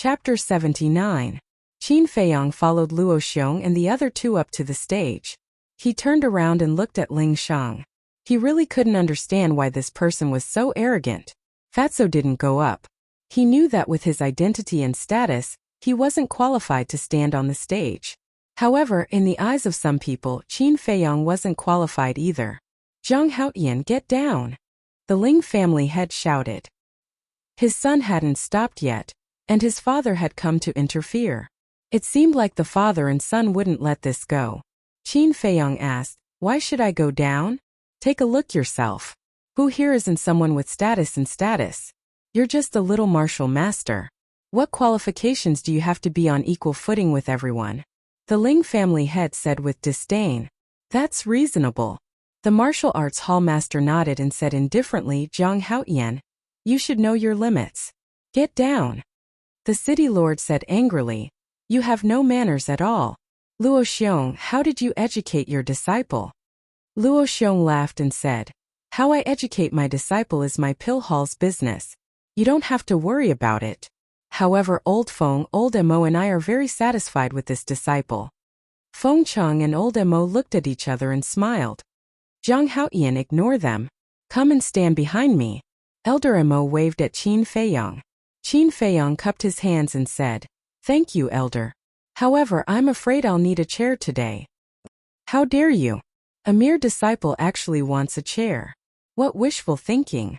Chapter 79. Qin Feiyang followed Luo Xiong and the other two up to the stage. He turned around and looked at Ling Shang. He really couldn't understand why this person was so arrogant. Fatso didn't go up. He knew that with his identity and status, he wasn't qualified to stand on the stage. However, in the eyes of some people, Qin Feiyang wasn't qualified either. Zhang Haotian, get down! The Ling family head shouted. His son hadn't stopped yet, and his father had come to interfere. It seemed like the father and son wouldn't let this go. Qin Feiyang asked, "Why should I go down? Take a look yourself. Who here isn't someone with status and status? You're just a little martial master. What qualifications do you have to be on equal footing with everyone?" The Ling family head said with disdain. "That's reasonable." The martial arts hall master nodded and said indifferently, "Zhang Haotian, you should know your limits. Get down." The city lord said angrily, "You have no manners at all. Luo Xiong, how did you educate your disciple?" Luo Xiong laughed and said, "How I educate my disciple is my pill hall's business. You don't have to worry about it. However, old Feng, old Mo and I are very satisfied with this disciple." Feng Cheng and old Mo looked at each other and smiled. "Zhang Haotian, ignore them. Come and stand behind me." Elder Mo waved at Qin Feiyang. Qin Feiyang cupped his hands and said, "Thank you, Elder. However, I'm afraid I'll need a chair today." "How dare you? A mere disciple actually wants a chair. What wishful thinking.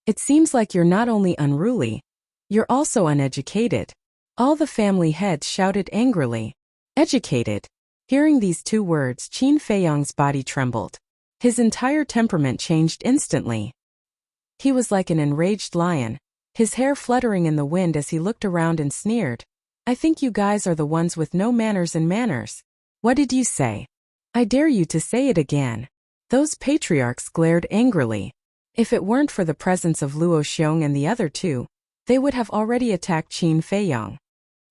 It seems like you're not only unruly, you're also uneducated." All the family heads shouted angrily. "Educated?" Hearing these two words, Qin Feiyang's body trembled. His entire temperament changed instantly. He was like an enraged lion, his hair fluttering in the wind as he looked around and sneered. "I think you guys are the ones with no manners and manners. What did you say? I dare you to say it again." Those patriarchs glared angrily. If it weren't for the presence of Luo Xiong and the other two, they would have already attacked Qin Feiyang.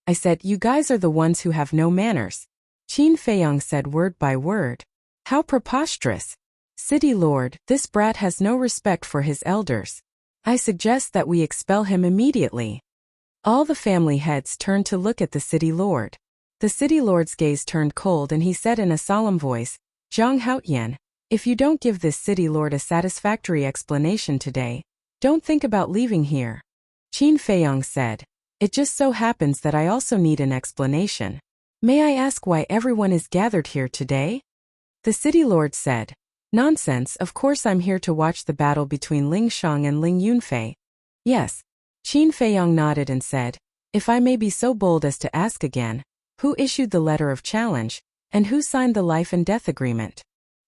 "I said, you guys are the ones who have no manners." Qin Feiyang said word by word. "How preposterous. City Lord, this brat has no respect for his elders. I suggest that we expel him immediately." All the family heads turned to look at the city lord. The city lord's gaze turned cold and he said in a solemn voice, "Zhang Haotian, if you don't give this city lord a satisfactory explanation today, don't think about leaving here." Qin Feiyang said, "It just so happens that I also need an explanation. May I ask why everyone is gathered here today?" The city lord said, "Nonsense, of course I'm here to watch the battle between Ling Shang and Ling Yunfei." "Yes." Qin Feiyang nodded and said, "If I may be so bold as to ask again, who issued the letter of challenge, and who signed the life and death agreement?"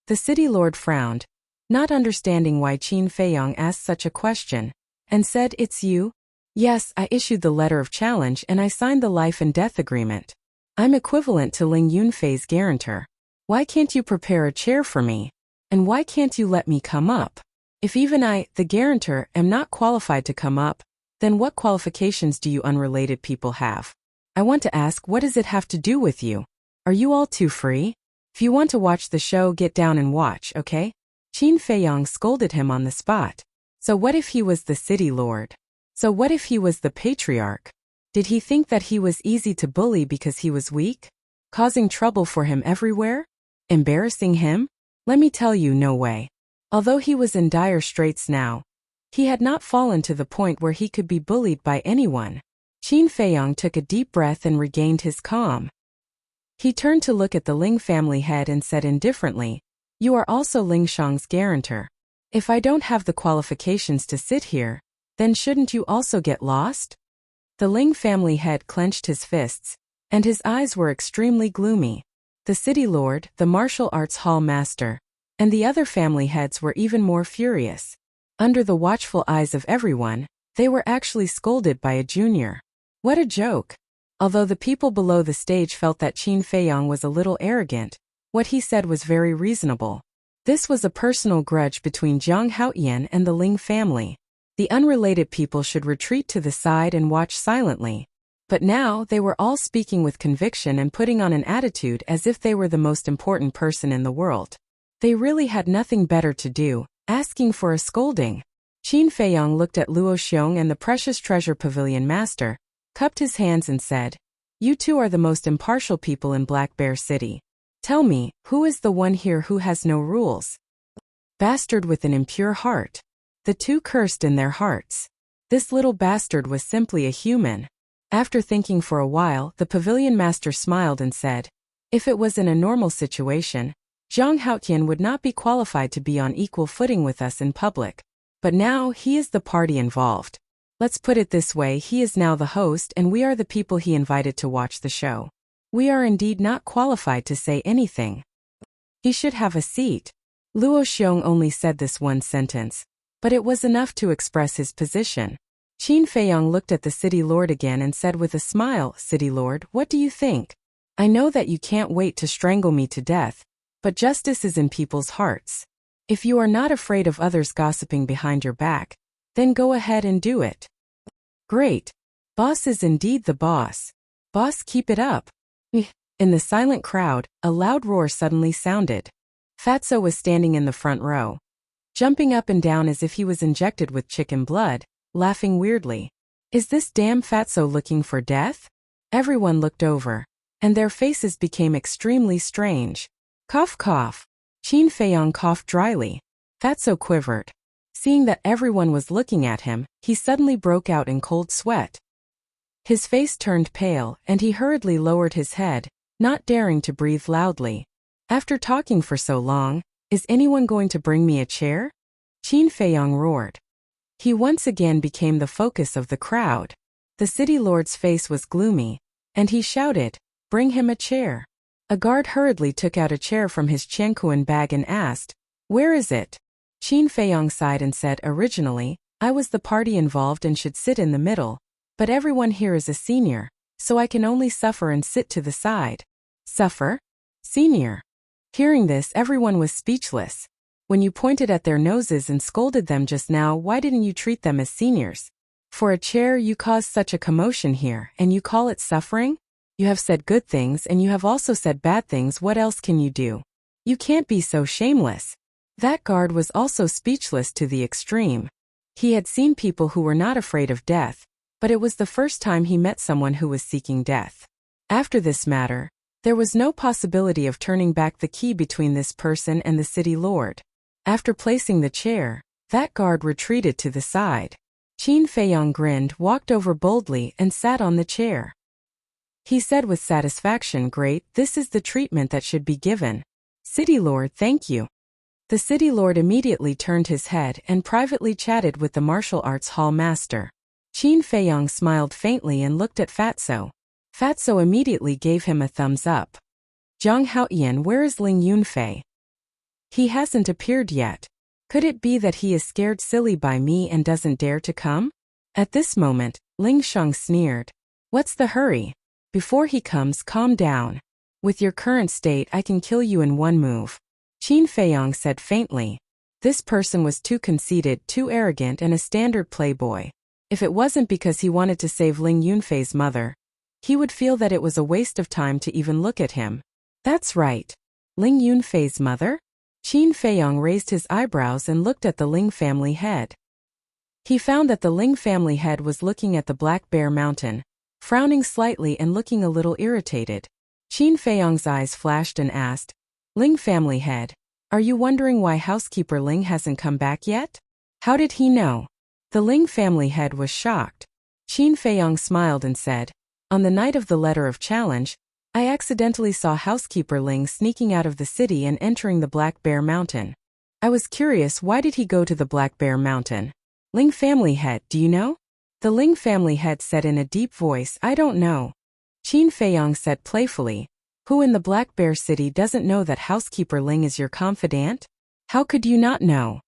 The city lord frowned, not understanding why Qin Feiyang asked such a question, and said, "It's you?" "Yes, I issued the letter of challenge and I signed the life and death agreement. I'm equivalent to Ling Yunfei's guarantor. Why can't you prepare a chair for me? And why can't you let me come up? If even I, the guarantor, am not qualified to come up, then what qualifications do you unrelated people have? I want to ask, what does it have to do with you? Are you all too free? If you want to watch the show, get down and watch, okay?" Qin Feiyang scolded him on the spot. So what if he was the city lord? So what if he was the patriarch? Did he think that he was easy to bully because he was weak? Causing trouble for him everywhere? Embarrassing him? Let me tell you, no way. Although he was in dire straits now, he had not fallen to the point where he could be bullied by anyone. Qin Feiyang took a deep breath and regained his calm. He turned to look at the Ling family head and said indifferently, "You are also Ling Shang's guarantor. If I don't have the qualifications to sit here, then shouldn't you also get lost?" The Ling family head clenched his fists, and his eyes were extremely gloomy. The city lord, the martial arts hall master, and the other family heads were even more furious. Under the watchful eyes of everyone, they were actually scolded by a junior. What a joke! Although the people below the stage felt that Qin Feiyang was a little arrogant, what he said was very reasonable. This was a personal grudge between Zhang Haotian and the Ling family. The unrelated people should retreat to the side and watch silently. But now they were all speaking with conviction and putting on an attitude as if they were the most important person in the world. They really had nothing better to do, asking for a scolding. Qin Feiyang looked at Luo Xiong and the Precious Treasure Pavilion master, cupped his hands and said, "You two are the most impartial people in Black Bear City. Tell me, who is the one here who has no rules?" Bastard with an impure heart. The two cursed in their hearts. This little bastard was simply a human. After thinking for a while, the pavilion master smiled and said, "If it was in a normal situation, Zhang Haotian would not be qualified to be on equal footing with us in public. But now he is the party involved. Let's put it this way, he is now the host and we are the people he invited to watch the show. We are indeed not qualified to say anything. He should have a seat." Luo Xiong only said this one sentence, but it was enough to express his position. Qin Feiyang looked at the city lord again and said with a smile, "City lord, what do you think? I know that you can't wait to strangle me to death, but justice is in people's hearts. If you are not afraid of others gossiping behind your back, then go ahead and do it." "Great. Boss is indeed the boss. Boss, keep it up." In the silent crowd, a loud roar suddenly sounded. Fatso was standing in the front row, jumping up and down as if he was injected with chicken blood, laughing weirdly. "Is this damn Fatso looking for death?" Everyone looked over, and their faces became extremely strange. Cough cough. Qin Feiyang coughed dryly. Fatso quivered. Seeing that everyone was looking at him, he suddenly broke out in cold sweat. His face turned pale, and he hurriedly lowered his head, not daring to breathe loudly. "After talking for so long, is anyone going to bring me a chair?" Qin Feiyang roared. He once again became the focus of the crowd. The city lord's face was gloomy, and he shouted, "Bring him a chair." A guard hurriedly took out a chair from his Qiankuan bag and asked, "Where is it?" Qin Feiyang sighed and said, "Originally, I was the party involved and should sit in the middle, but everyone here is a senior, so I can only suffer and sit to the side." "Suffer? Senior?" Hearing this, everyone was speechless. "When you pointed at their noses and scolded them just now, why didn't you treat them as seniors? For a chair you caused such a commotion here, and you call it suffering? You have said good things and you have also said bad things, what else can you do? You can't be so shameless." That guard was also speechless to the extreme. He had seen people who were not afraid of death, but it was the first time he met someone who was seeking death. After this matter, there was no possibility of turning back the key between this person and the city lord. After placing the chair, that guard retreated to the side. Qin Feiyang grinned, walked over boldly, and sat on the chair. He said with satisfaction, "Great, this is the treatment that should be given. City lord, thank you." The city lord immediately turned his head and privately chatted with the martial arts hall master. Qin Feiyang smiled faintly and looked at Fatso. Fatso immediately gave him a thumbs up. "Zhang Haotian, where is Ling Yunfei? He hasn't appeared yet. Could it be that he is scared silly by me and doesn't dare to come?" At this moment, Ling Shang sneered. "What's the hurry? Before he comes, calm down. With your current state, I can kill you in one move." Qin Feiyang said faintly. This person was too conceited, too arrogant, and a standard playboy. If it wasn't because he wanted to save Ling Yunfei's mother, he would feel that it was a waste of time to even look at him. That's right. Ling Yunfei's mother? Qin Feiyang raised his eyebrows and looked at the Ling family head. He found that the Ling family head was looking at the Black Bear Mountain, frowning slightly and looking a little irritated. Qin Feiyang's eyes flashed and asked, "Ling family head, are you wondering why housekeeper Ling hasn't come back yet?" How did he know? The Ling family head was shocked. Qin Feiyang smiled and said, "On the night of the letter of challenge, I accidentally saw housekeeper Ling sneaking out of the city and entering the Black Bear Mountain. I was curious, why did he go to the Black Bear Mountain?" "Ling family head, do you know?" The Ling family head said in a deep voice, "I don't know." Qin Feiyang said playfully, "Who in the Black Bear City doesn't know that housekeeper Ling is your confidant? How could you not know?"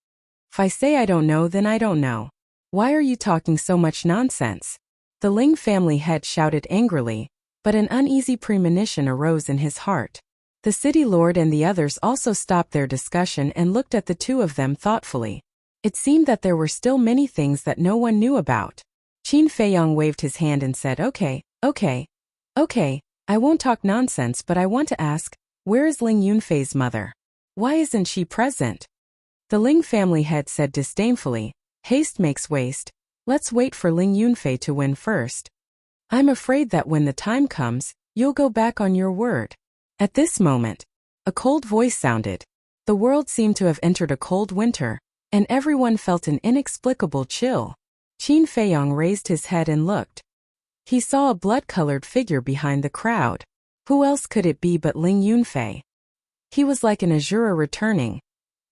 "If I say I don't know, then I don't know. Why are you talking so much nonsense?" The Ling family head shouted angrily, but an uneasy premonition arose in his heart. The city lord and the others also stopped their discussion and looked at the two of them thoughtfully. It seemed that there were still many things that no one knew about. Qin Feiyang waved his hand and said, Okay, I won't talk nonsense, but I want to ask, where is Ling Yunfei's mother? Why isn't she present?" The Ling family head said disdainfully, "Haste makes waste. Let's wait for Ling Yunfei to win first." I'm afraid that when the time comes, you'll go back on your word. At this moment, a cold voice sounded. The world seemed to have entered a cold winter, and everyone felt an inexplicable chill. Qin Feiyong raised his head and looked. He saw a blood-colored figure behind the crowd. Who else could it be but Ling Yunfei? He was like an Azura returning.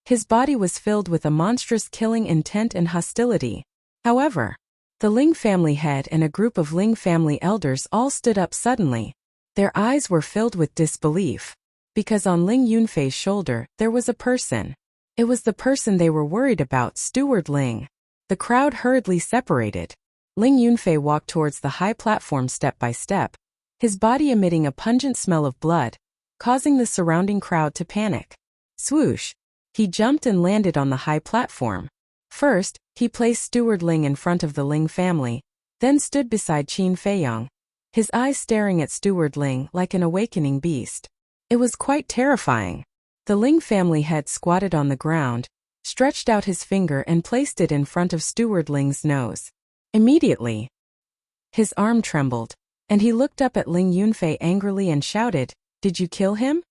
His body was filled with a monstrous killing intent and hostility. However, the Ling family head and a group of Ling family elders all stood up suddenly. Their eyes were filled with disbelief. Because on Ling Yunfei's shoulder, there was a person. It was the person they were worried about, Steward Ling. The crowd hurriedly separated. Ling Yunfei walked towards the high platform step by step, his body emitting a pungent smell of blood, causing the surrounding crowd to panic. Swoosh! He jumped and landed on the high platform. First, he placed Steward Ling in front of the Ling family, then stood beside Qin Feiyong, his eyes staring at Steward Ling like an awakening beast. It was quite terrifying. The Ling family head squatted on the ground, stretched out his finger and placed it in front of Steward Ling's nose. Immediately, his arm trembled, and he looked up at Ling Yunfei angrily and shouted, "Did you kill him?"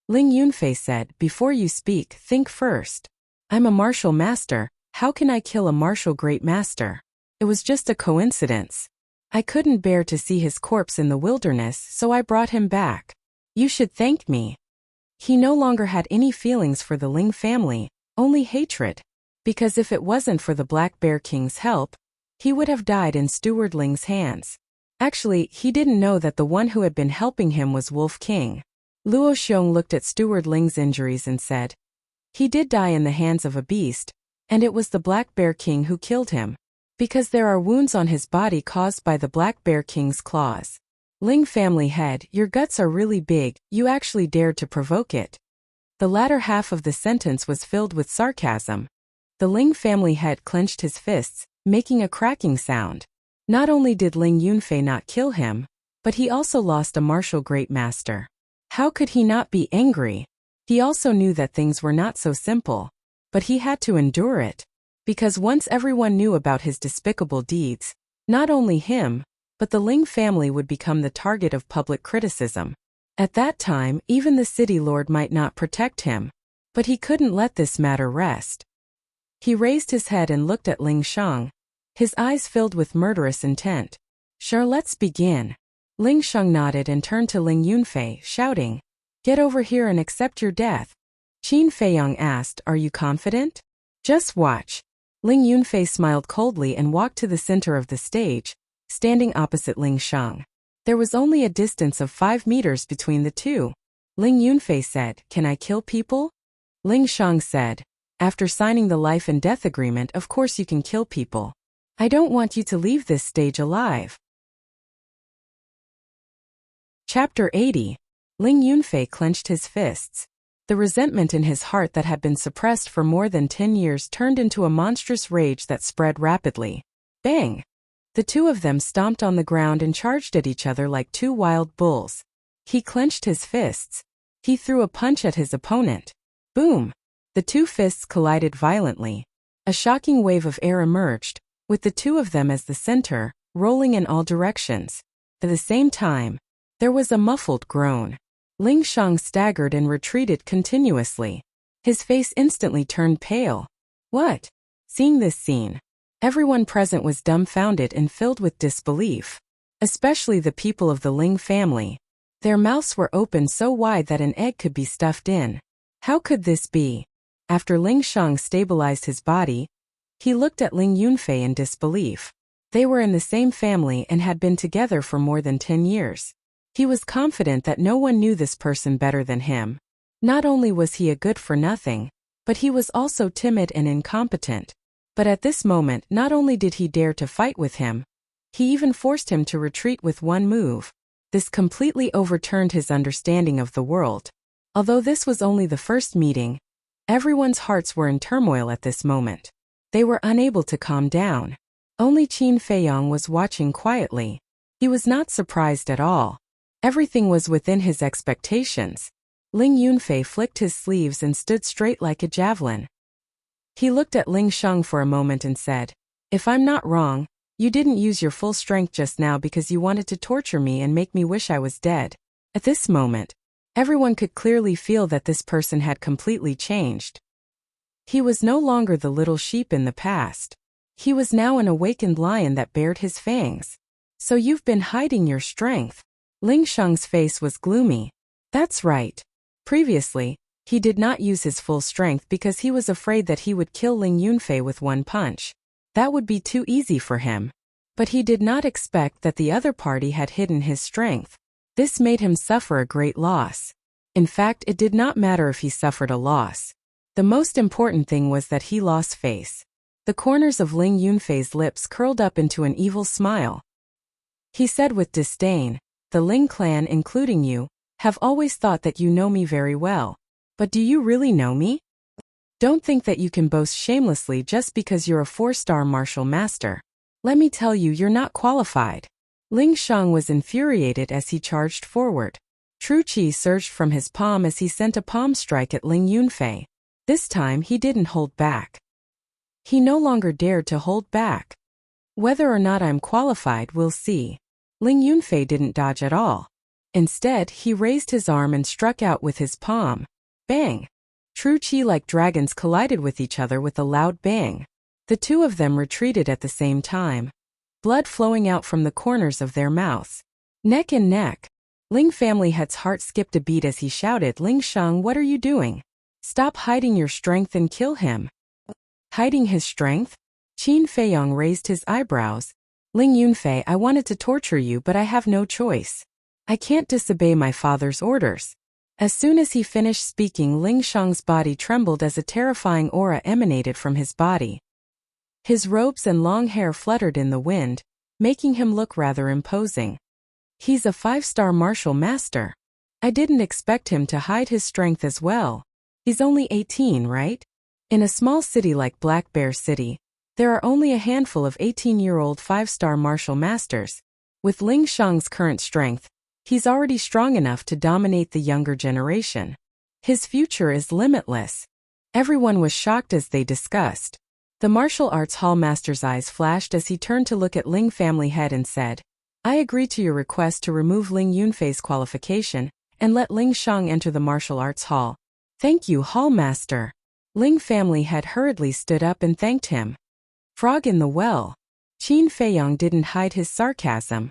Ling Yunfei said, "Before you speak, think first. I'm a martial master, how can I kill a martial great master? It was just a coincidence. I couldn't bear to see his corpse in the wilderness, so I brought him back. You should thank me." He no longer had any feelings for the Ling family, only hatred. Because if it wasn't for the Black Bear King's help, he would have died in Steward Ling's hands. Actually, he didn't know that the one who had been helping him was Wolf King. Luo Xiong looked at Steward Ling's injuries and said, "He did die in the hands of a beast, and it was the Black Bear King who killed him. Because there are wounds on his body caused by the Black Bear King's claws. Ling family head, your guts are really big, you actually dared to provoke it." The latter half of the sentence was filled with sarcasm. The Ling family head clenched his fists, making a cracking sound. Not only did Ling Yunfei not kill him, but he also lost a martial great master. How could he not be angry? He also knew that things were not so simple. But he had to endure it. Because once everyone knew about his despicable deeds, not only him, but the Ling family would become the target of public criticism. At that time, even the city lord might not protect him. But he couldn't let this matter rest. He raised his head and looked at Ling Shang, his eyes filled with murderous intent. "Sure, let's begin." Ling Shang nodded and turned to Ling Yunfei, shouting, "Get over here and accept your death." Qin Feiyong asked, "Are you confident?" "Just watch." Ling Yunfei smiled coldly and walked to the center of the stage, standing opposite Ling Shang. There was only a distance of 5 meters between the two. Ling Yunfei said, "Can I kill people?" Ling Shang said, "After signing the life and death agreement, of course you can kill people. I don't want you to leave this stage alive." Chapter 80. Ling Yunfei clenched his fists. The resentment in his heart that had been suppressed for more than 10 years turned into a monstrous rage that spread rapidly. Bang! The two of them stomped on the ground and charged at each other like two wild bulls. He clenched his fists. He threw a punch at his opponent. Boom! The two fists collided violently. A shocking wave of air emerged, with the two of them as the center, rolling in all directions. At the same time, there was a muffled groan. Ling Shang staggered and retreated continuously. His face instantly turned pale. What? Seeing this scene, everyone present was dumbfounded and filled with disbelief. Especially the people of the Ling family. Their mouths were open so wide that an egg could be stuffed in. How could this be? After Ling Shang stabilized his body, he looked at Ling Yunfei in disbelief. They were in the same family and had been together for more than 10 years. He was confident that no one knew this person better than him. Not only was he a good-for-nothing, but he was also timid and incompetent. But at this moment, not only did he dare to fight with him, he even forced him to retreat with one move. This completely overturned his understanding of the world. Although this was only the first meeting, everyone's hearts were in turmoil at this moment. They were unable to calm down. Only Qin Feiyong was watching quietly. He was not surprised at all. Everything was within his expectations. Ling Yunfei flicked his sleeves and stood straight like a javelin. He looked at Ling Shang for a moment and said, "If I'm not wrong, You didn't use your full strength just now because you wanted to torture me and make me wish I was dead. At this moment, everyone could clearly feel that this person had completely changed. He was no longer the little sheep in the past. He was now an awakened lion that bared his fangs. So you've been hiding your strength. Ling Shang's face was gloomy. That's right. Previously, he did not use his full strength because he was afraid that he would kill Ling Yunfei with one punch. That would be too easy for him. But he did not expect that the other party had hidden his strength. This made him suffer a great loss. In fact, it did not matter if he suffered a loss. The most important thing was that he lost face. The corners of Ling Yunfei's lips curled up into an evil smile. He said with disdain, "The Ling clan, including you, have always thought that you know me very well. But do you really know me? Don't think that you can boast shamelessly just because you're a 4-star martial master. Let me tell you, you're not qualified." Ling Shang was infuriated as he charged forward. True Qi surged from his palm as he sent a palm strike at Ling Yunfei. This time he didn't hold back. He no longer dared to hold back. Whether or not I'm qualified, we'll see. Ling Yunfei didn't dodge at all. Instead, he raised his arm and struck out with his palm. Bang! True Qi like dragons collided with each other with a loud bang. The two of them retreated at the same time, blood flowing out from the corners of their mouths. Neck and neck. Ling family head's heart skipped a beat as he shouted, "Ling Shang, what are you doing? Stop hiding your strength and kill him." Hiding his strength? Qin Feiyong raised his eyebrows. Ling Yunfei, I wanted to torture you, but I have no choice. I can't disobey my father's orders. As soon as he finished speaking, Ling Shang's body trembled as a terrifying aura emanated from his body. His robes and long hair fluttered in the wind, making him look rather imposing. He's a 5-star martial master. I didn't expect him to hide his strength as well. He's only 18, right? In a small city like Black Bear City, there are only a handful of 18-year-old 5-star martial masters. With Ling Shang's current strength, he's already strong enough to dominate the younger generation. His future is limitless. Everyone was shocked as they discussed. The martial arts hall master's eyes flashed as he turned to look at Ling family head and said, I agree to your request to remove Ling Yunfei's qualification and let Ling Shang enter the martial arts hall. Thank you, hall master. Ling family head hurriedly stood up and thanked him. Frog in the well. Qin Feiyong didn't hide his sarcasm.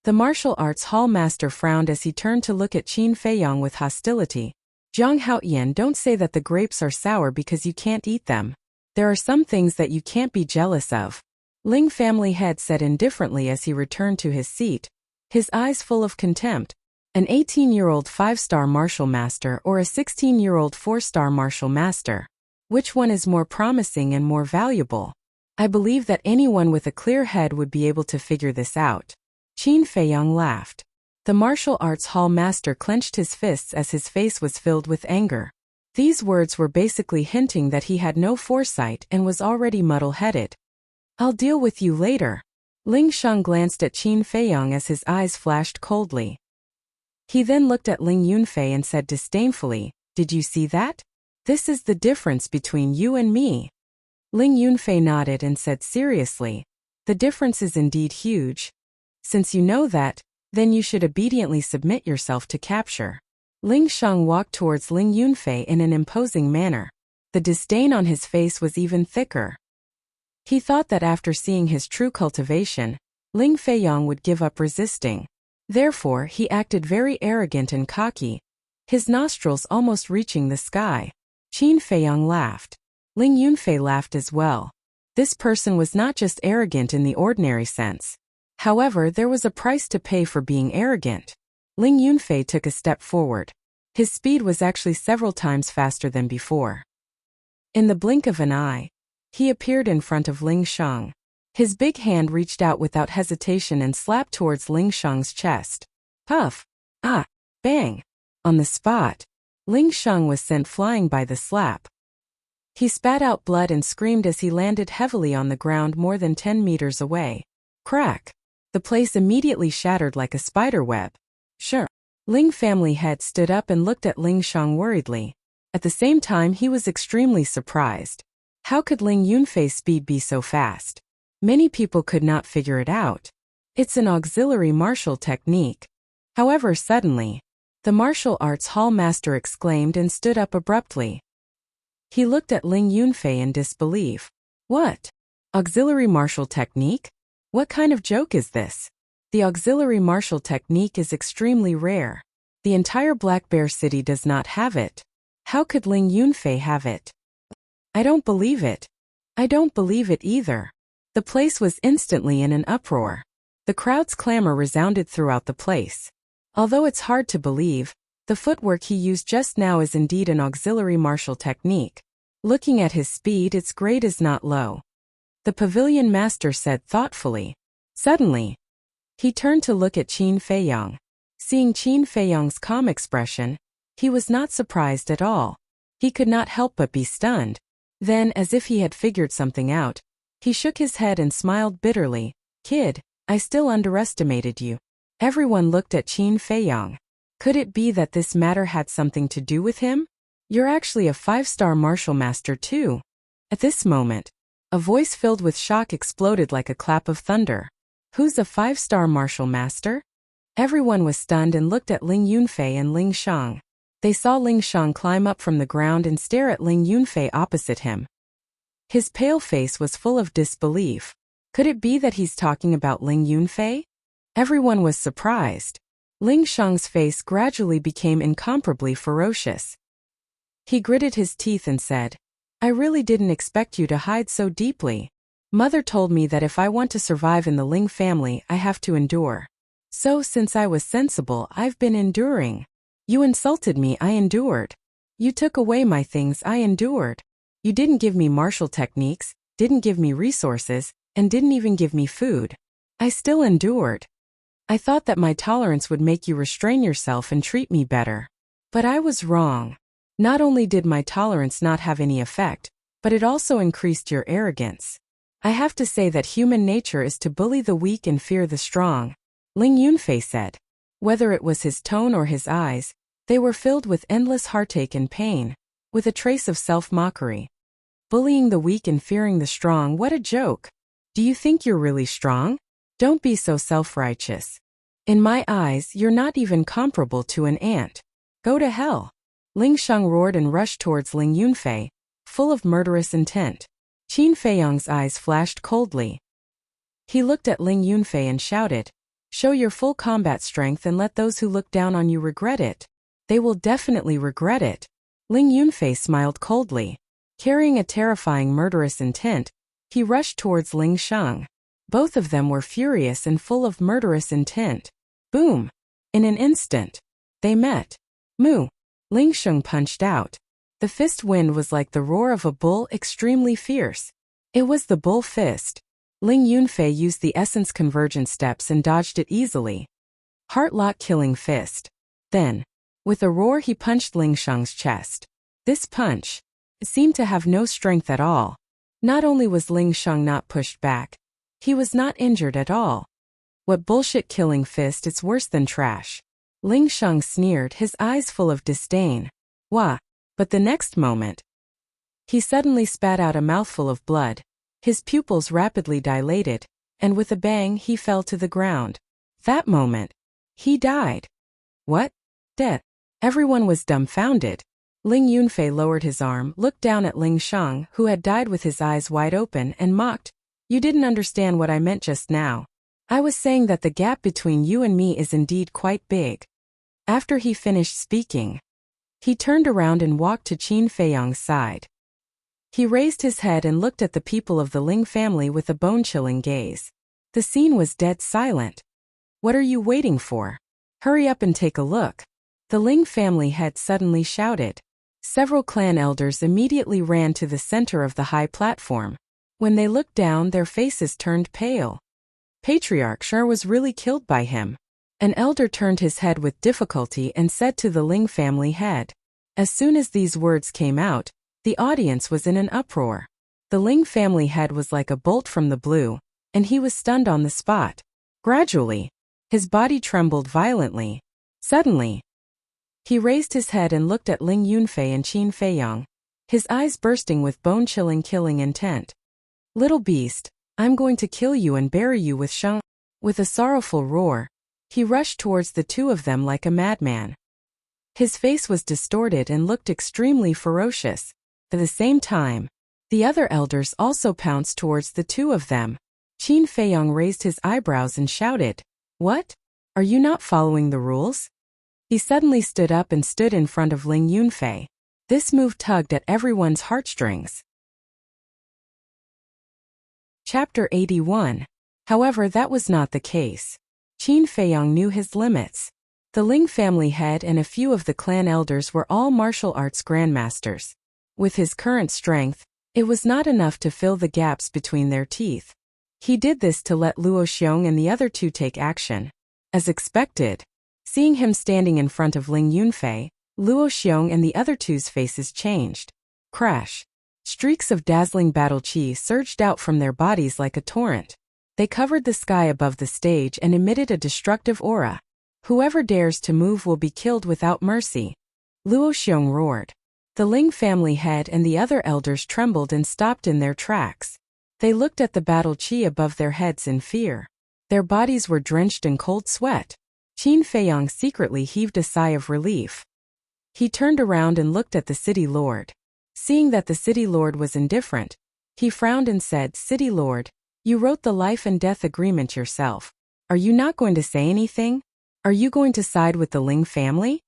The martial arts hall master frowned as he turned to look at Qin Feiyong with hostility. Zhang Haoyan, don't say that the grapes are sour because you can't eat them. There are some things that you can't be jealous of. Ling family head said indifferently as he returned to his seat, his eyes full of contempt. An 18-year-old 5-star martial master or a 16-year-old 4-star martial master? Which one is more promising and more valuable? I believe that anyone with a clear head would be able to figure this out. Qin Feiyong laughed. The martial arts hall master clenched his fists as his face was filled with anger. These words were basically hinting that he had no foresight and was already muddle-headed. I'll deal with you later. Ling Shang glanced at Qin Feiyong as his eyes flashed coldly. He then looked at Ling Yunfei and said disdainfully, Did you see that? This is the difference between you and me. Ling Yunfei nodded and said seriously, The difference is indeed huge. Since you know that, then you should obediently submit yourself to capture. Ling Shang walked towards Ling Yunfei in an imposing manner. The disdain on his face was even thicker. He thought that after seeing his true cultivation, Ling Feiyong would give up resisting. Therefore, he acted very arrogant and cocky, his nostrils almost reaching the sky. Qin Feiyong laughed. Ling Yunfei laughed as well. This person was not just arrogant in the ordinary sense. However, there was a price to pay for being arrogant. Ling Yunfei took a step forward. His speed was actually several times faster than before. In the blink of an eye, he appeared in front of Ling Shang. His big hand reached out without hesitation and slapped towards Ling Shang's chest. Puff! Ah! Bang! On the spot, Ling Shang was sent flying by the slap. He spat out blood and screamed as he landed heavily on the ground more than 10 meters away. Crack! The place immediately shattered like a spider web. Sure. Ling family head stood up and looked at Ling Shang worriedly. At the same time, he was extremely surprised. How could Ling Yunfei's speed be so fast? Many people could not figure it out. It's an auxiliary martial technique. However, suddenly, the martial arts hall master exclaimed and stood up abruptly. He looked at Ling Yunfei in disbelief. What? Auxiliary martial technique? What kind of joke is this? The auxiliary martial technique is extremely rare. The entire Black Bear City does not have it. How could Ling Yunfei have it? I don't believe it. I don't believe it either. The place was instantly in an uproar. The crowd's clamor resounded throughout the place. Although it's hard to believe, the footwork he used just now is indeed an auxiliary martial technique. Looking at his speed, its grade is not low. The pavilion master said thoughtfully. Suddenly, he turned to look at Qin Feiyang. Seeing Qin Feiyang's calm expression, he was not surprised at all. He could not help but be stunned. Then, as if he had figured something out, he shook his head and smiled bitterly. Kid, I still underestimated you. Everyone looked at Qin Feiyang. Could it be that this matter had something to do with him? You're actually a 5-star martial master too. At this moment, a voice filled with shock exploded like a clap of thunder. Who's a 5-star martial master? Everyone was stunned and looked at Ling Yunfei and Ling Shang. They saw Ling Shang climb up from the ground and stare at Ling Yunfei opposite him. His pale face was full of disbelief. Could it be that he's talking about Ling Yunfei? Everyone was surprised. Ling Shang's face gradually became incomparably ferocious. He gritted his teeth and said, I really didn't expect you to hide so deeply. Mother told me that if I want to survive in the Ling family, I have to endure. So since I was sensible, I've been enduring. You insulted me, I endured. You took away my things, I endured. You didn't give me martial techniques, didn't give me resources, and didn't even give me food. I still endured. I thought that my tolerance would make you restrain yourself and treat me better. But I was wrong. Not only did my tolerance not have any effect, but it also increased your arrogance. I have to say that human nature is to bully the weak and fear the strong, Ling Yunfei said. Whether it was his tone or his eyes, they were filled with endless heartache and pain, with a trace of self-mockery. Bullying the weak and fearing the strong, what a joke. Do you think you're really strong? Don't be so self-righteous. In my eyes, you're not even comparable to an ant. Go to hell. Ling Shang roared and rushed towards Ling Yunfei, full of murderous intent. Qin Feiyang's eyes flashed coldly. He looked at Ling Yunfei and shouted, show your full combat strength and let those who look down on you regret it. They will definitely regret it. Ling Yunfei smiled coldly. Carrying a terrifying murderous intent, he rushed towards Ling Shang. Both of them were furious and full of murderous intent. Boom! In an instant, they met. Moo! Ling Shang punched out. The fist wind was like the roar of a bull, extremely fierce. It was the bull fist. Ling Yunfei used the essence convergence steps and dodged it easily. Heartlock killing fist. Then, with a roar, he punched Ling Shang's chest. This punch seemed to have no strength at all. Not only was Ling Shang not pushed back, he was not injured at all. What bullshit killing fist, it's worse than trash. Ling Shang sneered, his eyes full of disdain. Wah! But the next moment, he suddenly spat out a mouthful of blood. His pupils rapidly dilated, and with a bang he fell to the ground. That moment, he died. What? Death? Everyone was dumbfounded. Ling Yunfei lowered his arm, looked down at Ling Shang, who had died with his eyes wide open, and mocked. You didn't understand what I meant just now. I was saying that the gap between you and me is indeed quite big. After he finished speaking, he turned around and walked to Qin Feiyang's side. He raised his head and looked at the people of the Ling family with a bone-chilling gaze. The scene was dead silent. What are you waiting for? Hurry up and take a look. The Ling family head suddenly shouted. Several clan elders immediately ran to the center of the high platform. When they looked down, their faces turned pale. Patriarch Shar was really killed by him. An elder turned his head with difficulty and said to the Ling family head. As soon as these words came out, the audience was in an uproar. The Ling family head was like a bolt from the blue, and he was stunned on the spot. Gradually, his body trembled violently. Suddenly, he raised his head and looked at Ling Yunfei and Qin Feiyang, his eyes bursting with bone-chilling killing intent. Little beast, I'm going to kill you and bury you with Shang. With a sorrowful roar, he rushed towards the two of them like a madman. His face was distorted and looked extremely ferocious. At the same time, the other elders also pounced towards the two of them. Qin Feiyong raised his eyebrows and shouted, "What? Are you not following the rules?" He suddenly stood up and stood in front of Ling Yunfei. This move tugged at everyone's heartstrings. Chapter 81. However, that was not the case. Qin Feiyong knew his limits. The Ling family head and a few of the clan elders were all martial arts grandmasters. With his current strength, it was not enough to fill the gaps between their teeth. He did this to let Luo Xiong and the other two take action. As expected, seeing him standing in front of Ling Yunfei, Luo Xiong and the other two's faces changed. Crash! Streaks of dazzling battle chi surged out from their bodies like a torrent. They covered the sky above the stage and emitted a destructive aura. Whoever dares to move will be killed without mercy. Luo Xiong roared. The Ling family head and the other elders trembled and stopped in their tracks. They looked at the battle chi above their heads in fear. Their bodies were drenched in cold sweat. Qin Feiyong secretly heaved a sigh of relief. He turned around and looked at the city lord. Seeing that the city lord was indifferent, he frowned and said, "City lord, you wrote the life and death agreement yourself. Are you not going to say anything? Are you going to side with the Ling family?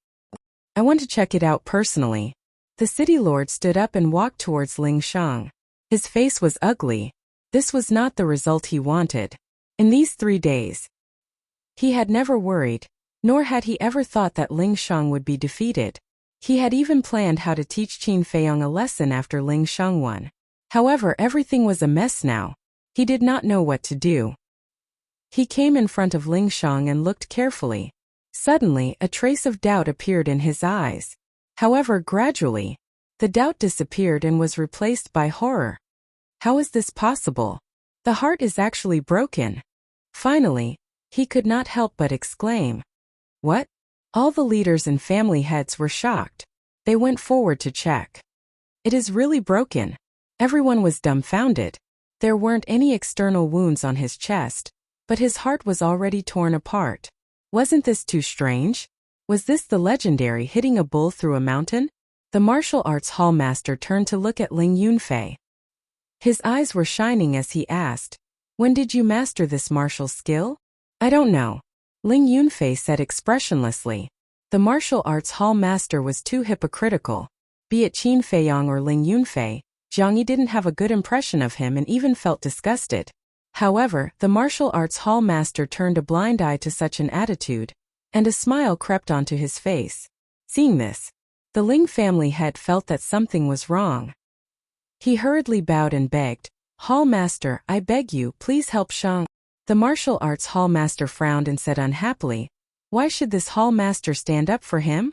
I want to check it out personally." The city lord stood up and walked towards Ling Shang. His face was ugly. This was not the result he wanted. In these 3 days, he had never worried, nor had he ever thought that Ling Shang would be defeated. He had even planned how to teach Qin Feiyong a lesson after Ling Shang won. However, everything was a mess now. He did not know what to do. He came in front of Ling Shang and looked carefully. Suddenly, a trace of doubt appeared in his eyes. However, gradually, the doubt disappeared and was replaced by horror. How is this possible? The heart is actually broken. Finally, he could not help but exclaim, "What?" All the leaders and family heads were shocked. They went forward to check. "It is really broken." Everyone was dumbfounded. There weren't any external wounds on his chest, but his heart was already torn apart. Wasn't this too strange? Was this the legendary hitting a bull through a mountain? The martial arts hall master turned to look at Ling Yunfei. His eyes were shining as he asked, "When did you master this martial skill?" "I don't know," Ling Yunfei said expressionlessly. The martial arts hall master was too hypocritical. Be it Qin Feiyong or Ling Yunfei, Zhang Yi didn't have a good impression of him and even felt disgusted. However, the martial arts hall master turned a blind eye to such an attitude, and a smile crept onto his face. Seeing this, the Ling family head felt that something was wrong. He hurriedly bowed and begged, "Hall master, I beg you, please help Shang." The martial arts hall master frowned and said unhappily, "Why should this hall master stand up for him?"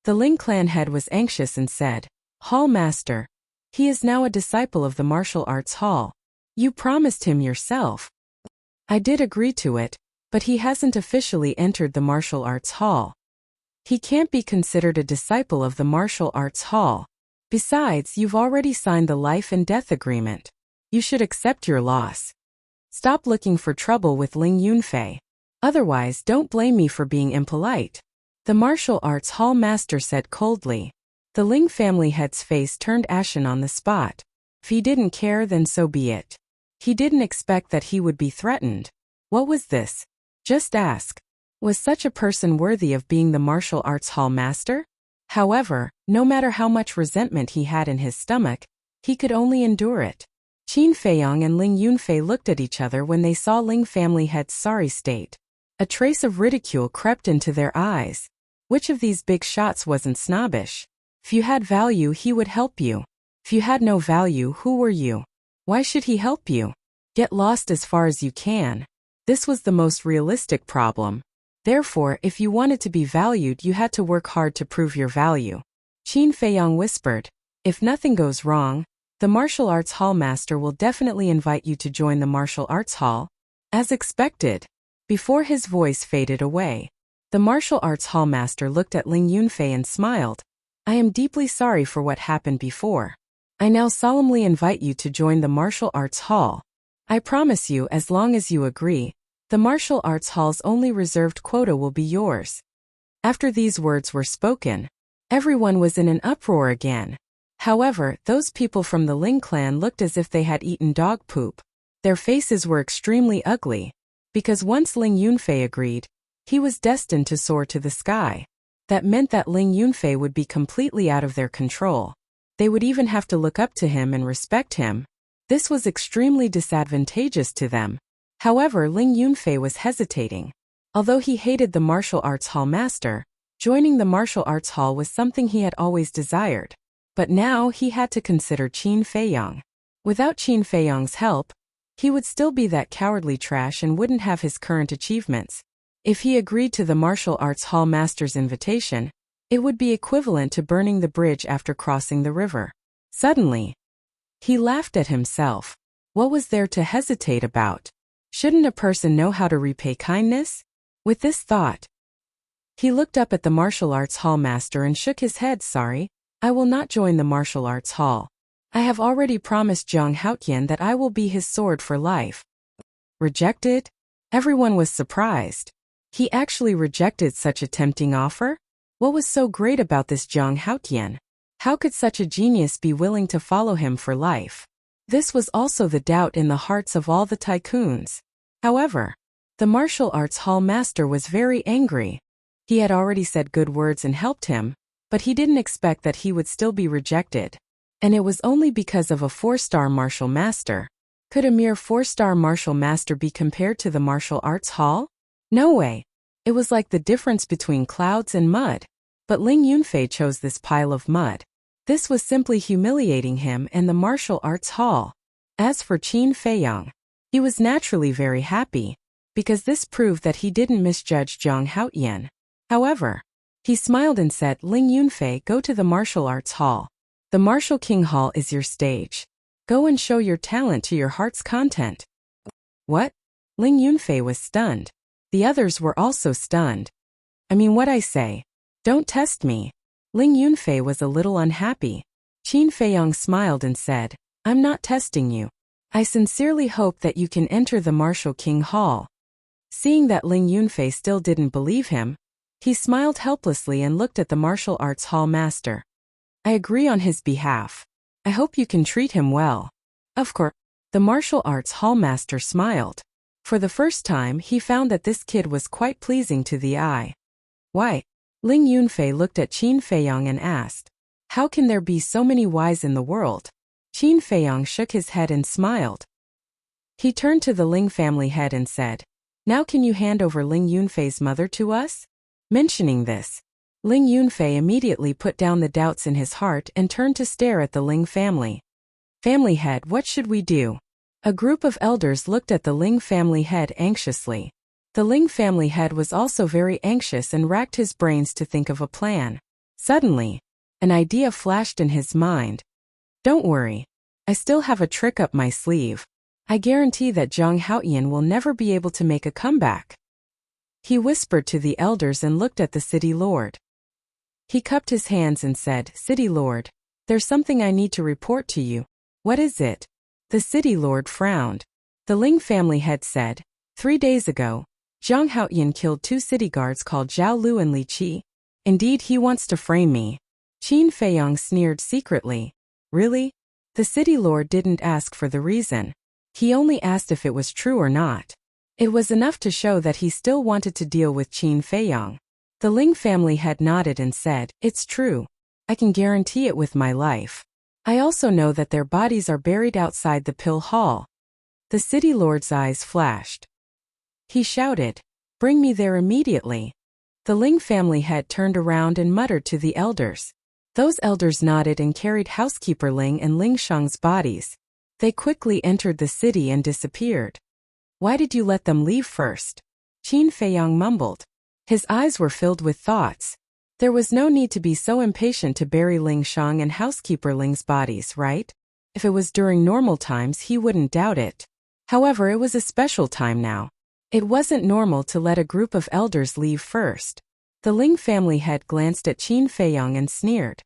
The Ling clan head was anxious and said, "Hall master, he is now a disciple of the martial arts hall. You promised him yourself." "I did agree to it, but he hasn't officially entered the martial arts hall. He can't be considered a disciple of the martial arts hall. Besides, you've already signed the life and death agreement. You should accept your loss. Stop looking for trouble with Ling Yunfei. Otherwise, don't blame me for being impolite," the martial arts hall master said coldly. The Ling family head's face turned ashen on the spot. If he didn't care, then so be it. He didn't expect that he would be threatened. What was this? Just ask. Was such a person worthy of being the martial arts hall master? However, no matter how much resentment he had in his stomach, he could only endure it. Qin Feiyong and Ling Yunfei looked at each other when they saw Ling family head's sorry state. A trace of ridicule crept into their eyes. Which of these big shots wasn't snobbish? If you had value, he would help you. If you had no value, who were you? Why should he help you? Get lost as far as you can. This was the most realistic problem. Therefore, if you wanted to be valued, you had to work hard to prove your value. Qin Feiyong whispered, "If nothing goes wrong, the martial arts hall master will definitely invite you to join the martial arts hall." As expected. Before his voice faded away, the martial arts hall master looked at Ling Yunfei and smiled. "I am deeply sorry for what happened before. I now solemnly invite you to join the martial arts hall. I promise you, as long as you agree, the martial arts hall's only reserved quota will be yours. After these words were spoken, everyone was in an uproar again. However, those people from the Ling clan looked as if they had eaten dog poop. Their faces were extremely ugly, because once Ling Yunfei agreed, he was destined to soar to the sky. That meant that Ling Yunfei would be completely out of their control. They would even have to look up to him and respect him. This was extremely disadvantageous to them. However, Ling Yunfei was hesitating. Although he hated the martial arts hall master, joining the martial arts hall was something he had always desired. But now he had to consider Qin Feiyang. Without Qin Feiyang's help, he would still be that cowardly trash and wouldn't have his current achievements. If he agreed to the martial arts hall master's invitation, it would be equivalent to burning the bridge after crossing the river. Suddenly, he laughed at himself. What was there to hesitate about? Shouldn't a person know how to repay kindness? With this thought, he looked up at the martial arts hall master and shook his head. Sorry, I will not join the martial arts hall. I have already promised Zhang Haotian that I will be his sword for life. Rejected? Everyone was surprised. He actually rejected such a tempting offer? What was so great about this Zhang Haotian? How could such a genius be willing to follow him for life? This was also the doubt in the hearts of all the tycoons. However, the martial arts hall master was very angry. He had already said good words and helped him, but he didn't expect that he would still be rejected. And it was only because of a 4-star martial master. Could a mere 4-star martial master be compared to the martial arts hall? No way. It was like the difference between clouds and mud. But Ling Yunfei chose this pile of mud. This was simply humiliating him and the martial arts hall. As for Qin Feiyang, he was naturally very happy, because this proved that he didn't misjudge Zhang Haotian. However, he smiled and said, Ling Yunfei, go to the martial arts hall. The Martial King Hall is your stage. Go and show your talent to your heart's content. What? Ling Yunfei was stunned. The others were also stunned. I mean, what I say? Don't test me. Ling Yunfei was a little unhappy. Qin Feiyang smiled and said, I'm not testing you. I sincerely hope that you can enter the Martial King Hall. Seeing that Ling Yunfei still didn't believe him, he smiled helplessly and looked at the martial arts hall master. I agree on his behalf. I hope you can treat him well. Of course, the martial arts hall master smiled. For the first time, he found that this kid was quite pleasing to the eye. Why? Ling Yunfei looked at Qin Feiyang and asked, how can there be so many whys in the world? Qin Feiyang shook his head and smiled. He turned to the Ling family head and said, now can you hand over Ling Yunfei's mother to us? Mentioning this, Ling Yunfei immediately put down the doubts in his heart and turned to stare at the Ling family. Family head, what should we do? A group of elders looked at the Ling family head anxiously. The Ling family head was also very anxious and racked his brains to think of a plan. Suddenly, an idea flashed in his mind. Don't worry. I still have a trick up my sleeve. I guarantee that Zhang Haotian will never be able to make a comeback. He whispered to the elders and looked at the city lord. He cupped his hands and said, City lord, there's something I need to report to you. What is it? The city lord frowned. The Ling family head said, 3 days ago, Zhang Haotian killed 2 city guards called Zhao Lu and Li Qi. Indeed, he wants to frame me. Qin Feiyang sneered secretly. Really? The city lord didn't ask for the reason. He only asked if it was true or not. It was enough to show that he still wanted to deal with Qin Feiyang. The Ling family head nodded and said, it's true. I can guarantee it with my life. I also know that their bodies are buried outside the pill hall. The city lord's eyes flashed. He shouted, bring me there immediately. The Ling family head turned around and muttered to the elders. Those elders nodded and carried housekeeper Ling and Ling Shang's bodies. They quickly entered the city and disappeared. Why did you let them leave first? Qin Feiyang mumbled. His eyes were filled with thoughts. There was no need to be so impatient to bury Ling Shang and housekeeper Ling's bodies, right? If it was during normal times, he wouldn't doubt it. However, it was a special time now. It wasn't normal to let a group of elders leave first. The Ling family head glanced at Qin Feiyang and sneered.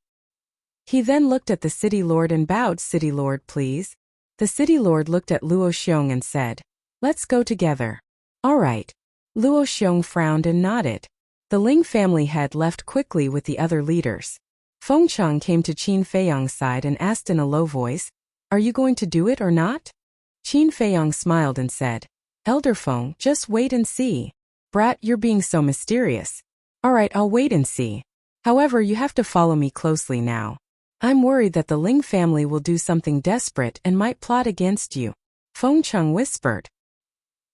He then looked at the city lord and bowed. City lord, please. The city lord looked at Luo Xiong and said, "Let's go together." "All right." Luo Xiong frowned and nodded. The Ling family head left quickly with the other leaders. Feng Cheng came to Qin Feiyang's side and asked in a low voice, "Are you going to do it or not?" Qin Feiyang smiled and said, "Elder Feng, just wait and see." "Brat, you're being so mysterious." "All right, I'll wait and see. However, you have to follow me closely now. I'm worried that the Ling family will do something desperate and might plot against you," Feng Cheng whispered.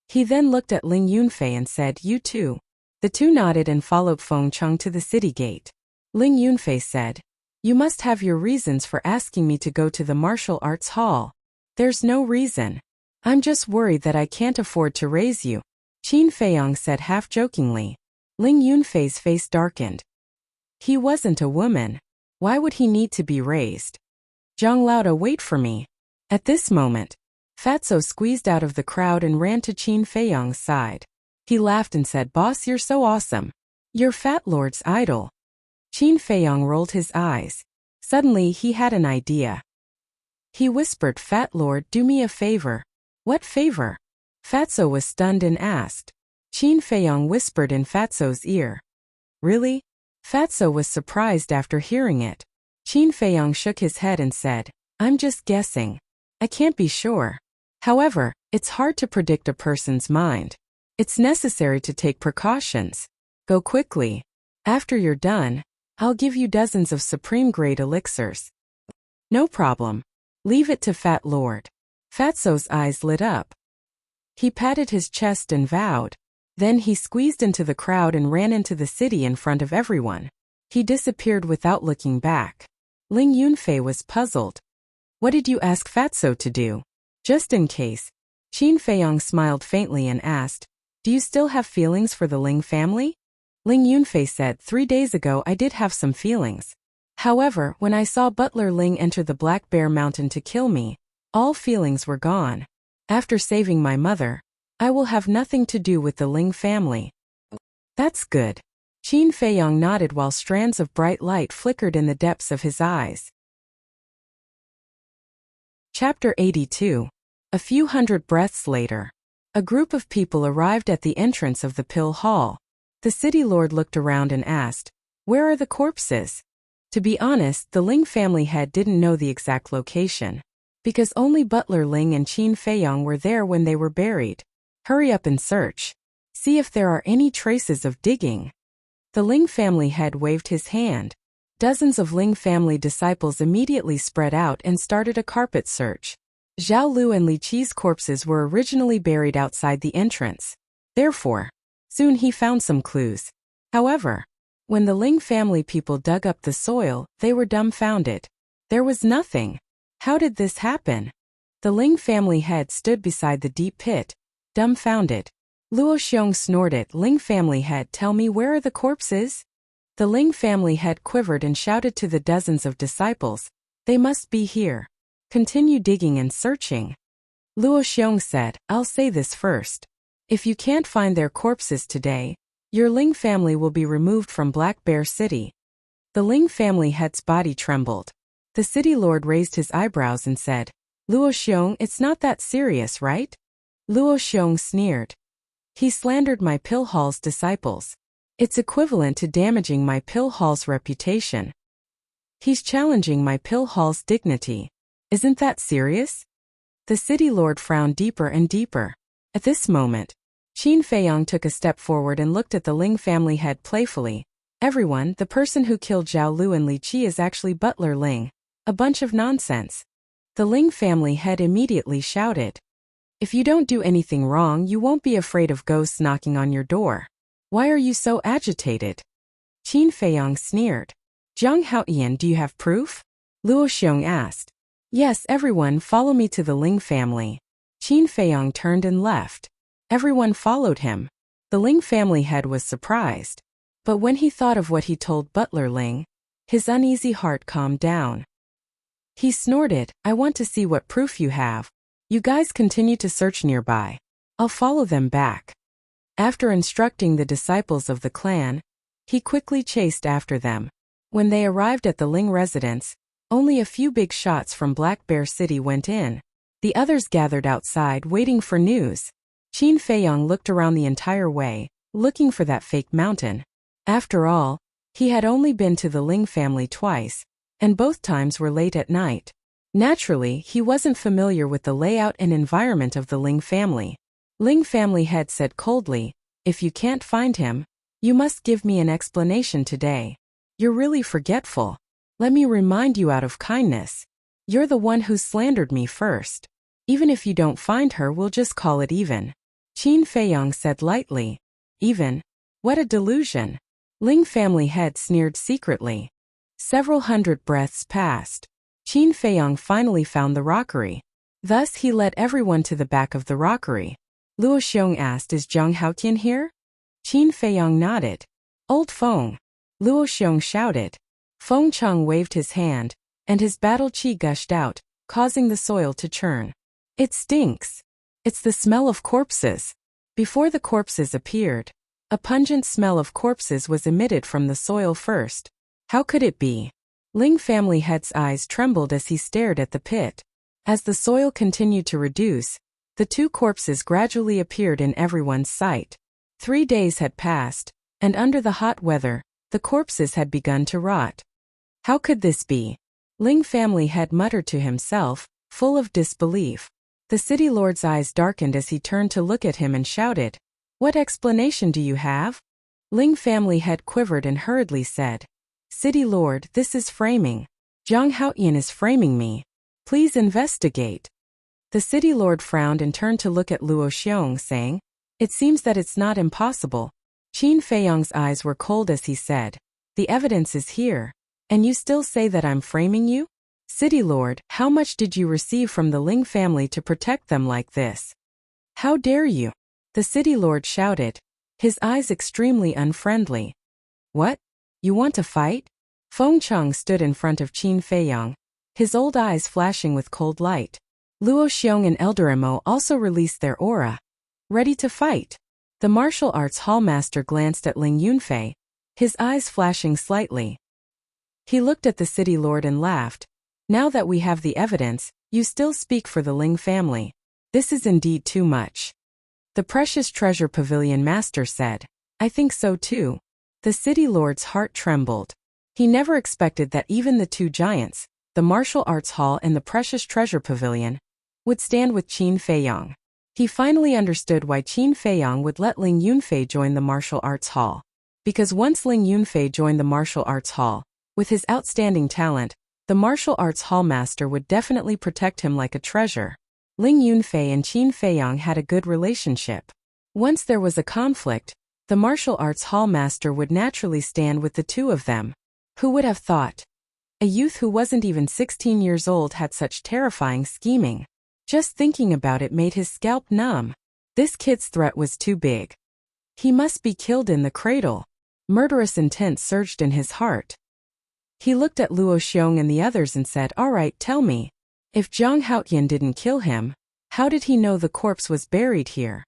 He then looked at Ling Yunfei and said, "You too." The two nodded and followed Feng Cheng to the city gate. Ling Yunfei said, "You must have your reasons for asking me to go to the martial arts hall." "There's no reason. I'm just worried that I can't afford to raise you," Qin Feiyang said half-jokingly. Ling Yunfei's face darkened. He wasn't a woman. Why would he need to be raised? "Zhang Laoda, wait for me." At this moment, Fatso squeezed out of the crowd and ran to Qin Feiyang's side. He laughed and said, "Boss, you're so awesome. You're Fat Lord's idol." Qin Feiyang rolled his eyes. Suddenly he had an idea. He whispered, "Fat Lord, do me a favor." "What favor?" Fatso was stunned and asked. Qin Feiyang whispered in Fatso's ear. "Really?" Fatso was surprised after hearing it. Qin Feiyang shook his head and said, "I'm just guessing. I can't be sure. However, it's hard to predict a person's mind. It's necessary to take precautions. Go quickly. After you're done, I'll give you dozens of supreme-grade elixirs." "No problem. Leave it to Fat Lord." Fatso's eyes lit up. He patted his chest and vowed. Then he squeezed into the crowd and ran into the city in front of everyone. He disappeared without looking back. Ling Yunfei was puzzled. "What did you ask Fatso to do?" "Just in case." Qin Feiyang smiled faintly and asked, "Do you still have feelings for the Ling family?" Ling Yunfei said, 3 days ago I did have some feelings. However, when I saw Butler Ling enter the Black Bear Mountain to kill me, all feelings were gone. After saving my mother, I will have nothing to do with the Ling family." "That's good." Qin Feiyang nodded while strands of bright light flickered in the depths of his eyes. Chapter 82. A few hundred breaths later. A group of people arrived at the entrance of the Pill Hall. The city lord looked around and asked, "Where are the corpses?" To be honest, the Ling family head didn't know the exact location, because only Butler Ling and Qin Feiyang were there when they were buried. "Hurry up and search. See if there are any traces of digging." The Ling family head waved his hand. Dozens of Ling family disciples immediately spread out and started a carpet search. Zhao Lu and Li Qi's corpses were originally buried outside the entrance. Therefore, soon he found some clues. However, when the Ling family people dug up the soil, they were dumbfounded. There was nothing. How did this happen? The Ling family head stood beside the deep pit, dumbfounded. Luo Xiong snorted, "Ling family head, tell me, where are the corpses?" The Ling family head quivered and shouted to the dozens of disciples, "They must be here. Continue digging and searching." Luo Xiong said, "I'll say this first. If you can't find their corpses today, your Ling family will be removed from Black Bear City." The Ling family head's body trembled. The city lord raised his eyebrows and said, "Luo Xiong, it's not that serious, right?" Luo Xiong sneered. "He slandered my Pill Hall's disciples. It's equivalent to damaging my Pill Hall's reputation. He's challenging my Pill Hall's dignity. Isn't that serious?" The city lord frowned deeper and deeper. At this moment, Qin Feiyang took a step forward and looked at the Ling family head playfully. "Everyone, the person who killed Zhao Lu and Li Qi is actually Butler Ling. A bunch of nonsense." The Ling family head immediately shouted, "If you don't do anything wrong, you won't be afraid of ghosts knocking on your door. Why are you so agitated?" Qin Feiyang sneered. "Zhang Haoyan, do you have proof?" Luo Xiong asked. "Yes, everyone, follow me to the Ling family." Qin Feiyang turned and left. Everyone followed him. The Ling family head was surprised. But when he thought of what he told Butler Ling, his uneasy heart calmed down. He snorted, "I want to see what proof you have. You guys continue to search nearby. I'll follow them back." After instructing the disciples of the clan, he quickly chased after them. When they arrived at the Ling residence, only a few big shots from Black Bear City went in. The others gathered outside, waiting for news. Qin Feiyang looked around the entire way, looking for that fake mountain. After all, he had only been to the Ling family twice, and both times were late at night. Naturally, he wasn't familiar with the layout and environment of the Ling family. Ling family head said coldly, "If you can't find him, you must give me an explanation today. You're really forgetful. Let me remind you out of kindness. You're the one who slandered me first. Even if you don't find her, we'll just call it even." Qin Feiyang said lightly. Even? What a delusion. Ling family head sneered secretly. Several hundred breaths passed. Qin Feiyang finally found the rockery. Thus he led everyone to the back of the rockery. Luo Xiong asked, "Is Zhang Haotian here?" Qin Feiyang nodded. "Old Feng." Luo Xiong shouted. Feng Cheng waved his hand, and his battle qi gushed out, causing the soil to churn. "It stinks. It's the smell of corpses." Before the corpses appeared, a pungent smell of corpses was emitted from the soil first. How could it be? Ling family head's eyes trembled as he stared at the pit. As the soil continued to reduce, the two corpses gradually appeared in everyone's sight. 3 days had passed, and under the hot weather, the corpses had begun to rot. How could this be? Ling family head muttered to himself, full of disbelief. The city lord's eyes darkened as he turned to look at him and shouted, "What explanation do you have?" Ling family head quivered and hurriedly said, "City lord, this is framing. Zhang Haotian is framing me. Please investigate." The city lord frowned and turned to look at Luo Xiong, saying, "It seems that it's not impossible." Qin Feiyang's eyes were cold as he said, "The evidence is here, and you still say that I'm framing you? City lord, how much did you receive from the Ling family to protect them like this? How dare you?" The city lord shouted, his eyes extremely unfriendly. "What? You want to fight?" Feng Cheng stood in front of Qin Feiyang, his old eyes flashing with cold light. Luo Xiong and Elderemo also released their aura. Ready to fight. The martial arts hallmaster glanced at Ling Yunfei, his eyes flashing slightly. He looked at the city lord and laughed. "Now that we have the evidence, you still speak for the Ling family. This is indeed too much." The precious treasure pavilion master said, "I think so too." The city lord's heart trembled. He never expected that even the two giants, the martial arts hall and the precious treasure pavilion, would stand with Qin Feiyang. He finally understood why Qin Feiyang would let Ling Yunfei join the martial arts hall. Because once Ling Yunfei joined the martial arts hall, with his outstanding talent, the martial arts hall master would definitely protect him like a treasure. Ling Yunfei and Qin Feiyang had a good relationship. Once there was a conflict, the martial arts hall master would naturally stand with the two of them. Who would have thought? A youth who wasn't even 16 years old had such terrifying scheming. Just thinking about it made his scalp numb. This kid's threat was too big. He must be killed in the cradle. Murderous intent surged in his heart. He looked at Luo Xiong and the others and said, "All right, tell me. If Zhang Haotian didn't kill him, how did he know the corpse was buried here?"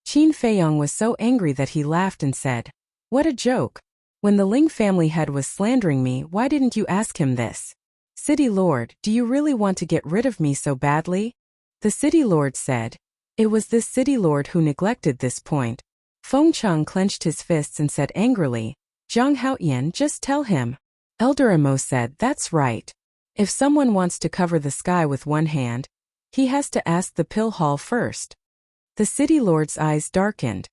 Qin Feiyang was so angry that he laughed and said, "What a joke. When the Ling family head was slandering me, why didn't you ask him this? City lord, do you really want to get rid of me so badly?" The city lord said, "It was this city lord who neglected this point." Feng Cheng clenched his fists and said angrily, "Zhang Haotian, just tell him." Elderemo said, "That's right. If someone wants to cover the sky with one hand, he has to ask the pill hall first." The city lord's eyes darkened.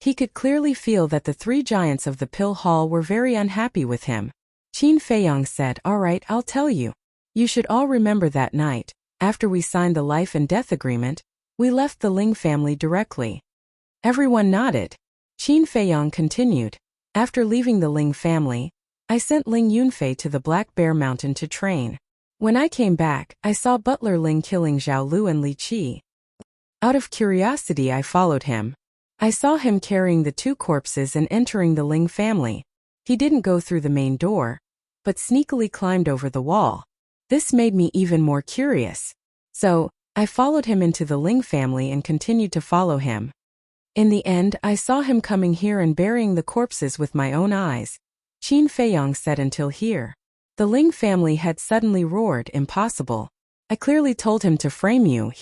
He could clearly feel that the three giants of the pill hall were very unhappy with him. Qin Feiyang said, "All right, I'll tell you. You should all remember that night, after we signed the life and death agreement, we left the Ling family directly." Everyone nodded. Qin Feiyang continued, "After leaving the Ling family, I sent Ling Yunfei to the Black Bear Mountain to train. When I came back, I saw Butler Ling killing Zhao Lu and Li Qi. Out of curiosity, I followed him. I saw him carrying the two corpses and entering the Ling family. He didn't go through the main door, but sneakily climbed over the wall. This made me even more curious. So, I followed him into the Ling family and continued to follow him. In the end, I saw him coming here and burying the corpses with my own eyes." Qin Feiyang said until here. The Ling family had suddenly roared, "Impossible. I clearly told him to frame you,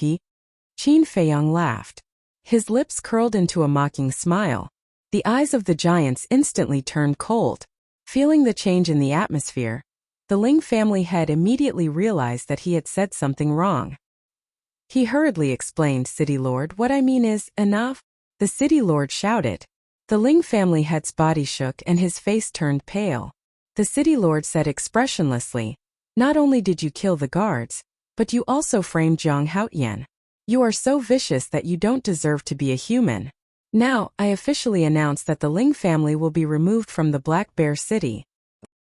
Qin Feiyang laughed. His lips curled into a mocking smile. The eyes of the giants instantly turned cold. Feeling the change in the atmosphere, the Ling family head immediately realized that he had said something wrong. He hurriedly explained, City Lord, what I mean is, enough. The City Lord shouted. The Ling family head's body shook and his face turned pale. The City Lord said expressionlessly, not only did you kill the guards, but you also framed Zhang Haotian. You are so vicious that you don't deserve to be a human. Now, I officially announce that the Ling family will be removed from the Black Bear City.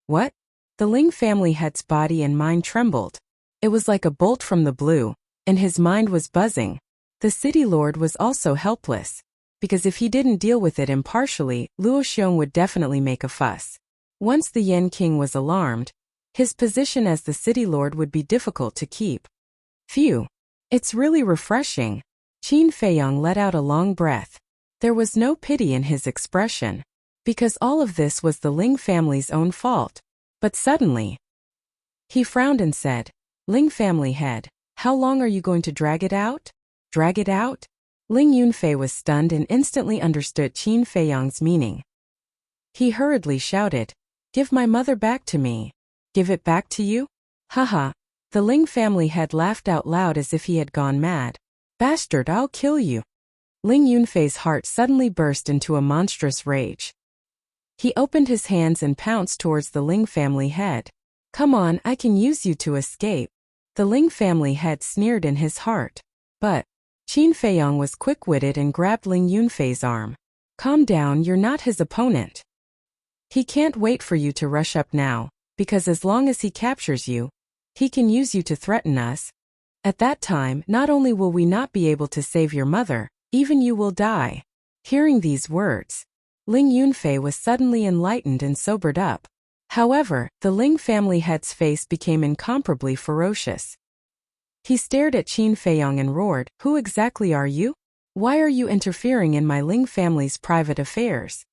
What? The Ling family head's body and mind trembled. It was like a bolt from the blue, and his mind was buzzing. The City Lord was also helpless, because if he didn't deal with it impartially, Luo Xiong would definitely make a fuss. Once the Yen King was alarmed, his position as the City Lord would be difficult to keep. Phew. It's really refreshing. Qin Feiyang let out a long breath. There was no pity in his expression, because all of this was the Ling family's own fault. But suddenly, he frowned and said, Ling family head, how long are you going to drag it out? Drag it out? Ling Yunfei was stunned and instantly understood Qin Feiyang's meaning. He hurriedly shouted, Give my mother back to me. Give it back to you? Haha. The Ling family head laughed out loud as if he had gone mad. Bastard, I'll kill you. Ling Yunfei's heart suddenly burst into a monstrous rage. He opened his hands and pounced towards the Ling family head. Come on, I can use you to escape. The Ling family head sneered in his heart. But Qin Feiyang was quick-witted and grabbed Ling Yunfei's arm. Calm down, you're not his opponent. He can't wait for you to rush up now, because as long as he captures you, he can use you to threaten us. At that time, not only will we not be able to save your mother, even you will die. Hearing these words, Ling Yunfei was suddenly enlightened and sobered up. However, the Ling family head's face became incomparably ferocious. He stared at Qin Feiyang and roared, Who exactly are you? Why are you interfering in my Ling family's private affairs?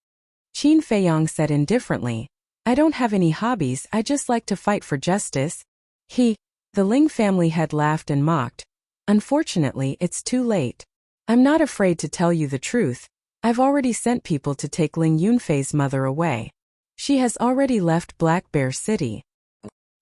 Qin Feiyang said indifferently, I don't have any hobbies, I just like to fight for justice. The Ling family head laughed and mocked. Unfortunately, it's too late. I'm not afraid to tell you the truth. I've already sent people to take Ling Yunfei's mother away. She has already left Black Bear City.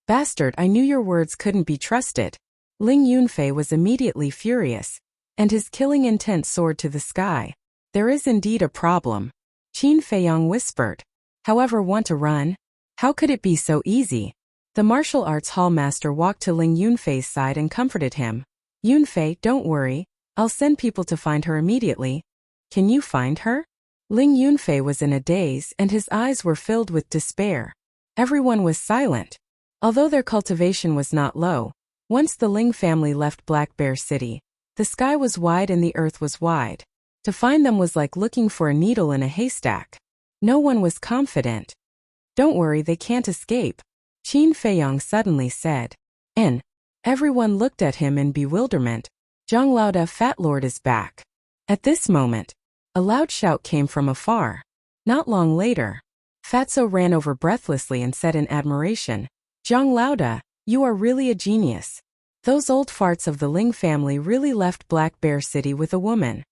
Bastard, I knew your words couldn't be trusted. Ling Yunfei was immediately furious, and his killing intent soared to the sky. There is indeed a problem. Qin Feiyang whispered. However, want to run? How could it be so easy? The martial arts hall master walked to Ling Yunfei's side and comforted him. Yunfei, don't worry. I'll send people to find her immediately. Can you find her? Ling Yunfei was in a daze and his eyes were filled with despair. Everyone was silent. Although their cultivation was not low, once the Ling family left Black Bear City, the sky was wide and the earth was wide. To find them was like looking for a needle in a haystack. No one was confident. Don't worry, they can't escape, Qin Feiyang suddenly said. And everyone looked at him in bewilderment. Zhang Laoda, Fat Lord, is back. At this moment, a loud shout came from afar. Not long later, Fatso ran over breathlessly and said in admiration, Zhang Laoda, you are really a genius. Those old farts of the Ling family really left Black Bear City with a woman.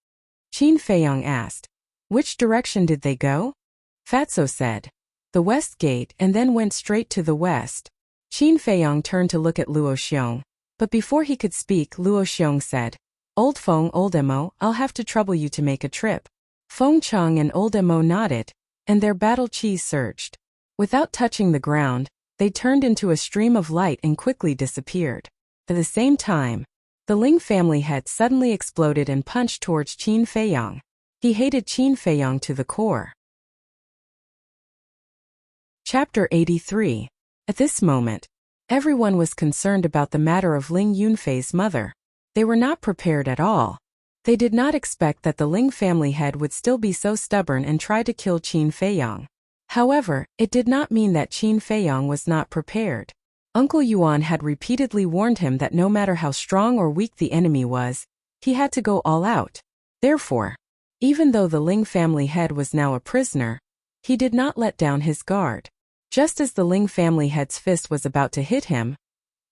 Qin Feiyang asked, Which direction did they go? Fatso said, The west gate, and then went straight to the west. Qin Feiyang turned to look at Luo Xiong, but before he could speak, Luo Xiong said, Old Feng, Old Emo, I'll have to trouble you to make a trip. Feng Chang and Old Emo nodded, and their battle chi surged. Without touching the ground, they turned into a stream of light and quickly disappeared. At the same time, the Ling family head suddenly exploded and punched towards Qin Feiyang. He hated Qin Feiyang to the core. Chapter 83. At this moment, everyone was concerned about the matter of Ling Yunfei's mother. They were not prepared at all. They did not expect that the Ling family head would still be so stubborn and try to kill Qin Feiyang. However, it did not mean that Qin Feiyang was not prepared. Uncle Yuan had repeatedly warned him that no matter how strong or weak the enemy was, he had to go all out. Therefore, even though the Ling family head was now a prisoner, he did not let down his guard. Just as the Ling family head's fist was about to hit him,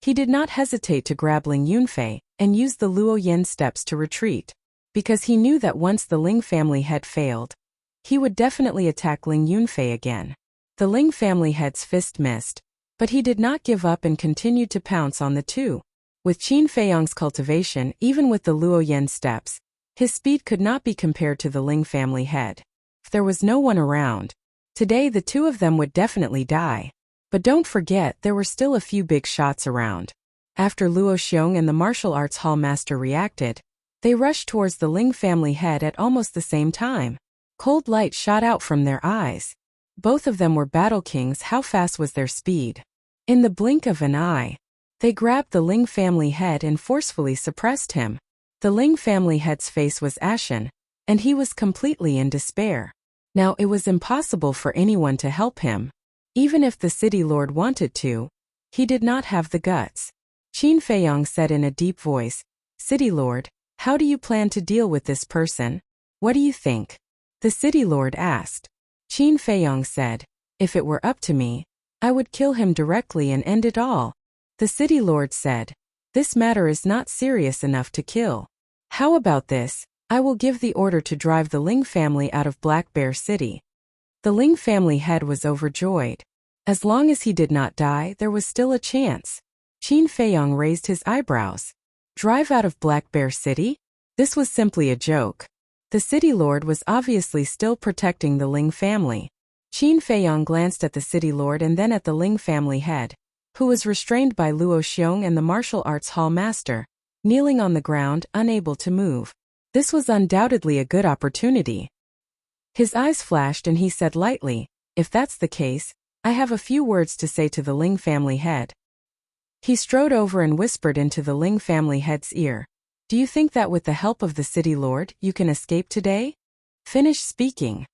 He did not hesitate to grab Ling Yunfei and use the Luo Yan steps to retreat, because he knew that once the Ling family head failed, he would definitely attack Ling Yunfei again. The Ling family head's fist missed, but he did not give up and continued to pounce on the two. With Qin Feiyong's cultivation, even with the Luo Yan steps, his speed could not be compared to the Ling family head. If there was no one around, today the two of them would definitely die. But don't forget, there were still a few big shots around. After Luo Xiong and the martial arts hall master reacted, they rushed towards the Ling family head at almost the same time. Cold light shot out from their eyes. Both of them were battle kings. How fast was their speed? In the blink of an eye, they grabbed the Ling family head and forcefully suppressed him. The Ling family head's face was ashen, and he was completely in despair. Now it was impossible for anyone to help him. Even if the city lord wanted to, he did not have the guts. Qin Feiyong said in a deep voice, "City lord, how do you plan to deal with this person? What do you think?" The city lord asked. Qin Feiyong said, "If it were up to me, I would kill him directly and end it all." The city lord said, "This matter is not serious enough to kill. How about this? I will give the order to drive the Ling family out of Black Bear City." The Ling family head was overjoyed. As long as he did not die, there was still a chance. Qin Feiyong raised his eyebrows. Drive out of Black Bear City? This was simply a joke. The city lord was obviously still protecting the Ling family. Qin Feiyong glanced at the city lord and then at the Ling family head, who was restrained by Luo Xiong and the martial arts hall master, kneeling on the ground, unable to move. This was undoubtedly a good opportunity. His eyes flashed and he said lightly, "If that's the case, I have a few words to say to the Ling family head." He strode over and whispered into the Ling family head's ear, "Do you think that with the help of the city lord, you can escape today?" Finish speaking.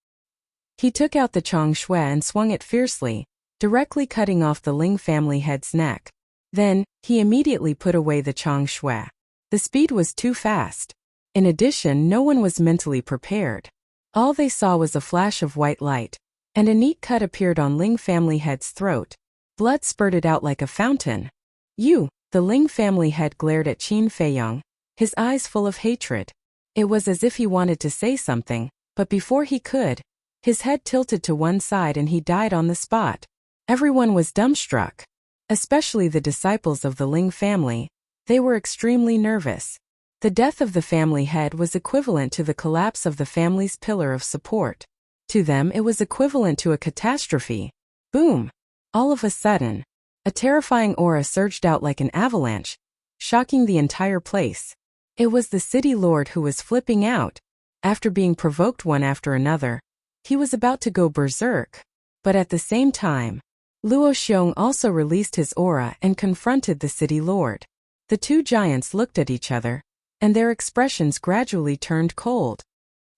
He took out the Chong Shui and swung it fiercely, directly cutting off the Ling family head's neck. Then, he immediately put away the Chong Shui. The speed was too fast. In addition, no one was mentally prepared. All they saw was a flash of white light, and a neat cut appeared on Ling family head's throat. Blood spurted out like a fountain. "You!" The Ling family head glared at Qin Feiyong, his eyes full of hatred. It was as if he wanted to say something, but before he could, his head tilted to one side and he died on the spot. Everyone was dumbstruck. Especially the disciples of the Ling family. They were extremely nervous. The death of the family head was equivalent to the collapse of the family's pillar of support. To them it was equivalent to a catastrophe. Boom! All of a sudden, a terrifying aura surged out like an avalanche, shocking the entire place. It was the city lord who was flipping out. After being provoked one after another, he was about to go berserk. But at the same time, Luo Xiong also released his aura and confronted the city lord. The two giants looked at each other, and their expressions gradually turned cold.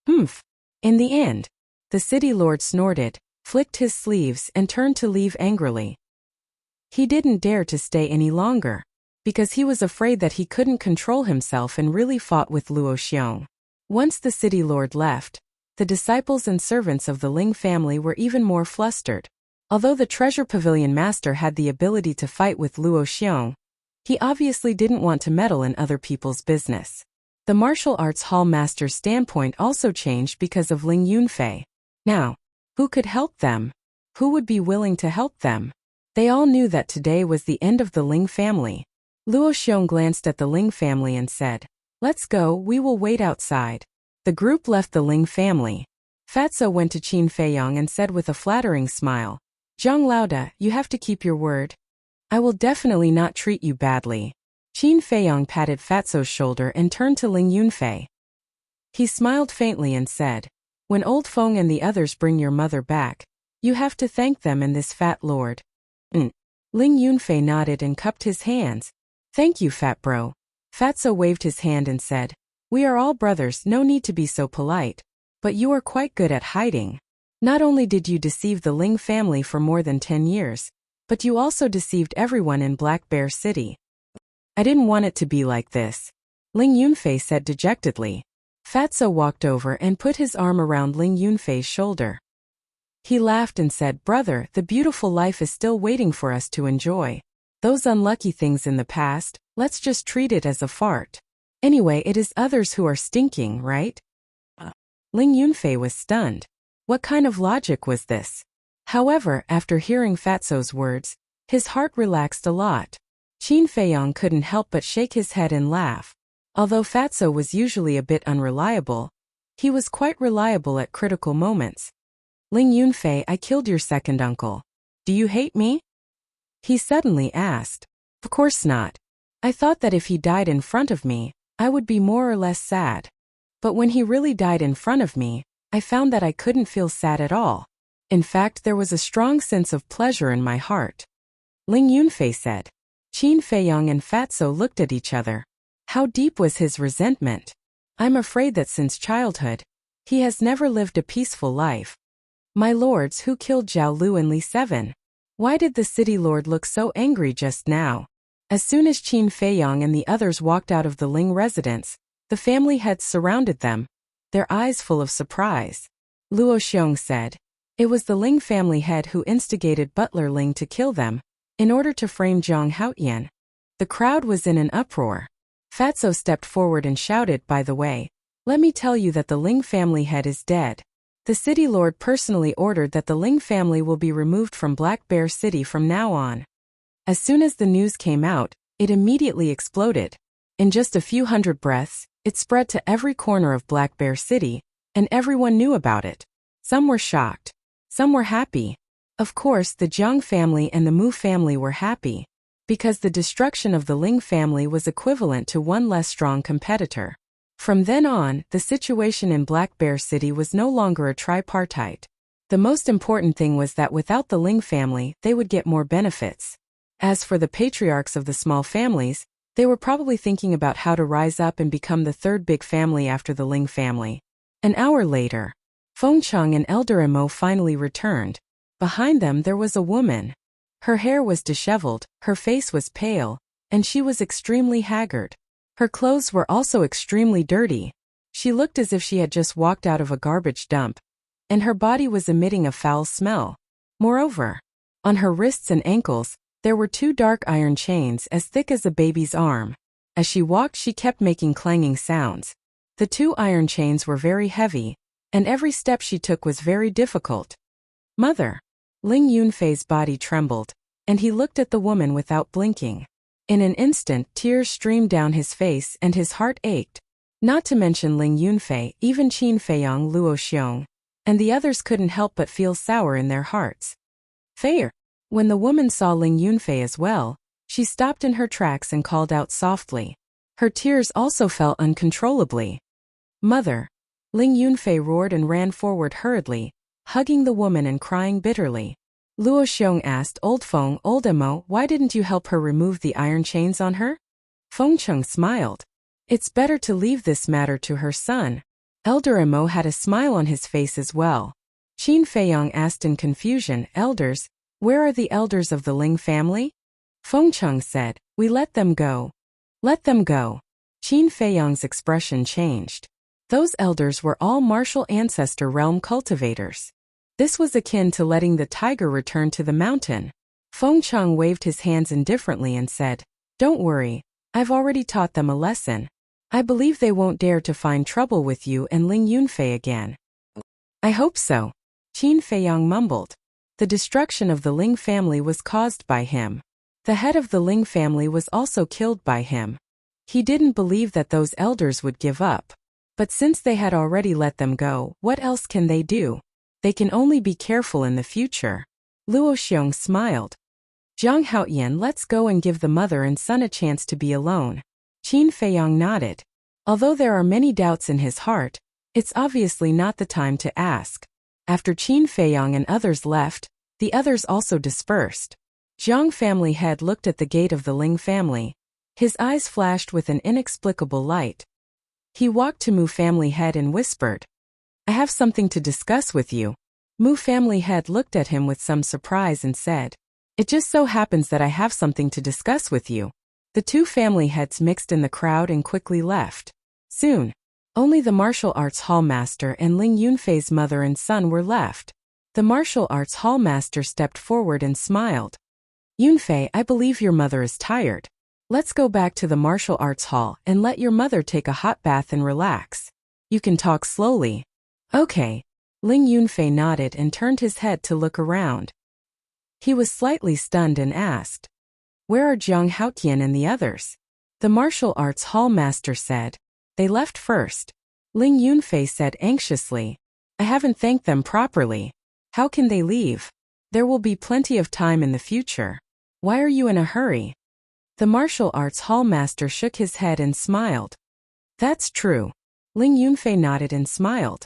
Humph! In the end, the city lord snorted, flicked his sleeves and turned to leave angrily. He didn't dare to stay any longer, because he was afraid that he couldn't control himself and really fought with Luo Xiong. Once the city lord left, the disciples and servants of the Ling family were even more flustered. Although the treasure pavilion master had the ability to fight with Luo Xiong, he obviously didn't want to meddle in other people's business. The martial arts hall master's standpoint also changed because of Ling Yunfei. Now, who could help them? Who would be willing to help them? They all knew that today was the end of the Ling family. Luo Xiong glanced at the Ling family and said, "Let's go, we will wait outside." The group left the Ling family. Fatso went to Qin Feiyong and said with a flattering smile, "Zhang Laoda, you have to keep your word. I will definitely not treat you badly." Qin Feiyong patted Fatso's shoulder and turned to Ling Yunfei. He smiled faintly and said, "When old Feng and the others bring your mother back, you have to thank them and this fat lord." Ling Yunfei nodded and cupped his hands. "Thank you, fat bro." Fatso waved his hand and said, "We are all brothers, no need to be so polite. But you are quite good at hiding. Not only did you deceive the Ling family for more than 10 years, but you also deceived everyone in Black Bear City." "I didn't want it to be like this," Ling Yunfei said dejectedly. Fatso walked over and put his arm around Ling Yunfei's shoulder. He laughed and said, "Brother, the beautiful life is still waiting for us to enjoy." Those unlucky things in the past, let's just treat it as a fart. Anyway, it is others who are stinking, right? Ling Yunfei was stunned. What kind of logic was this? However, after hearing Fatso's words, his heart relaxed a lot. Qin Feiyong couldn't help but shake his head and laugh. Although Fatso was usually a bit unreliable, he was quite reliable at critical moments. Ling Yunfei, I killed your second uncle. Do you hate me? He suddenly asked. Of course not. I thought that if he died in front of me, I would be more or less sad. But when he really died in front of me, I found that I couldn't feel sad at all. In fact, there was a strong sense of pleasure in my heart. Ling Yunfei said. Qin Feiyong and Fatso looked at each other. How deep was his resentment? I'm afraid that since childhood, he has never lived a peaceful life. My lords, who killed Zhao Lu and Li 7? Why did the city lord look so angry just now? As soon as Qin Feiyong and the others walked out of the Ling residence, the family heads surrounded them, their eyes full of surprise. Luo Xiong said, it was the Ling family head who instigated Butler Ling to kill them, in order to frame Zhang Haotian. The crowd was in an uproar. Fatso stepped forward and shouted, by the way, let me tell you that the Ling family head is dead. The city lord personally ordered that the Ling family will be removed from Black Bear City from now on. As soon as the news came out, it immediately exploded. In just a few hundred breaths, it spread to every corner of Black Bear City, and everyone knew about it. Some were shocked. Some were happy. Of course, the Jiang family and the Mu family were happy, because the destruction of the Ling family was equivalent to one less strong competitor. From then on, the situation in Black Bear City was no longer a tripartite. The most important thing was that without the Ling family, they would get more benefits. As for the patriarchs of the small families, they were probably thinking about how to rise up and become the third big family after the Ling family. An hour later, Feng Cheng and Elder Mo finally returned. Behind them there was a woman. Her hair was disheveled, her face was pale, and she was extremely haggard. Her clothes were also extremely dirty. She looked as if she had just walked out of a garbage dump, and her body was emitting a foul smell. Moreover, on her wrists and ankles, there were 2 dark iron chains as thick as a baby's arm. As she walked, she kept making clanging sounds. The 2 iron chains were very heavy, and every step she took was very difficult. Mother! Ling Yunfei's body trembled, and he looked at the woman without blinking. In an instant, tears streamed down his face and his heart ached. Not to mention Ling Yunfei, even Qin Feiyong, Luo Xiong, and the others couldn't help but feel sour in their hearts. Feier! When the woman saw Ling Yunfei as well, she stopped in her tracks and called out softly. Her tears also fell uncontrollably. Mother! Ling Yunfei roared and ran forward hurriedly, hugging the woman and crying bitterly. Luo Xiong asked Old Feng, Old Mo, why didn't you help her remove the iron chains on her? Feng Cheng smiled. It's better to leave this matter to her son. Elder Mo had a smile on his face as well. Qin Feiyong asked in confusion, Elders, where are the elders of the Ling family? Feng Cheng said, we let them go. Let them go. Qin Feiyong's expression changed. Those elders were all martial ancestor realm cultivators. This was akin to letting the tiger return to the mountain. Feng Cheng waved his hands indifferently and said, don't worry, I've already taught them a lesson. I believe they won't dare to find trouble with you and Ling Yunfei again. I hope so. Qin Feiyong mumbled. The destruction of the Ling family was caused by him. The head of the Ling family was also killed by him. He didn't believe that those elders would give up. But since they had already let them go, what else can they do? They can only be careful in the future. Luo Xiong smiled. Zhang Haotian, let's go and give the mother and son a chance to be alone. Qin Feiyong nodded. Although there are many doubts in his heart, it's obviously not the time to ask. After Qin Feiyong and others left, the others also dispersed. Zhang family head looked at the gate of the Ling family. His eyes flashed with an inexplicable light. He walked to Mu family head and whispered, I have something to discuss with you. Mu family head looked at him with some surprise and said, it just so happens that I have something to discuss with you. The 2 family heads mixed in the crowd and quickly left. Soon, only the martial arts hall master and Ling Yunfei's mother and son were left. The martial arts hall master stepped forward and smiled. Yunfei, I believe your mother is tired. Let's go back to the martial arts hall and let your mother take a hot bath and relax. You can talk slowly. Okay. Ling Yunfei nodded and turned his head to look around. He was slightly stunned and asked, "Where are Jiang Haotian and the others?" The martial arts hall master said, "They left first." Ling Yunfei said anxiously, "I haven't thanked them properly. How can they leave? There will be plenty of time in the future. Why are you in a hurry?" The martial arts hall master shook his head and smiled. "That's true." Ling Yunfei nodded and smiled.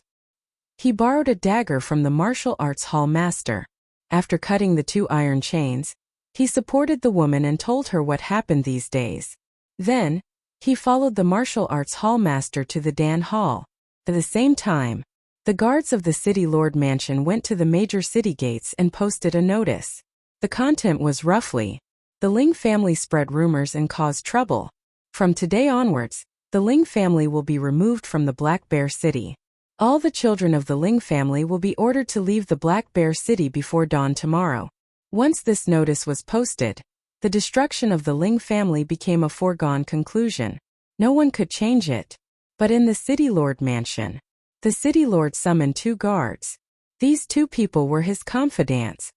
He borrowed a dagger from the martial arts hall master. After cutting the 2 iron chains, he supported the woman and told her what happened these days. Then, he followed the martial arts hall master to the Dan Hall. At the same time, the guards of the city lord mansion went to the major city gates and posted a notice. The content was roughly, "The Ling family spread rumors and caused trouble. From today onwards, the Ling family will be removed from the Black Bear City. All the children of the Ling family will be ordered to leave the Black Bear City before dawn tomorrow." Once this notice was posted, the destruction of the Ling family became a foregone conclusion. No one could change it. But in the city lord mansion, the city lord summoned 2 guards. These 2 people were his confidants.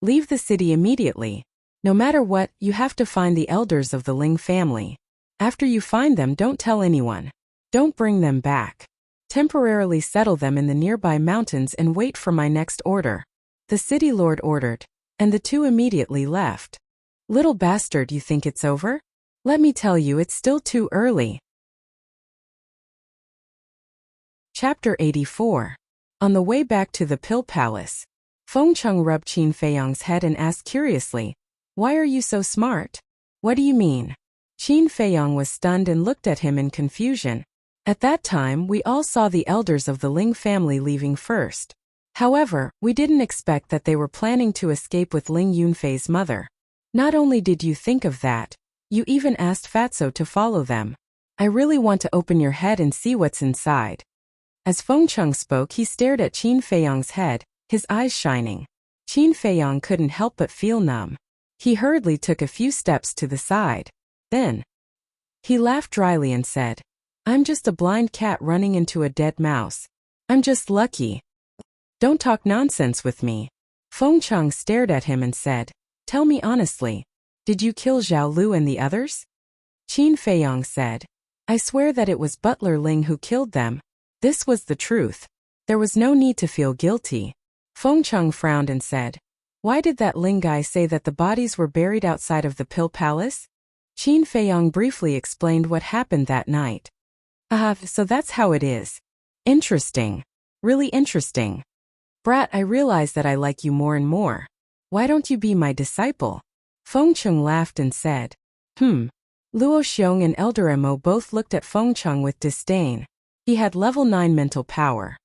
"Leave the city immediately. No matter what, you have to find the elders of the Ling family. After you find them, don't tell anyone. Don't bring them back. Temporarily settle them in the nearby mountains and wait for my next order." The city lord ordered, and the 2 immediately left. "Little bastard, you think it's over? Let me tell you, it's still too early." Chapter 84. On the way back to the Pill Palace, Fengcheng rubbed Qin Feiyang's head and asked curiously, "Why are you so smart? What do you mean?" Qin Feiyang was stunned and looked at him in confusion. At that time, we all saw the elders of the Ling family leaving first. However, we didn't expect that they were planning to escape with Ling Yunfei's mother. Not only did you think of that, you even asked Fatso to follow them. I really want to open your head and see what's inside. As Fengcheng spoke, he stared at Qin Feiyang's head, his eyes shining. Qin Feiyang couldn't help but feel numb. He hurriedly took a few steps to the side. Then, he laughed dryly and said, "I'm just a blind cat running into a dead mouse. I'm just lucky. Don't talk nonsense with me." Fengcheng stared at him and said, "Tell me honestly, did you kill Zhao Lu and the others?" Qin Feiyang said, "I swear that it was Butler Ling who killed them." This was the truth. There was no need to feel guilty. Fengcheng frowned and said, "Why did that Ling guy say that the bodies were buried outside of the Pill Palace?" Qin Feiyang briefly explained what happened that night. So that's how it is. Interesting. Really interesting. Brat, I realize that I like you more and more. Why don't you be my disciple?" Fengcheng laughed and said, Luo Xiong and Elder Mo both looked at Fengcheng with disdain. He had level 9 mental power.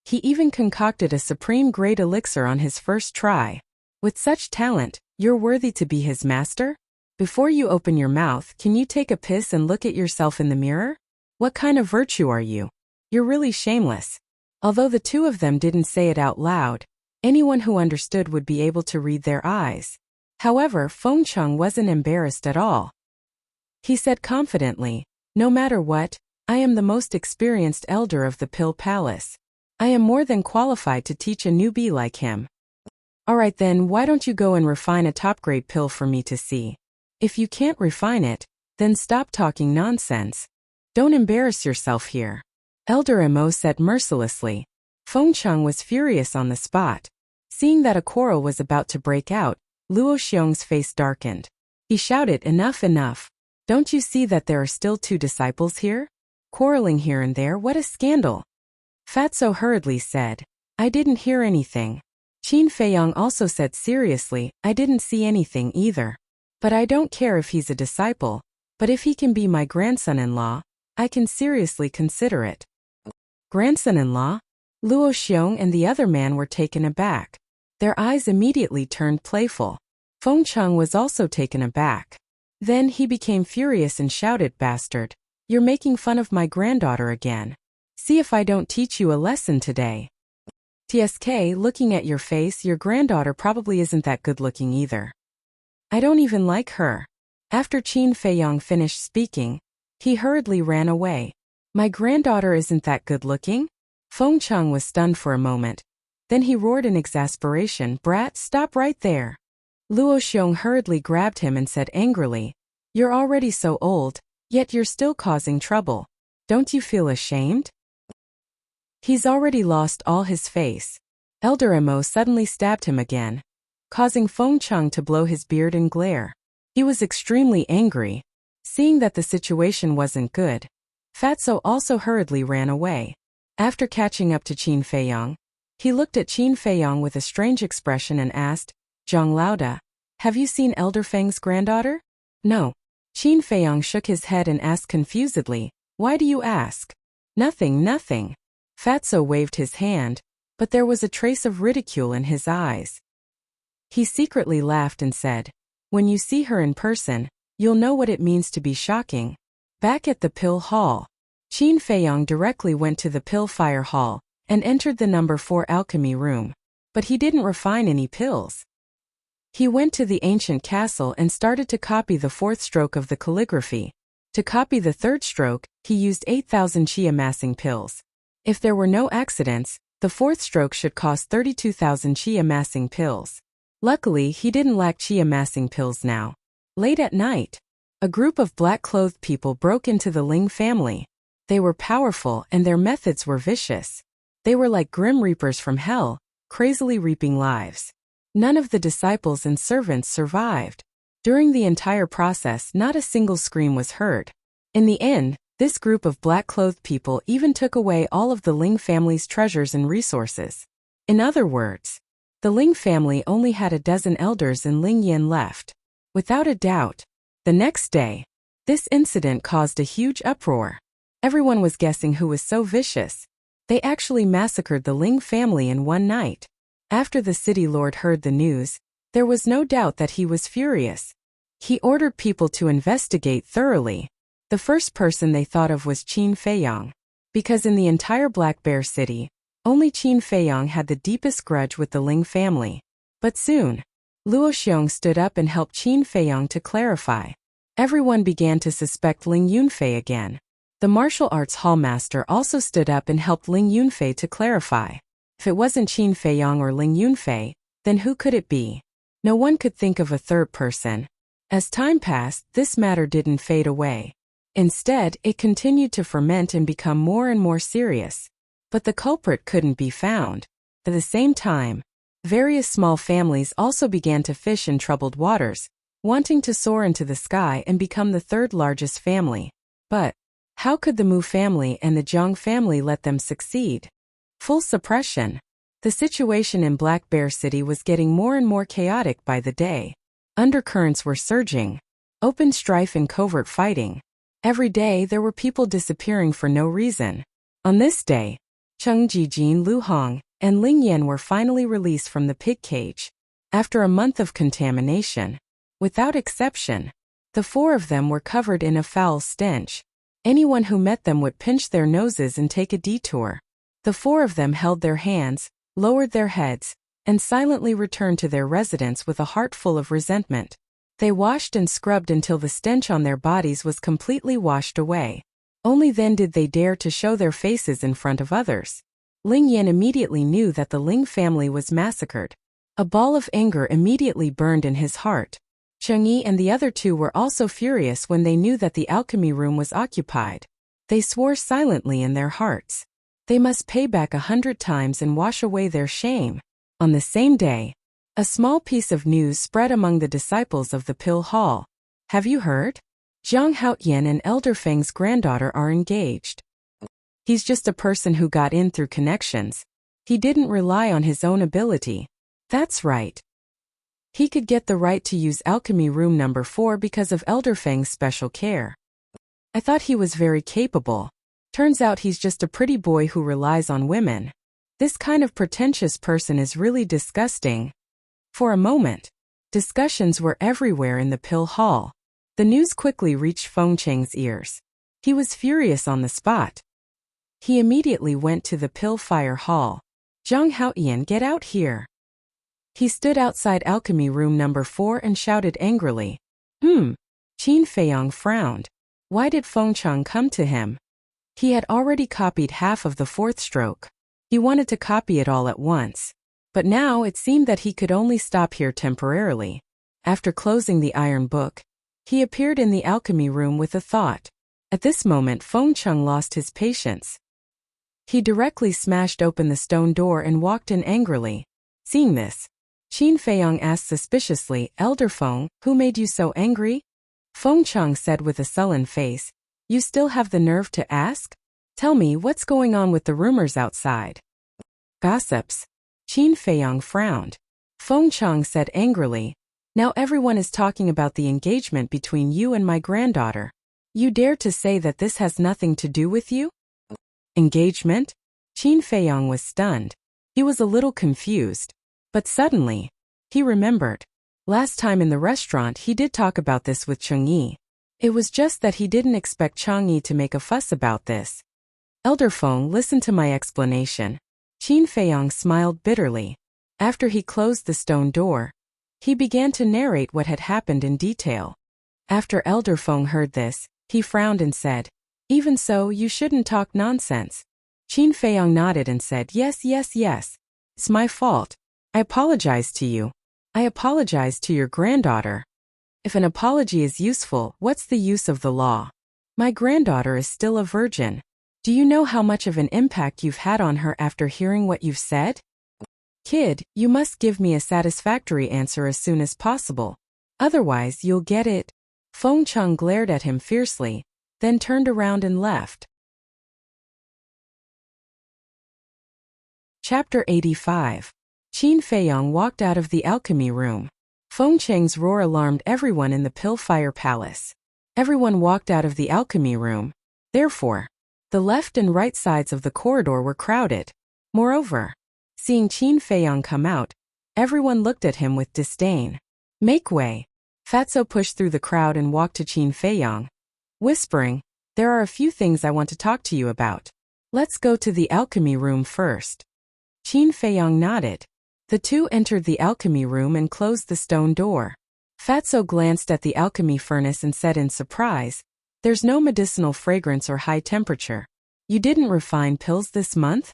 He even concocted a supreme grade elixir on his first try. With such talent, you're worthy to be his master? Before you open your mouth, can you take a piss and look at yourself in the mirror? What kind of virtue are you? You're really shameless. Although the 2 of them didn't say it out loud, anyone who understood would be able to read their eyes. However, Fengcheng wasn't embarrassed at all. He said confidently, "No matter what, I am the most experienced elder of the Pill Palace. I am more than qualified to teach a newbie like him." "Alright then, why don't you go and refine a top-grade pill for me to see? If you can't refine it, then stop talking nonsense. Don't embarrass yourself here," Elder Mo said mercilessly. Fengcheng was furious on the spot. Seeing that a quarrel was about to break out, Luo Xiong's face darkened. He shouted, "Enough, enough. Don't you see that there are still 2 disciples here? Quarreling here and there, what a scandal." Fatso hurriedly said, "I didn't hear anything." Qin Feiyang also said seriously, "I didn't see anything either. But I don't care if he's a disciple, but if he can be my grandson-in-law, I can seriously consider it." Grandson-in-law? Luo Xiong and the other man were taken aback. Their eyes immediately turned playful. Fengcheng was also taken aback. Then he became furious and shouted, "Bastard! You're making fun of my granddaughter again. See if I don't teach you a lesson today." "TSK, looking at your face, your granddaughter probably isn't that good looking either." I don't even like her. After Qin Feiyong finished speaking, he hurriedly ran away. My granddaughter isn't that good-looking? Feng Cheng was stunned for a moment. Then he roared in exasperation, "Brat, stop right there." Luo Xiong hurriedly grabbed him and said angrily, "You're already so old, yet you're still causing trouble. Don't you feel ashamed?" He's already lost all his face. Elder Mo suddenly stabbed him again, causing Feng Cheng to blow his beard and glare. He was extremely angry. Seeing that the situation wasn't good, Fatso also hurriedly ran away. After catching up to Qin Feiyong, he looked at Qin Feiyong with a strange expression and asked, "Zhang Laoda, have you seen Elder Feng's granddaughter?" "No." Qin Feiyong shook his head and asked confusedly, "Why do you ask?" Nothing. Fatso waved his hand, but there was a trace of ridicule in his eyes. He secretly laughed and said, "When you see her in person, you'll know what it means to be shocking." Back at the pill hall, Qin Feiyong directly went to the pill fire hall and entered the number 4 alchemy room. But he didn't refine any pills. He went to the ancient castle and started to copy the 4th stroke of the calligraphy. To copy the 3rd stroke, he used 8,000 chi amassing pills. If there were no accidents, the 4th stroke should cost 32,000 chi amassing pills. Luckily, he didn't lack chi amassing pills now. Late at night, a group of black-clothed people broke into the Ling family. They were powerful and their methods were vicious. They were like grim reapers from hell, crazily reaping lives. None of the disciples and servants survived. During the entire process, not a single scream was heard. In the end, this group of black-clothed people even took away all of the Ling family's treasures and resources. In other words, the Ling family only had a dozen elders in Ling Yin left. Without a doubt, the next day, this incident caused a huge uproar. Everyone was guessing who was so vicious. They actually massacred the Ling family in one night. After the city lord heard the news, there was no doubt that he was furious. He ordered people to investigate thoroughly. The first person they thought of was Qin Feiyong, because in the entire Black Bear City, only Qin Feiyong had the deepest grudge with the Ling family. But soon, Luo Xiong stood up and helped Qin Feiyong to clarify. Everyone began to suspect Ling Yunfei again. The martial arts hallmaster also stood up and helped Ling Yunfei to clarify. If it wasn't Qin Feiyong or Ling Yunfei, then who could it be? No one could think of a third person. As time passed, this matter didn't fade away. Instead, it continued to ferment and become more and more serious. But the culprit couldn't be found. At the same time, various small families also began to fish in troubled waters, wanting to soar into the sky and become the 3rd largest family. But how could the Mu family and the Jiang family let them succeed? Full suppression. The situation in Black Bear City was getting more and more chaotic by the day. Undercurrents were surging. Open strife and covert fighting. Every day there were people disappearing for no reason. On this day, Cheng Jijin, Lu Hong, and Ling Yan were finally released from the pig cage. After a month of contamination, without exception, the 4 of them were covered in a foul stench. Anyone who met them would pinch their noses and take a detour. The 4 of them held their hands, lowered their heads, and silently returned to their residence with a heart full of resentment. They washed and scrubbed until the stench on their bodies was completely washed away. Only then did they dare to show their faces in front of others. Ling Yan immediately knew that the Ling family was massacred. A ball of anger immediately burned in his heart. Cheng Yi and the other 2 were also furious when they knew that the alchemy room was occupied. They swore silently in their hearts. They must pay back 100 times and wash away their shame. On the same day, a small piece of news spread among the disciples of the Pill Hall. Have you heard? Zhang Haoyan and Elder Feng's granddaughter are engaged. He's just a person who got in through connections. He didn't rely on his own ability. That's right. He could get the right to use alchemy room number 4 because of Elder Feng's special care. I thought he was very capable. Turns out he's just a pretty boy who relies on women. This kind of pretentious person is really disgusting. For a moment, discussions were everywhere in the Pill Hall. The news quickly reached Feng Cheng's ears. He was furious on the spot. He immediately went to the Pill Fire Hall. Zhang Haoyan, get out here. He stood outside alchemy room number 4 and shouted angrily. Qin Feiyong frowned. Why did Feng Cheng come to him? He had already copied half of the 4th stroke. He wanted to copy it all at once. But now it seemed that he could only stop here temporarily. After closing the iron book, he appeared in the alchemy room with a thought. At this moment Feng Cheng lost his patience. He directly smashed open the stone door and walked in angrily. Seeing this, Qin Feiyong asked suspiciously, Elder Feng, who made you so angry? Feng Cheng said with a sullen face, You still have the nerve to ask? Tell me what's going on with the rumors outside. Gossips. Qin Feiyong frowned. Feng Cheng said angrily, Now everyone is talking about the engagement between you and my granddaughter. You dare to say that this has nothing to do with you? Engagement? Qin Feiyong was stunned. He was a little confused. But suddenly, he remembered. Last time in the restaurant he did talk about this with Chang'e. It was just that he didn't expect Chang'e to make a fuss about this. Elder Feng, listen to my explanation. Qin Feiyong smiled bitterly. After he closed the stone door, he began to narrate what had happened in detail. After Elder Feng heard this, he frowned and said, Even so, you shouldn't talk nonsense. Qin Feiyong nodded and said, Yes. It's my fault. I apologize to you. I apologize to your granddaughter. If an apology is useful, what's the use of the law? My granddaughter is still a virgin. Do you know how much of an impact you've had on her after hearing what you've said? Kid, you must give me a satisfactory answer as soon as possible. Otherwise, you'll get it. Feng Cheng glared at him fiercely, then turned around and left. Chapter 85. Qin Feiyong walked out of the alchemy room. Feng Cheng's roar alarmed everyone in the Pill-Fire Palace. Everyone walked out of the alchemy room. Therefore, the left and right sides of the corridor were crowded. Moreover, seeing Qin Feiyong come out, everyone looked at him with disdain. Make way. Fatso pushed through the crowd and walked to Qin Feiyong, whispering, There are a few things I want to talk to you about. Let's go to the alchemy room first. Qin Feiyong nodded. The two entered the alchemy room and closed the stone door. Fatso glanced at the alchemy furnace and said in surprise, There's no medicinal fragrance or high temperature. You didn't refine pills this month?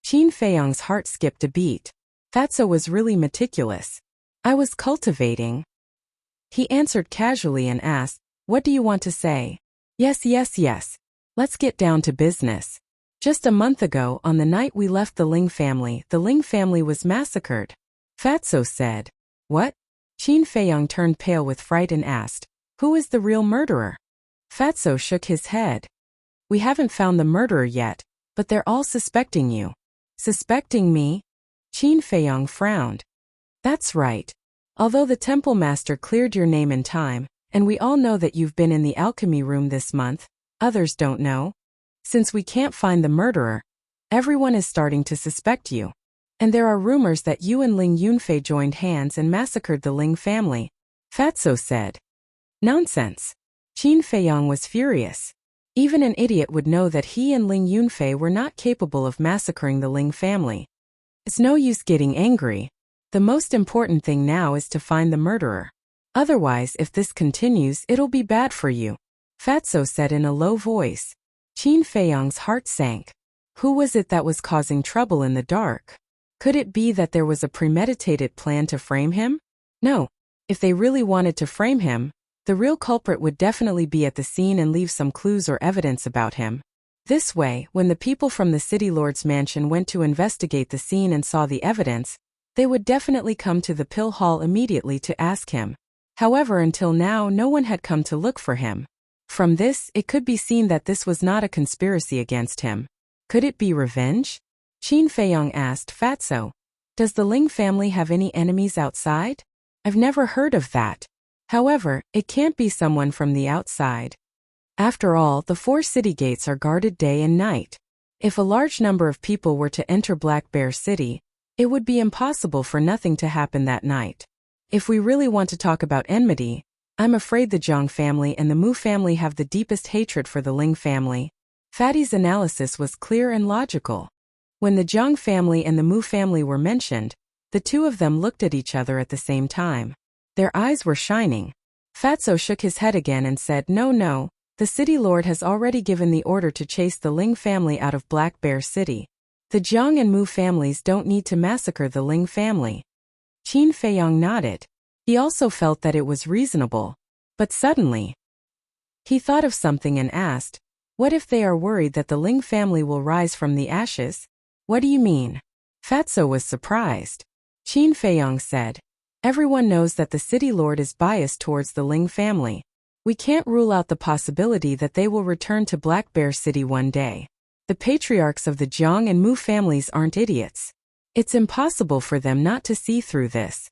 Qin Feiyong's heart skipped a beat. Fatso was really meticulous. I was cultivating. He answered casually and asked, What do you want to say? Yes. Let's get down to business. Just a month ago, on the night we left the Ling family was massacred. Fatso said. What? Qin Feiyong turned pale with fright and asked, Who is the real murderer? Fatso shook his head. We haven't found the murderer yet, but they're all suspecting you. Suspecting me? Qin Feiyong frowned. That's right. Although the temple master cleared your name in time, and we all know that you've been in the alchemy room this month, others don't know. Since we can't find the murderer, everyone is starting to suspect you. And there are rumors that you and Ling Yunfei joined hands and massacred the Ling family. Fatso said. Nonsense. Qin Feiyong was furious. Even an idiot would know that he and Ling Yunfei were not capable of massacring the Ling family. It's no use getting angry. The most important thing now is to find the murderer. Otherwise, if this continues, it'll be bad for you. Fatso said in a low voice. Qin Feiyong's heart sank. Who was it that was causing trouble in the dark? Could it be that there was a premeditated plan to frame him? No. If they really wanted to frame him, the real culprit would definitely be at the scene and leave some clues or evidence about him. This way, when the people from the city lord's mansion went to investigate the scene and saw the evidence, they would definitely come to the pill hall immediately to ask him. However, until now no one had come to look for him. From this, it could be seen that this was not a conspiracy against him. Could it be revenge? Qin Feiyong asked Fatso. Does the Ling family have any enemies outside? I've never heard of that. However, it can't be someone from the outside. After all, the 4 city gates are guarded day and night. If a large number of people were to enter Black Bear City, it would be impossible for nothing to happen that night. If we really want to talk about enmity, I'm afraid the Zhang family and the Mu family have the deepest hatred for the Ling family. Fatty's analysis was clear and logical. When the Zhang family and the Mu family were mentioned, The two of them looked at each other at the same time. Their eyes were shining. Fatso shook his head again and said, "No, no, the city lord has already given the order to chase the Ling family out of Black Bear City. The Jiang and Mu families don't need to massacre the Ling family." Qin Feiyong nodded. He also felt that it was reasonable. But suddenly, he thought of something and asked, "What if they are worried that the Ling family will rise from the ashes?" "What do you mean?" Fatso was surprised. Qin Feiyong said, "Everyone knows that the city lord is biased towards the Ling family. We can't rule out the possibility that they will return to Black Bear City one day. The patriarchs of the Jiang and Mu families aren't idiots. It's impossible for them not to see through this."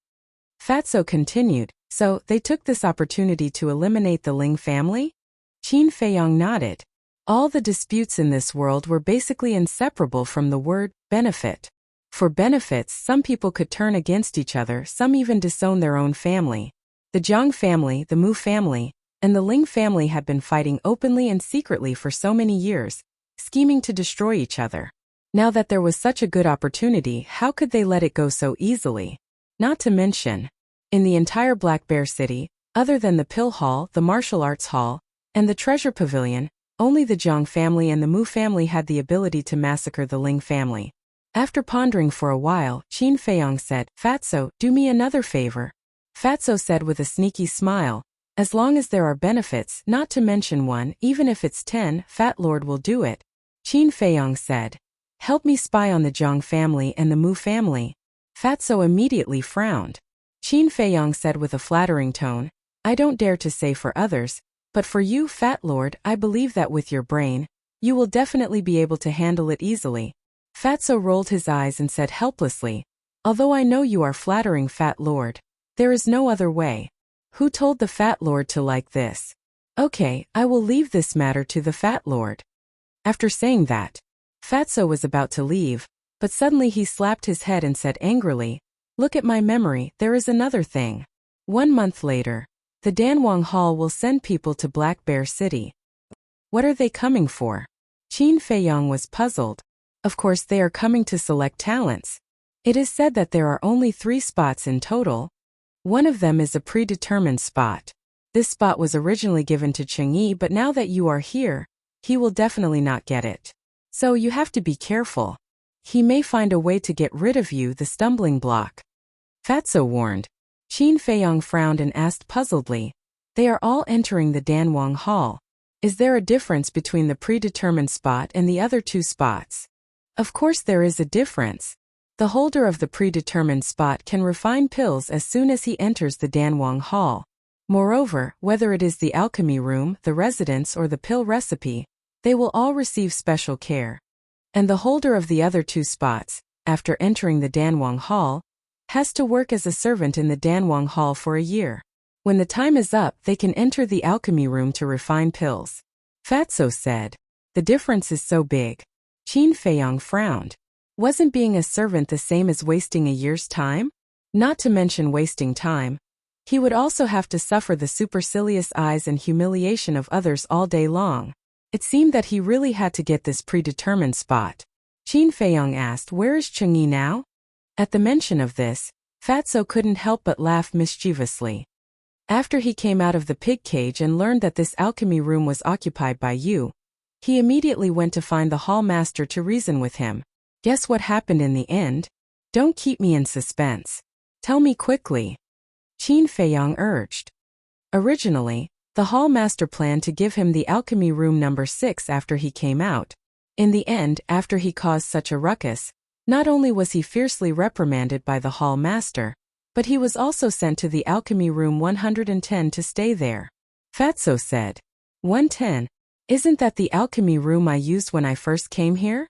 Fatso continued, "So, they took this opportunity to eliminate the Ling family?" Qin Feiyong nodded. All the disputes in this world were basically inseparable from the word benefit. For benefits, some people could turn against each other, some even disown their own family. The Jiang family, the Mu family, and the Ling family had been fighting openly and secretly for so many years, scheming to destroy each other. Now that there was such a good opportunity, how could they let it go so easily? Not to mention, in the entire Black Bear City, other than the Pill Hall, the Martial Arts Hall, and the Treasure Pavilion, only the Jiang family and the Mu family had the ability to massacre the Ling family. After pondering for a while, Qin Feiyong said, "Fatso, do me another favor." Fatso said with a sneaky smile, "As long as there are benefits, not to mention one, even if it's 10, Fat Lord will do it." Qin Feiyong said, "Help me spy on the Jiang family and the Mu family." Fatso immediately frowned. Qin Feiyong said with a flattering tone, "I don't dare to say for others, but for you, Fat Lord, I believe that with your brain, you will definitely be able to handle it easily." Fatso rolled his eyes and said helplessly, "Although I know you are flattering, Fat Lord, there is no other way. Who told the Fat Lord to like this? Okay, I will leave this matter to the Fat Lord." After saying that, Fatso was about to leave, but suddenly he slapped his head and said angrily, "Look at my memory, there is another thing. 1 month later, the Danwang Hall will send people to Black Bear City." "What are they coming for?" Qin Feiyong was puzzled. "Of course they are coming to select talents. It is said that there are only 3 spots in total. One of them is a predetermined spot. This spot was originally given to Chang'e, but now that you are here, he will definitely not get it. So you have to be careful. He may find a way to get rid of you, the stumbling block." Fatso warned. Qin Feiyong frowned and asked puzzledly, "They are all entering the Danwang Hall. Is there a difference between the predetermined spot and the other 2 spots?" "Of course there is a difference. The holder of the predetermined spot can refine pills as soon as he enters the Danwang Hall. Moreover, whether it is the alchemy room, the residence, or the pill recipe, they will all receive special care. And the holder of the other 2 spots, after entering the Danwang Hall, has to work as a servant in the Danwang Hall for a year. When the time is up, they can enter the alchemy room to refine pills." Fatso said, "The difference is so big." Qin Feiyong frowned. Wasn't being a servant the same as wasting a year's time? Not to mention wasting time, he would also have to suffer the supercilious eyes and humiliation of others all day long. It seemed that he really had to get this predetermined spot. Qin Feiyong asked, "Where is Chang'e now?" At the mention of this, Fatso couldn't help but laugh mischievously. "After he came out of the pig cage and learned that this alchemy room was occupied by you, he immediately went to find the hall master to reason with him. Guess what happened in the end? Don't keep me in suspense. Tell me quickly." Qin Feiyong urged. Originally, the hall master planned to give him the alchemy room number 6 after he came out. In the end, after he caused such a ruckus, not only was he fiercely reprimanded by the hall master, but he was also sent to the alchemy room 110 to stay there. Fatso said, 110? Isn't that the alchemy room I used when I first came here?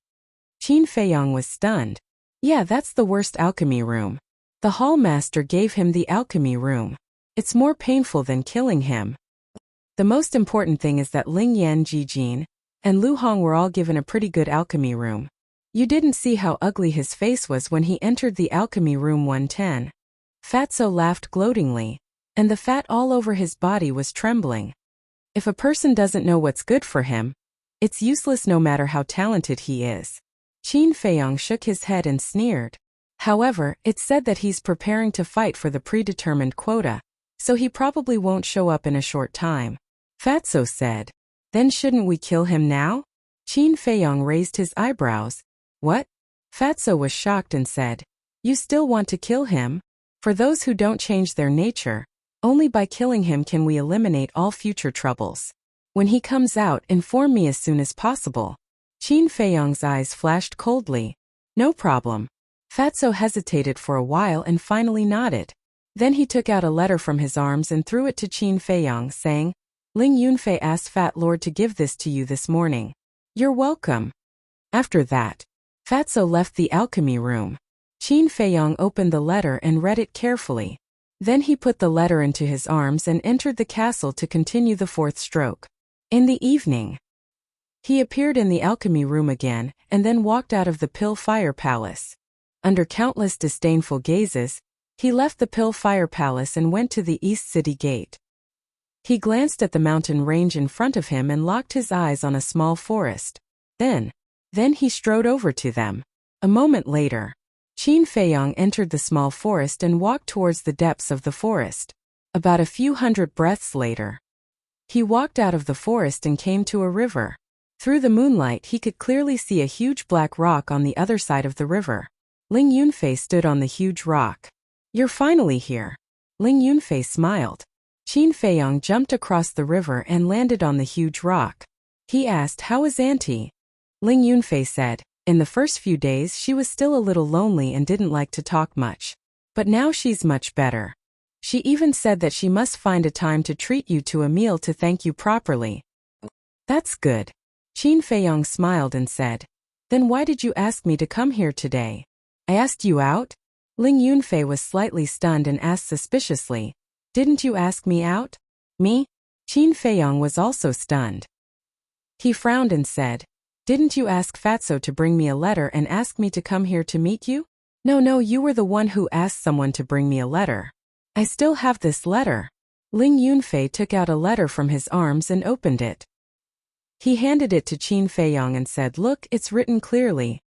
Qin Feiyong was stunned. Yeah, that's the worst alchemy room. The hall master gave him the alchemy room. It's more painful than killing him. The most important thing is that Ling Yan, Jijin, and Lu Hong were all given a pretty good alchemy room. You didn't see how ugly his face was when he entered the alchemy room 110. Fatso laughed gloatingly, and the fat all over his body was trembling. If a person doesn't know what's good for him, it's useless no matter how talented he is. Qin Feiyong shook his head and sneered. However, it's said that he's preparing to fight for the predetermined quota, so he probably won't show up in a short time. Fatso said. Then shouldn't we kill him now? Qin Feiyong raised his eyebrows. What? Fatso was shocked and said, You still want to kill him? For those who don't change their nature, only by killing him can we eliminate all future troubles. When he comes out, inform me as soon as possible. Qin Feiyong's eyes flashed coldly. No problem. Fatso hesitated for a while and finally nodded. Then he took out a letter from his arms and threw it to Qin Feiyong, saying, Ling Yunfei asked Fat Lord to give this to you this morning. You're welcome. After that, Fatso left the alchemy room. Qin Feiyong opened the letter and read it carefully. Then he put the letter into his arms and entered the castle to continue the fourth stroke. In the evening, he appeared in the alchemy room again and then walked out of the Pill Fire Palace. Under countless disdainful gazes, he left the Pill Fire Palace and went to the East City Gate. He glanced at the mountain range in front of him and locked his eyes on a small forest. Then he strode over to them. A moment later, Qin Feiyong entered the small forest and walked towards the depths of the forest. About a few hundred breaths later, he walked out of the forest and came to a river. Through the moonlight he could clearly see a huge black rock on the other side of the river. Ling Yunfei stood on the huge rock. You're finally here. Ling Yunfei smiled. Qin Feiyong jumped across the river and landed on the huge rock. He asked, How is Auntie? Ling Yunfei said, In the first few days she was still a little lonely and didn't like to talk much. But now she's much better. She even said that she must find a time to treat you to a meal to thank you properly. That's good. Qin Feiyong smiled and said, Then why did you ask me to come here today? I asked you out? Ling Yunfei was slightly stunned and asked suspiciously, Didn't you ask me out? Me? Qin Feiyong was also stunned. He frowned and said, Didn't you ask Fatso to bring me a letter and ask me to come here to meet you? No, you were the one who asked someone to bring me a letter. I still have this letter. Ling Yunfei took out a letter from his arms and opened it. He handed it to Qin Feiyong and said, Look, it's written clearly.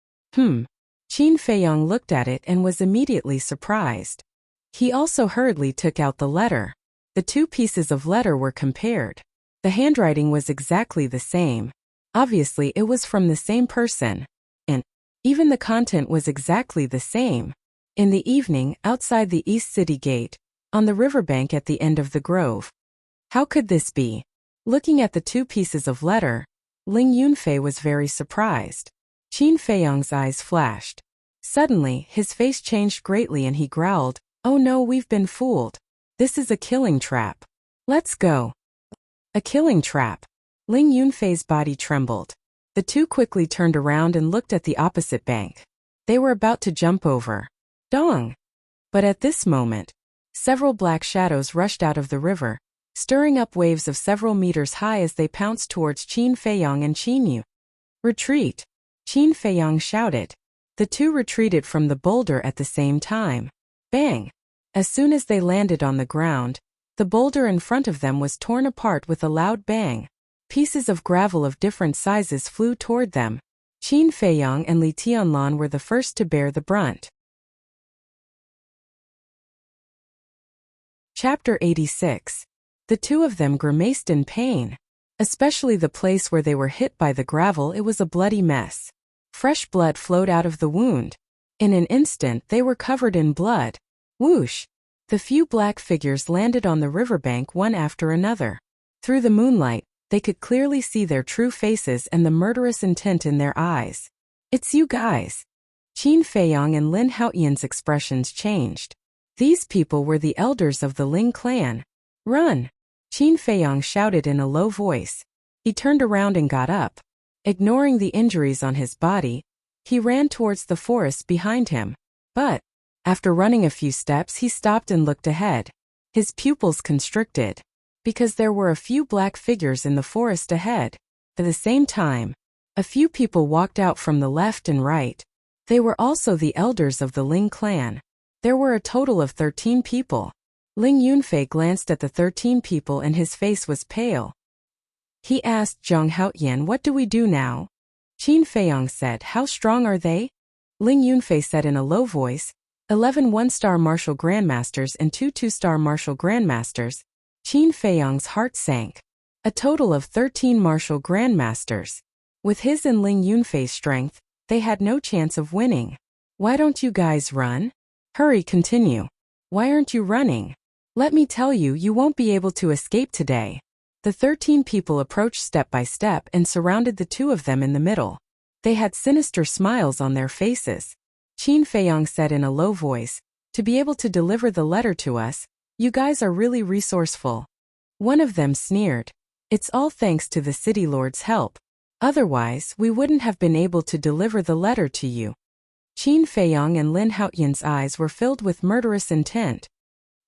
Qin Feiyong looked at it and was immediately surprised. He also hurriedly took out the letter. The two pieces of letter were compared. The handwriting was exactly the same. Obviously, it was from the same person. And even the content was exactly the same. In the evening, outside the East City Gate, on the riverbank at the end of the grove. How could this be? Looking at the two pieces of letter, Ling Yunfei was very surprised. Qin Feiyong's eyes flashed. Suddenly, his face changed greatly and he growled, Oh no, we've been fooled. This is a killing trap. Let's go. A killing trap. Ling Yunfei's body trembled. The two quickly turned around and looked at the opposite bank. They were about to jump over. Dong! But at this moment, several black shadows rushed out of the river, stirring up waves of several meters high as they pounced towards Qin Feiyong and Qin Yu. Retreat! Qin Feiyong shouted. The two retreated from the boulder at the same time. Bang! As soon as they landed on the ground, the boulder in front of them was torn apart with a loud bang. Pieces of gravel of different sizes flew toward them. Qin Feiyong and Li Tianlan were the first to bear the brunt. Chapter 86. The two of them grimaced in pain. Especially the place where they were hit by the gravel, it was a bloody mess. Fresh blood flowed out of the wound. In an instant they were covered in blood. Whoosh! The few black figures landed on the riverbank one after another. Through the moonlight, they could clearly see their true faces and the murderous intent in their eyes. It's you guys. Qin Feiyong and Lin Haoyan's expressions changed. These people were the elders of the Ling clan. Run! Qin Feiyong shouted in a low voice. He turned around and got up. Ignoring the injuries on his body, he ran towards the forest behind him. But, after running a few steps, he stopped and looked ahead. His pupils constricted, because there were a few black figures in the forest ahead. At the same time, a few people walked out from the left and right. They were also the elders of the Ling clan. There were a total of 13 people. Ling Yunfei glanced at the 13 people and his face was pale. He asked Zhang Haoyan, what do we do now? Qin Feiyong said, how strong are they? Ling Yunfei said in a low voice, 11 one-star martial grandmasters and 2 two-star martial grandmasters. Qin Feiyang's heart sank. A total of 13 martial grandmasters. With his and Ling Yunfei's strength, they had no chance of winning. Why don't you guys run? Hurry, continue. Why aren't you running? Let me tell you, you won't be able to escape today. The 13 people approached step by step and surrounded the two of them in the middle. They had sinister smiles on their faces. Qin Feiyang said in a low voice, "To be able to deliver the letter to us, you guys are really resourceful." One of them sneered, "It's all thanks to the city lord's help. Otherwise, we wouldn't have been able to deliver the letter to you." Qin Feiyang and Lin Haoyan's eyes were filled with murderous intent.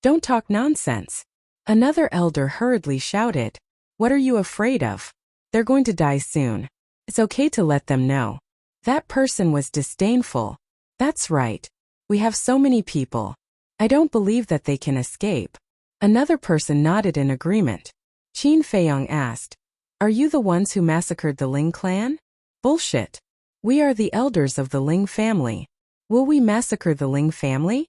"Don't talk nonsense." Another elder hurriedly shouted, "What are you afraid of? They're going to die soon. It's okay to let them know." That person was disdainful. "That's right. We have so many people. I don't believe that they can escape." Another person nodded in agreement. Qin Feiyang asked, "Are you the ones who massacred the Ling clan?" "Bullshit. We are the elders of the Ling family. Will we massacre the Ling family?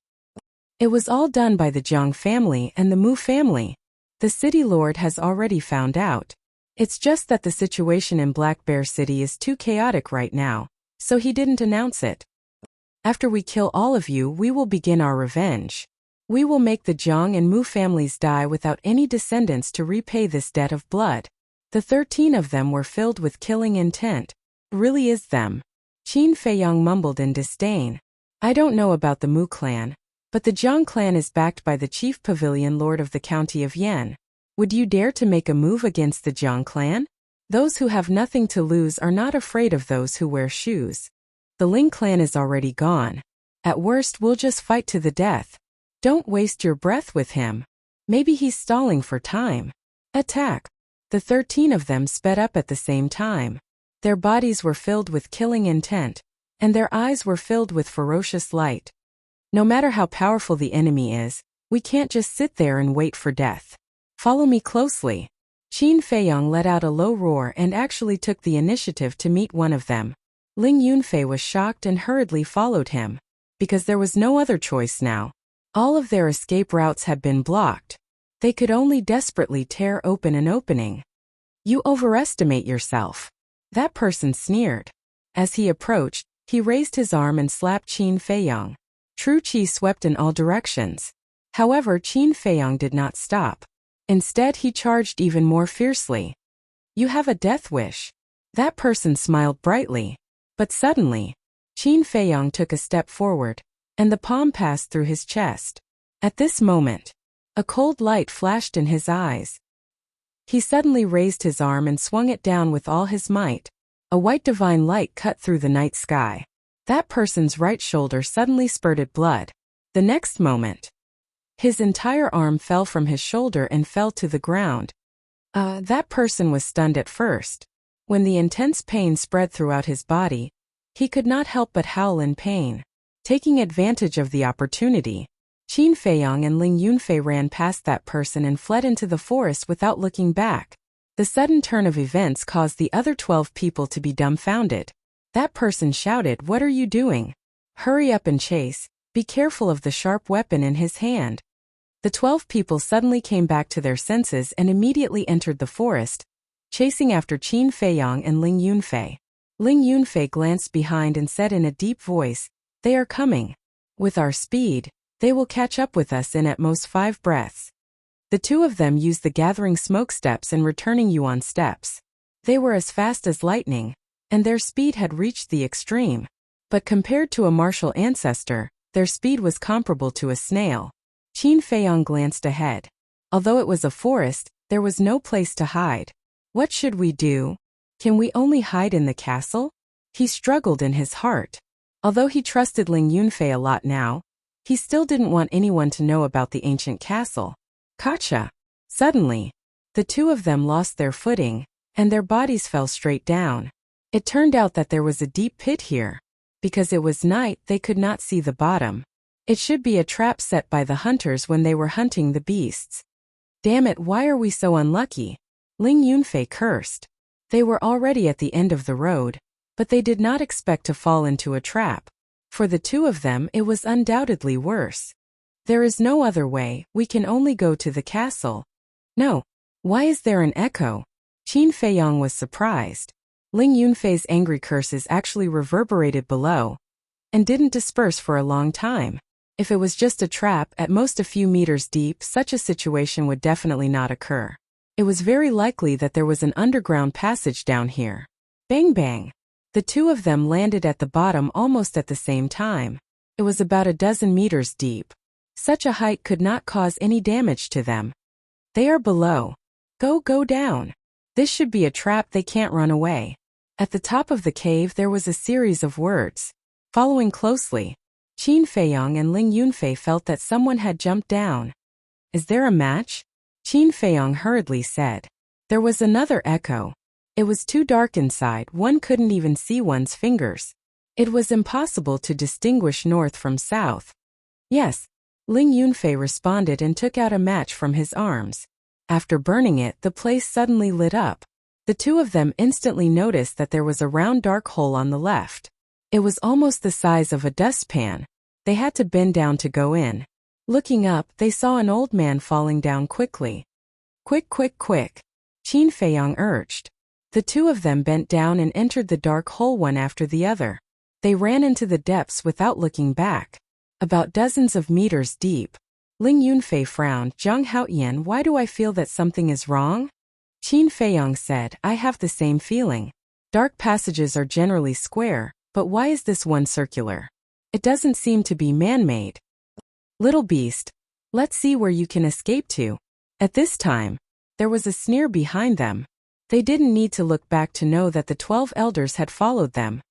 It was all done by the Jiang family and the Mu family. The city lord has already found out. It's just that the situation in Black Bear City is too chaotic right now, so he didn't announce it. After we kill all of you, we will begin our revenge. We will make the Jiang and Mu families die without any descendants to repay this debt of blood." The 13 of them were filled with killing intent. "Really is them." Qin Feiyang mumbled in disdain. "I don't know about the Mu clan, but the Jiang clan is backed by the chief pavilion lord of the county of Yan. Would you dare to make a move against the Jiang clan? Those who have nothing to lose are not afraid of those who wear shoes. The Ling clan is already gone. At worst, we'll just fight to the death. Don't waste your breath with him. Maybe he's stalling for time. Attack." The 13 of them sped up at the same time. Their bodies were filled with killing intent, and their eyes were filled with ferocious light. "No matter how powerful the enemy is, we can't just sit there and wait for death. Follow me closely." Qin Feiyang let out a low roar and actually took the initiative to meet one of them. Ling Yunfei was shocked and hurriedly followed him, because there was no other choice now. All of their escape routes had been blocked. They could only desperately tear open an opening. "You overestimate yourself." That person sneered. As he approached, he raised his arm and slapped Qin Feiyang. True qi swept in all directions. However, Qin Feiyang did not stop. Instead, he charged even more fiercely. "You have a death wish." That person smiled brightly. But suddenly, Qin Feiyang took a step forward, and the palm passed through his chest. At this moment, a cold light flashed in his eyes. He suddenly raised his arm and swung it down with all his might. A white divine light cut through the night sky. That person's right shoulder suddenly spurted blood. The next moment, his entire arm fell from his shoulder and fell to the ground. That person was stunned at first. When the intense pain spread throughout his body, he could not help but howl in pain. Taking advantage of the opportunity, Qin Feiyang and Ling Yunfei ran past that person and fled into the forest without looking back. The sudden turn of events caused the other 12 people to be dumbfounded. That person shouted, "What are you doing? Hurry up and chase. Be careful of the sharp weapon in his hand." The 12 people suddenly came back to their senses and immediately entered the forest, chasing after Qin Feiyang and Ling Yunfei. Ling Yunfei glanced behind and said in a deep voice, "They are coming. With our speed, they will catch up with us in at most 5 breaths." The two of them used the gathering smoke steps and returning yuan steps. They were as fast as lightning, and their speed had reached the extreme. But compared to a martial ancestor, their speed was comparable to a snail. Qin Feiyang glanced ahead. Although it was a forest, there was no place to hide. What should we do? Can we only hide in the castle? He struggled in his heart. Although he trusted Ling Yunfei a lot now, he still didn't want anyone to know about the ancient castle. Gotcha! Suddenly, the two of them lost their footing, and their bodies fell straight down. It turned out that there was a deep pit here. Because it was night, they could not see the bottom. It should be a trap set by the hunters when they were hunting the beasts. Damn it, why are we so unlucky? Ling Yunfei cursed. They were already at the end of the road, but they did not expect to fall into a trap. For the two of them it was undoubtedly worse. There is no other way, we can only go to the castle. No. Why is there an echo? Qin Feiyong was surprised. Ling Yunfei's angry curses actually reverberated below and didn't disperse for a long time. If it was just a trap, at most a few meters deep, such a situation would definitely not occur. It was very likely that there was an underground passage down here. Bang bang. The two of them landed at the bottom almost at the same time. It was about a dozen meters deep. Such a height could not cause any damage to them. They are below. Go down. This should be a trap, they can't run away. At the top of the cave there was a series of words. Following closely, Qin Feiyong and Ling Yunfei felt that someone had jumped down. Is there a match? Qin Feiyong hurriedly said. There was another echo. It was too dark inside, one couldn't even see one's fingers. It was impossible to distinguish north from south. Yes, Ling Yunfei responded and took out a match from his arms. After burning it, the place suddenly lit up. The two of them instantly noticed that there was a round dark hole on the left. It was almost the size of a dustpan. They had to bend down to go in. Looking up, they saw an old man falling down quickly. Quick, Qin Feiyong urged. The two of them bent down and entered the dark hole one after the other. They ran into the depths without looking back. About dozens of meters deep. Ling Yunfei frowned. Zhang Haoyan, why do I feel that something is wrong? Qin Feiyong said, I have the same feeling. Dark passages are generally square, but why is this one circular? It doesn't seem to be man-made. Little beast, let's see where you can escape to. At this time, there was a sneer behind them. They didn't need to look back to know that the 12 elders had followed them.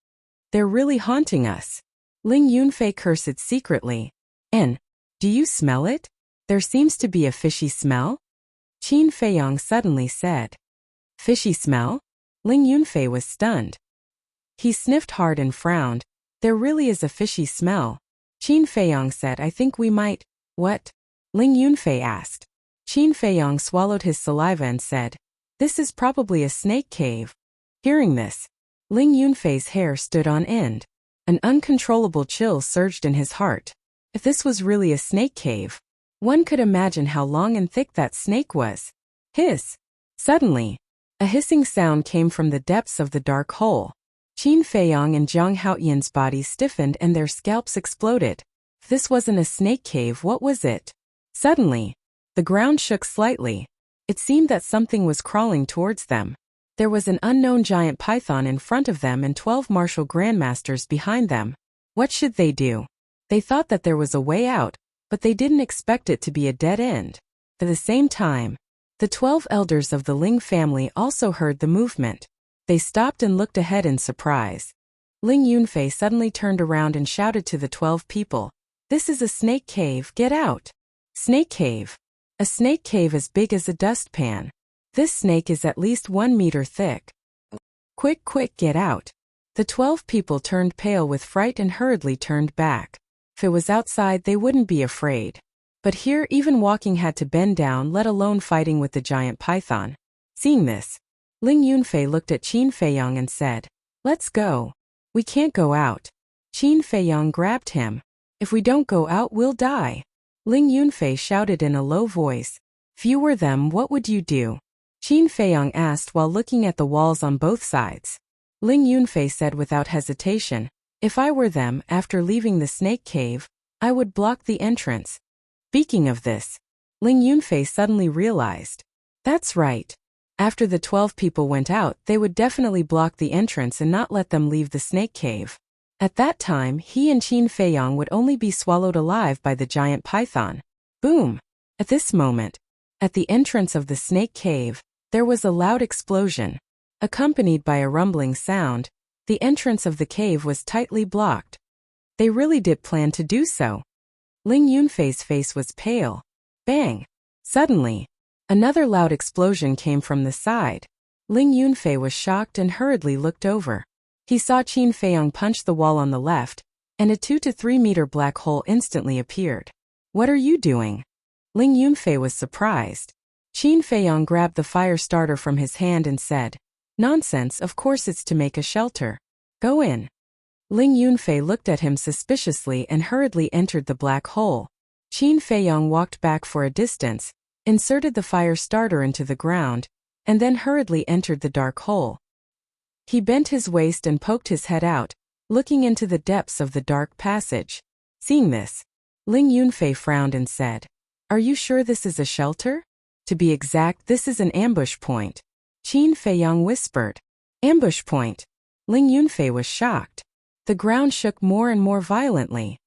They're really haunting us. Ling Yunfei cursed secretly. Do you smell it? There seems to be a fishy smell? Qin Feiyong suddenly said. Fishy smell? Ling Yunfei was stunned. He sniffed hard and frowned. There really is a fishy smell. Qin Feiyong said, I think we might. What? Ling Yunfei asked. Qin Feiyong swallowed his saliva and said, this is probably a snake cave. Hearing this, Ling Yunfei's hair stood on end. An uncontrollable chill surged in his heart. If this was really a snake cave, one could imagine how long and thick that snake was. Hiss! Suddenly, a hissing sound came from the depths of the dark hole. Qin Feiyong and Zhang Haoyan's bodies stiffened and their scalps exploded. If this wasn't a snake cave, what was it? Suddenly, the ground shook slightly. It seemed that something was crawling towards them. There was an unknown giant python in front of them and 12 martial grandmasters behind them. What should they do? They thought that there was a way out, but they didn't expect it to be a dead end. At the same time, the 12 elders of the Ling family also heard the movement. They stopped and looked ahead in surprise. Ling Yunfei suddenly turned around and shouted to the 12 people, this is a snake cave, get out. Snake cave. A snake cave as big as a dustpan. This snake is at least 1 meter thick. Quick, get out. The 12 people turned pale with fright and hurriedly turned back. If it was outside, they wouldn't be afraid. But here, even walking had to bend down, let alone fighting with the giant python. Seeing this, Ling Yunfei looked at Qin Feiyong and said, let's go. We can't go out. Qin Feiyong grabbed him. If we don't go out, we'll die. Ling Yunfei shouted in a low voice. If you were them, what would you do? Qin Feiyong asked while looking at the walls on both sides. Ling Yunfei said without hesitation, if I were them, after leaving the snake cave, I would block the entrance. Speaking of this, Ling Yunfei suddenly realized. That's right. After the 12 people went out, they would definitely block the entrance and not let them leave the snake cave. At that time, he and Qin Feiyong would only be swallowed alive by the giant python. Boom! At this moment, at the entrance of the snake cave, there was a loud explosion. Accompanied by a rumbling sound, the entrance of the cave was tightly blocked. They really did plan to do so. Ling Yunfei's face was pale. Bang! Suddenly, another loud explosion came from the side. Ling Yunfei was shocked and hurriedly looked over. He saw Qin Feiyong punch the wall on the left, and a 2 to 3 meter black hole instantly appeared. What are you doing? Ling Yunfei was surprised. Qin Feiyong grabbed the fire starter from his hand and said, nonsense, of course it's to make a shelter. Go in. Ling Yunfei looked at him suspiciously and hurriedly entered the black hole. Qin Feiyong walked back for a distance, inserted the fire starter into the ground, and then hurriedly entered the dark hole. He bent his waist and poked his head out, looking into the depths of the dark passage. Seeing this, Ling Yunfei frowned and said, "Are you sure this is a shelter? To be exact, this is an ambush point," Qin Feiyong whispered. Ambush point? Ling Yunfei was shocked. The ground shook more and more violently.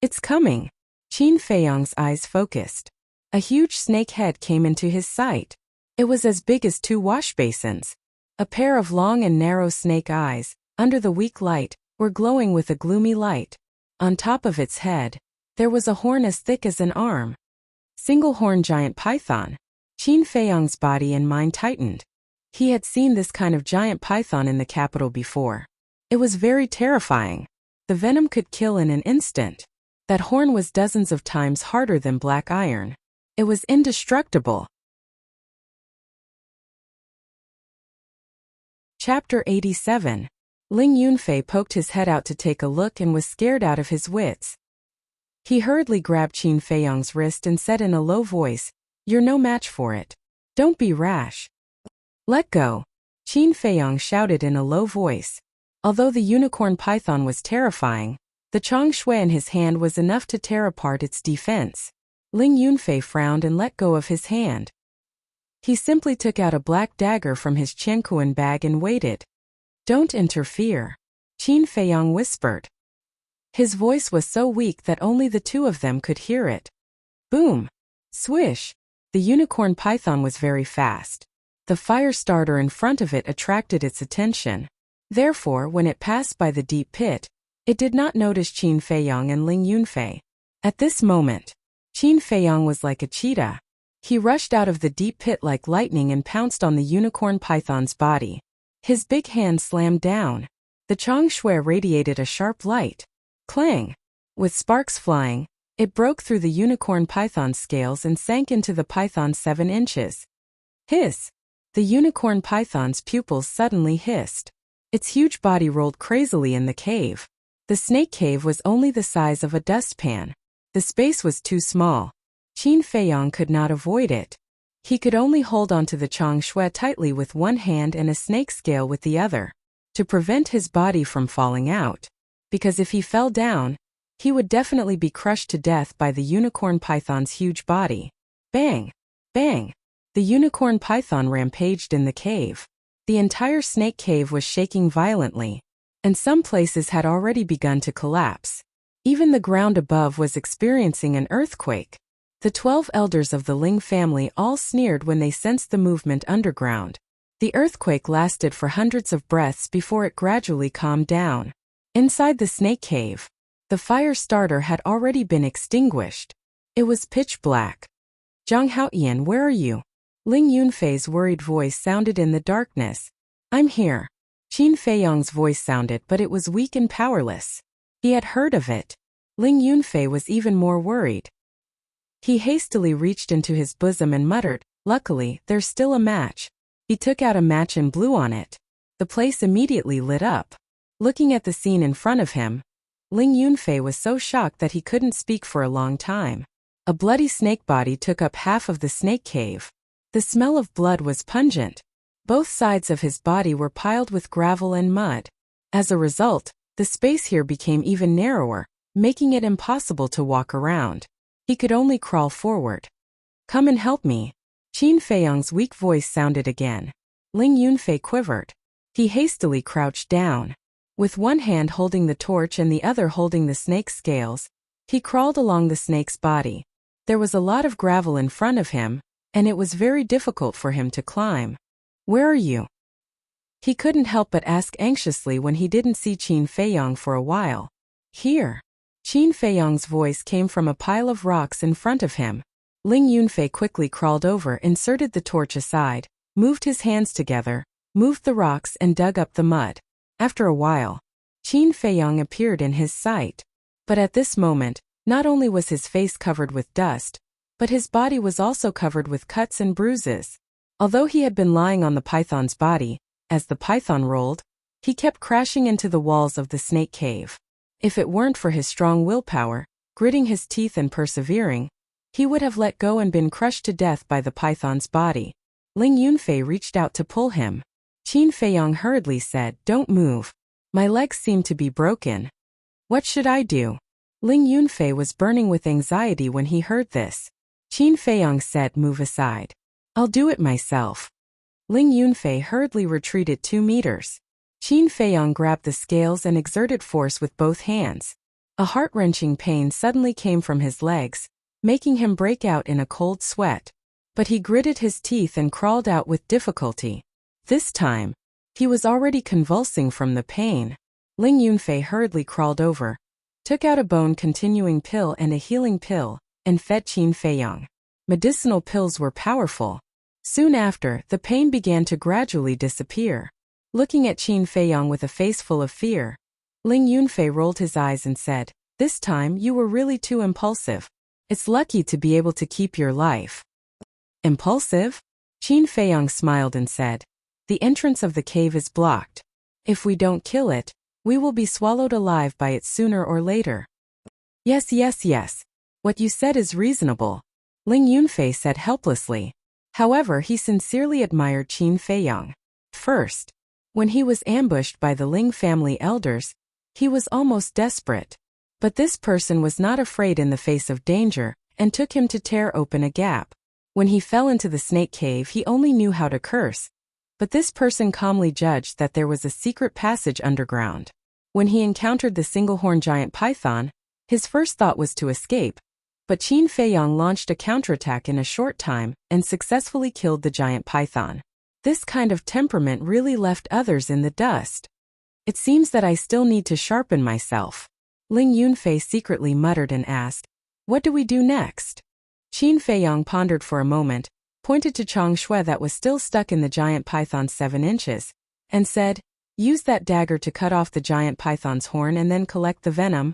"It's coming." Qin Feiyong's eyes focused. A huge snake head came into his sight. It was as big as 2 wash basins. A pair of long and narrow snake eyes, under the weak light, were glowing with a gloomy light. On top of its head, there was a horn as thick as an arm. Single-horn giant python. Qin Feiyong's body and mind tightened. He had seen this kind of giant python in the capital before. It was very terrifying. The venom could kill in an instant. That horn was dozens of times harder than black iron. It was indestructible. Chapter 87. Ling Yunfei poked his head out to take a look and was scared out of his wits. He hurriedly grabbed Qin Feiyong's wrist and said in a low voice, "You're no match for it. Don't be rash." "Let go," Qin Feiyong shouted in a low voice. Although the unicorn python was terrifying, the chong shui in his hand was enough to tear apart its defense. Ling Yunfei frowned and let go of his hand. He simply took out a black dagger from his qiankuan bag and waited. "Don't interfere," Qin Feiyong whispered. His voice was so weak that only the 2 of them could hear it. Boom! Swish! The unicorn python was very fast. The fire starter in front of it attracted its attention. Therefore, when it passed by the deep pit, it did not notice Qin Feiyong and Ling Yunfei. At this moment, Qin Feiyong was like a cheetah. He rushed out of the deep pit like lightning and pounced on the unicorn python's body. His big hand slammed down. The chong shui radiated a sharp light. Clang! With sparks flying, it broke through the unicorn python's scales and sank into the python 7 inches. Hiss! The unicorn python's pupils suddenly hissed. Its huge body rolled crazily in the cave. The snake cave was only the size of a dustpan. The space was too small. Qin Feiyong could not avoid it. He could only hold onto the chong shui tightly with one hand and a snake scale with the other, to prevent his body from falling out. Because if he fell down, he would definitely be crushed to death by the unicorn python's huge body. Bang! Bang! The unicorn python rampaged in the cave. The entire snake cave was shaking violently, and some places had already begun to collapse. Even the ground above was experiencing an earthquake. The 12 elders of the Ling family all sneered when they sensed the movement underground. The earthquake lasted for hundreds of breaths before it gradually calmed down. Inside the snake cave, the fire starter had already been extinguished. It was pitch black. "Zhang Haoyan, where are you?" Ling Yunfei's worried voice sounded in the darkness. "I'm here." Qin Feiyong's voice sounded, but it was weak and powerless. He had heard of it. Ling Yunfei was even more worried. He hastily reached into his bosom and muttered, "Luckily, there's still a match." He took out a match and blew on it. The place immediately lit up. Looking at the scene in front of him, Ling Yunfei was so shocked that he couldn't speak for a long time. A bloody snake body took up half of the snake cave. The smell of blood was pungent. Both sides of his body were piled with gravel and mud. As a result, the space here became even narrower, making it impossible to walk around. He could only crawl forward. "Come and help me." Qin Feiyong's weak voice sounded again. Ling Yunfei quivered. He hastily crouched down. With one hand holding the torch and the other holding the snake's scales, he crawled along the snake's body. There was a lot of gravel in front of him, and it was very difficult for him to climb. "Where are you?" He couldn't help but ask anxiously when he didn't see Qin Feiyong for a while. "Here." Qin Feiyong's voice came from a pile of rocks in front of him. Ling Yunfei quickly crawled over, inserted the torch aside, moved his hands together, moved the rocks and dug up the mud. After a while, Qin Feiyong appeared in his sight. But at this moment, not only was his face covered with dust, but his body was also covered with cuts and bruises. Although he had been lying on the python's body, as the python rolled, He kept crashing into the walls of the snake cave. If it weren't for his strong willpower, gritting his teeth and persevering, he would have let go and been crushed to death by the python's body. Ling Yunfei reached out to pull him. Qin Feiyong hurriedly said, "Don't move. My legs seem to be broken. What should I do?" Ling Yunfei was burning with anxiety when he heard this. Qin Feiyong said, "Move aside. I'll do it myself." Ling Yunfei hurriedly retreated 2 meters. Qin Feiyong grabbed the scales and exerted force with both hands. A heart-wrenching pain suddenly came from his legs, making him break out in a cold sweat. But he gritted his teeth and crawled out with difficulty. This time, he was already convulsing from the pain. Ling Yunfei hurriedly crawled over, took out a bone-continuing pill and a healing pill, and fed Qin Feiyong. Medicinal pills were powerful. Soon after, the pain began to gradually disappear. Looking at Qin Feiyong with a face full of fear, Ling Yunfei rolled his eyes and said, "This time you were really too impulsive. It's lucky to be able to keep your life." "Impulsive?" Qin Feiyong smiled and said, "The entrance of the cave is blocked. If we don't kill it, we will be swallowed alive by it sooner or later." Yes. What you said is reasonable," Ling Yunfei said helplessly. However, he sincerely admired Qin Feiyong. First, when he was ambushed by the Ling family elders, he was almost desperate. But this person was not afraid in the face of danger, and took him to tear open a gap. When he fell into the snake cave, he only knew how to curse. But this person calmly judged that there was a secret passage underground. When he encountered the single-horned giant python, his first thought was to escape. But Qin Feiyong launched a counterattack in a short time and successfully killed the giant python. This kind of temperament really left others in the dust. "It seems that I still need to sharpen myself," Ling Yunfei secretly muttered and asked, "What do we do next?" Qin Feiyong pondered for a moment, pointed to Chang Shui that was still stuck in the giant python's 7 inches, and said, "Use that dagger to cut off the giant python's horn and then collect the venom.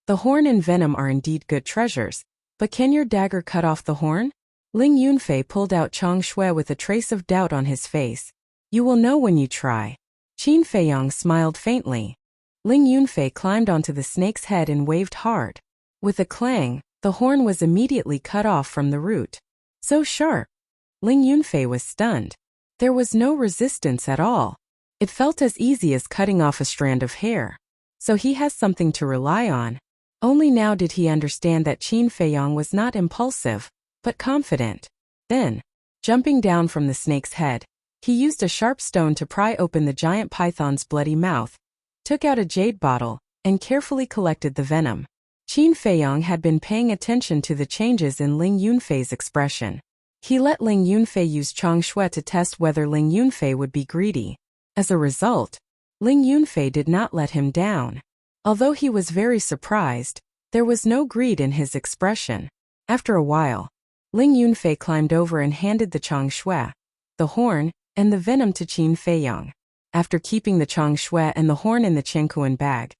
The horn and venom are indeed good treasures, but can your dagger cut off the horn?" Ling Yunfei pulled out Chang Shui with a trace of doubt on his face. "You will know when you try." Qin Feiyong smiled faintly. Ling Yunfei climbed onto the snake's head and waved hard. With a clang, the horn was immediately cut off from the root. So sharp! Ling Yunfei was stunned. There was no resistance at all. It felt as easy as cutting off a strand of hair. So he has something to rely on. Only now did he understand that Qin Feiyong was not impulsive, but confident. Then, jumping down from the snake's head, he used a sharp stone to pry open the giant python's bloody mouth, took out a jade bottle, and carefully collected the venom. Qin Feiyong had been paying attention to the changes in Ling Yunfei's expression. He let Ling Yunfei use Chang Shui to test whether Ling Yunfei would be greedy. As a result, Ling Yunfei did not let him down. Although he was very surprised, there was no greed in his expression. After a while, Ling Yunfei climbed over and handed the Chang Shui, the horn, and the venom to Qin Feiyong. After keeping the Chang Shui and the horn in the Chengkuan bag,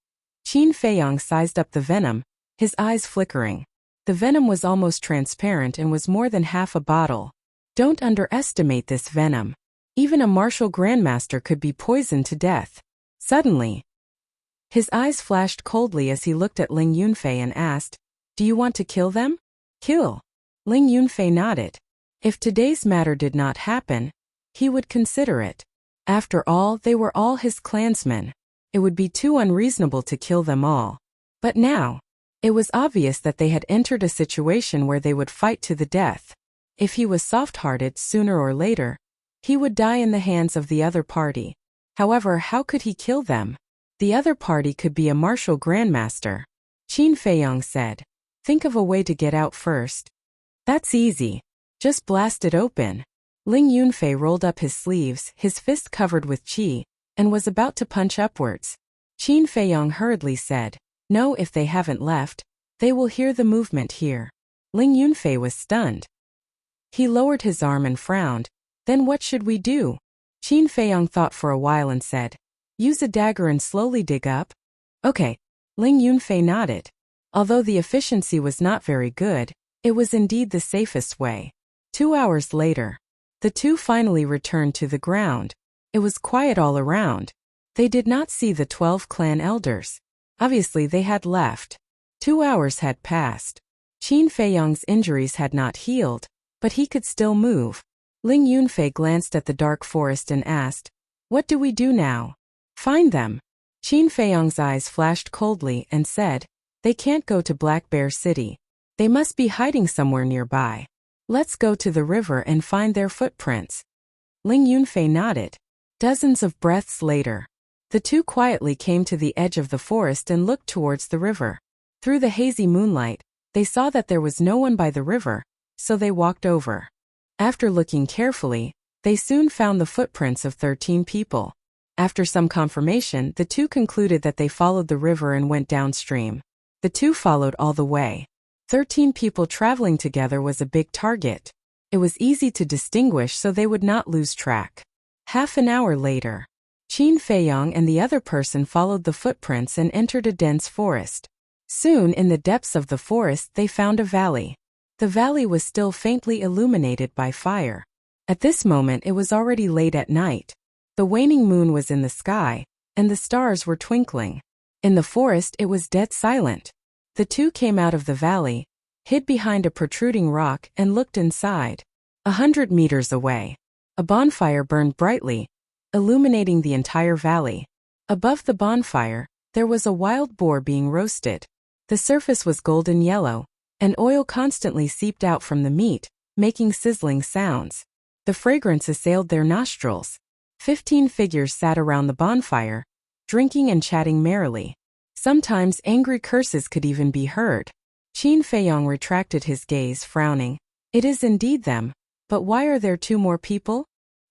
Qin Feiyong sized up the venom, his eyes flickering. The venom was almost transparent and was more than half a bottle. Don't underestimate this venom. Even a martial grandmaster could be poisoned to death. Suddenly, his eyes flashed coldly as he looked at Ling Yunfei and asked, "Do you want to kill them?" "Kill?" Ling Yunfei nodded. If today's matter did not happen, he would consider it. After all, they were all his clansmen. It would be too unreasonable to kill them all. But now, it was obvious that they had entered a situation where they would fight to the death. If he was soft-hearted, sooner or later, he would die in the hands of the other party. However, how could he kill them? The other party could be a martial grandmaster. Qin Feiyong said, "Think of a way to get out first." "That's easy. Just blast it open." Ling Yunfei rolled up his sleeves, his fist covered with qi, and was about to punch upwards. Qin Feiyong hurriedly said, "No, if they haven't left, they will hear the movement here." Ling Yunfei was stunned. He lowered his arm and frowned. "Then what should we do?" Qin Feiyong thought for a while and said, "Use a dagger and slowly dig up." "Okay." Ling Yunfei nodded. Although the efficiency was not very good, it was indeed the safest way. 2 hours later, the two finally returned to the ground. It was quiet all around. They did not see the 12 clan elders. Obviously they had left. 2 hours had passed. Qin Feiyang's injuries had not healed, but he could still move. Ling Yunfei glanced at the dark forest and asked, "What do we do now?" "Find them." Qin Feiyang's eyes flashed coldly and said, "They can't go to Black Bear City. They must be hiding somewhere nearby. Let's go to the river and find their footprints." Ling Yunfei nodded. Dozens of breaths later, the two quietly came to the edge of the forest and looked towards the river. Through the hazy moonlight, they saw that there was no one by the river, so they walked over. After looking carefully, they soon found the footprints of 13 people. After some confirmation, the two concluded that they followed the river and went downstream. The two followed all the way. 13 people traveling together was a big target. It was easy to distinguish so they would not lose track. Half an hour later, Qin Feiyang and the other person followed the footprints and entered a dense forest. Soon in the depths of the forest they found a valley. The valley was still faintly illuminated by fire. At this moment it was already late at night. The waning moon was in the sky, and the stars were twinkling. In the forest it was dead silent. The two came out of the valley, hid behind a protruding rock and looked inside. 100 meters away, a bonfire burned brightly, illuminating the entire valley. Above the bonfire, there was a wild boar being roasted. The surface was golden yellow, and oil constantly seeped out from the meat, making sizzling sounds. The fragrance assailed their nostrils. 15 figures sat around the bonfire, drinking and chatting merrily. Sometimes angry curses could even be heard. Qin Feiyang retracted his gaze, frowning. "It is indeed them, but why are there 2 more people?"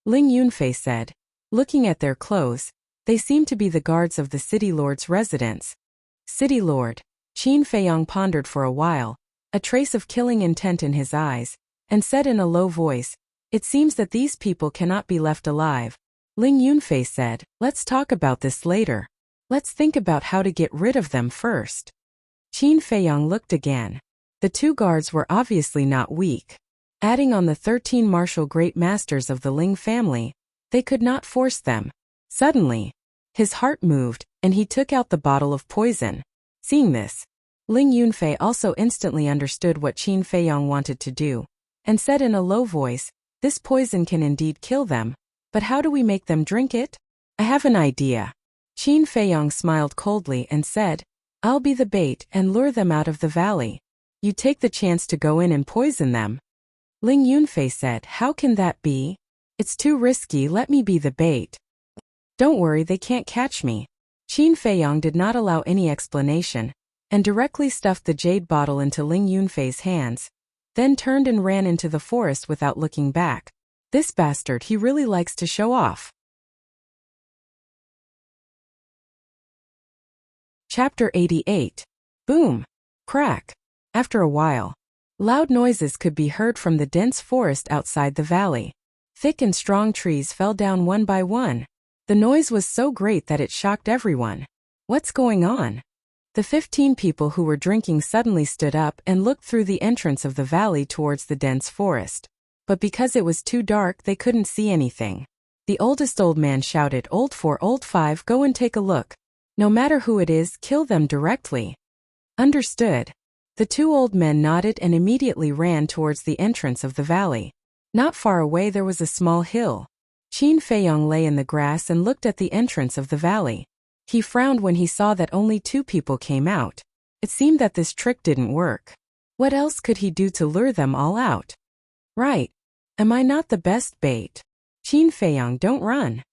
Ling Yunfei said. Looking at their clothes, they seemed to be the guards of the city lord's residence. City lord. Qin Feiyang pondered for a while, a trace of killing intent in his eyes, and said in a low voice, "It seems that these people cannot be left alive." Ling Yunfei said, "Let's talk about this later. Let's think about how to get rid of them first." Qin Feiyang looked again. The 2 guards were obviously not weak. Adding on the 13 martial great masters of the Ling family, they could not force them. Suddenly, his heart moved, and he took out the bottle of poison. Seeing this, Ling Yunfei also instantly understood what Qin Feiyang wanted to do, and said in a low voice, "This poison can indeed kill them, but how do we make them drink it?" "I have an idea." Qin Feiyang smiled coldly and said, "I'll be the bait and lure them out of the valley. You take the chance to go in and poison them." Ling Yunfei said, "How can that be? It's too risky, let me be the bait." "Don't worry, they can't catch me." Qin Feiyang did not allow any explanation, and directly stuffed the jade bottle into Ling Yunfei's hands, then turned and ran into the forest without looking back. This bastard, he really likes to show off. Chapter 88. Boom. Crack. After a while, loud noises could be heard from the dense forest outside the valley. Thick and strong trees fell down one by one. The noise was so great that it shocked everyone. "What's going on?" The 15 people who were drinking suddenly stood up and looked through the entrance of the valley towards the dense forest. But because it was too dark, they couldn't see anything. The oldest old man shouted, "Old 4, old 5, go and take a look. No matter who it is, kill them directly." Understood. The 2 old men nodded and immediately ran towards the entrance of the valley. Not far away there was a small hill. Qin Feiyang lay in the grass and looked at the entrance of the valley. He frowned when he saw that only 2 people came out. It seemed that this trick didn't work. What else could he do to lure them all out? "Right. Am I not the best bait? Qin Feiyang, don't run."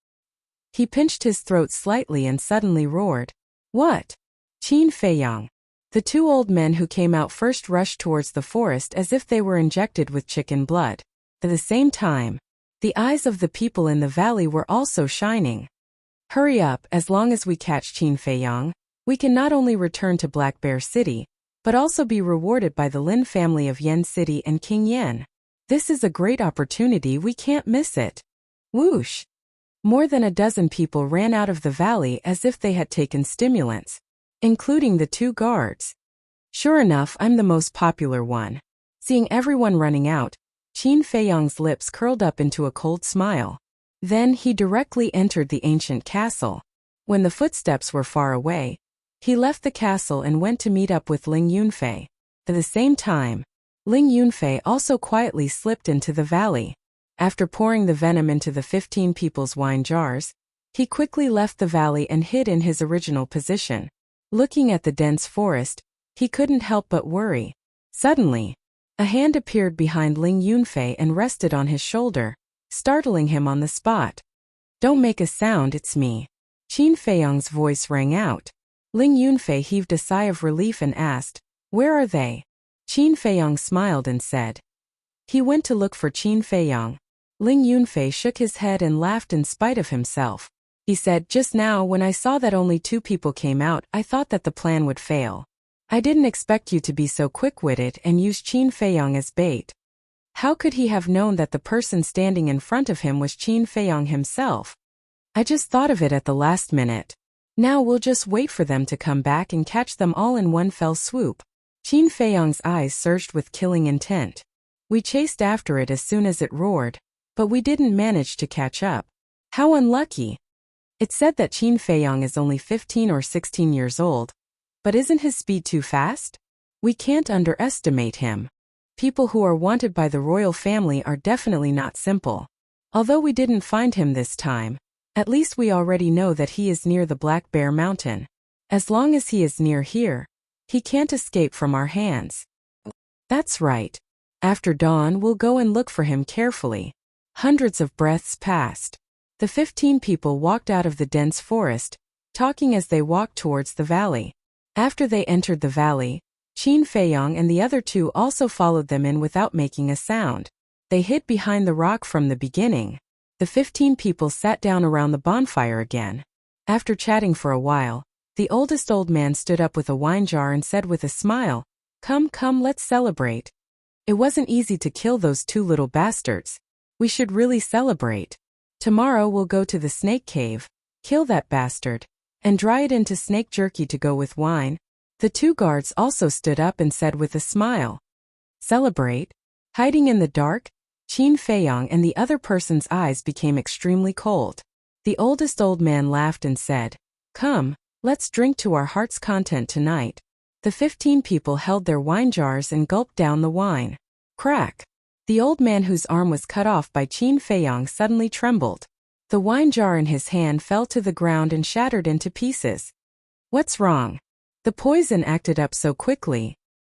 He pinched his throat slightly and suddenly roared, "What?" "Qin Feiyang." The 2 old men who came out first rushed towards the forest as if they were injected with chicken blood. At the same time, the eyes of the people in the valley were also shining. "Hurry up, as long as we catch Qin Feiyang, we can not only return to Black Bear City, but also be rewarded by the Lin family of Yen City and King Yen. This is a great opportunity, we can't miss it." Whoosh! More than a dozen people ran out of the valley as if they had taken stimulants, including the 2 guards. "Sure enough, I'm the most popular one." Seeing everyone running out, Qin Feiyang's lips curled up into a cold smile. Then he directly entered the ancient castle. When the footsteps were far away, he left the castle and went to meet up with Ling Yunfei. At the same time, Ling Yunfei also quietly slipped into the valley. After pouring the venom into the 15 people's wine jars, he quickly left the valley and hid in his original position. Looking at the dense forest, he couldn't help but worry. Suddenly, a hand appeared behind Ling Yunfei and rested on his shoulder, startling him on the spot. "Don't make a sound, it's me." Qin Feiyong's voice rang out. Ling Yunfei heaved a sigh of relief and asked, "Where are they?" Qin Feiyong smiled and said, "He went to look for Qin Feiyong." Ling Yunfei shook his head and laughed in spite of himself. He said, "Just now when I saw that only 2 people came out, I thought that the plan would fail. I didn't expect you to be so quick-witted and use Qin Feiyong as bait." How could he have known that the person standing in front of him was Qin Feiyong himself? "I just thought of it at the last minute. Now we'll just wait for them to come back and catch them all in one fell swoop." Qin Feiyong's eyes surged with killing intent. "We chased after it as soon as it roared, but we didn't manage to catch up. How unlucky." It's said that Qin Feiyong is only 15 or 16 years old, but isn't his speed too fast? We can't underestimate him. People who are wanted by the royal family are definitely not simple. Although we didn't find him this time, at least we already know that he is near the Black Bear Mountain. As long as he is near here, he can't escape from our hands. That's right. After dawn we'll go and look for him carefully. Hundreds of breaths passed. The 15 people walked out of the dense forest, talking as they walked towards the valley. After they entered the valley, Qin Feiyong and the other 2 also followed them in without making a sound. They hid behind the rock from the beginning. The 15 people sat down around the bonfire again. After chatting for a while, the oldest old man stood up with a wine jar and said with a smile, "Come, come, let's celebrate. It wasn't easy to kill those 2 little bastards. We should really celebrate. Tomorrow we'll go to the snake cave, kill that bastard, and dry it into snake jerky to go with wine." The 2 guards also stood up and said with a smile, "Celebrate? Hiding in the dark?" Qin Feiyong and the other person's eyes became extremely cold. The oldest old man laughed and said, "Come, let's drink to our heart's content tonight." The 15 people held their wine jars and gulped down the wine. Crack! The old man whose arm was cut off by Qin Feiyong suddenly trembled. The wine jar in his hand fell to the ground and shattered into pieces. "What's wrong? The poison acted up so quickly."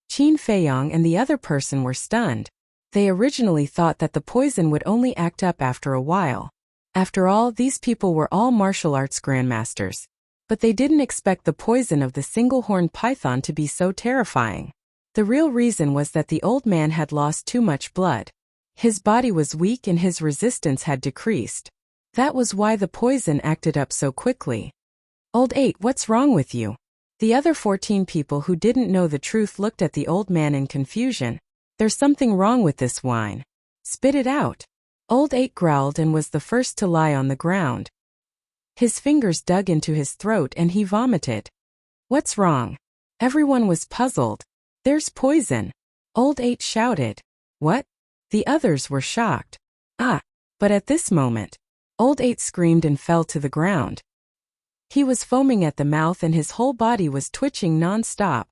Qin Feiyong and the other person were stunned. They originally thought that the poison would only act up after a while. After all, these people were all martial arts grandmasters. But they didn't expect the poison of the single-horned python to be so terrifying. The real reason was that the old man had lost too much blood. His body was weak and his resistance had decreased. That was why the poison acted up so quickly. "Old 8, what's wrong with you?" The other 14 people who didn't know the truth looked at the old man in confusion. "There's something wrong with this wine. Spit it out." Old 8 growled and was the first to lie on the ground. His fingers dug into his throat and he vomited. "What's wrong?" Everyone was puzzled. "There's poison," Old 8 shouted. "What?" The others were shocked. "Ah!" But at this moment, Old 8 screamed and fell to the ground. He was foaming at the mouth and his whole body was twitching non-stop.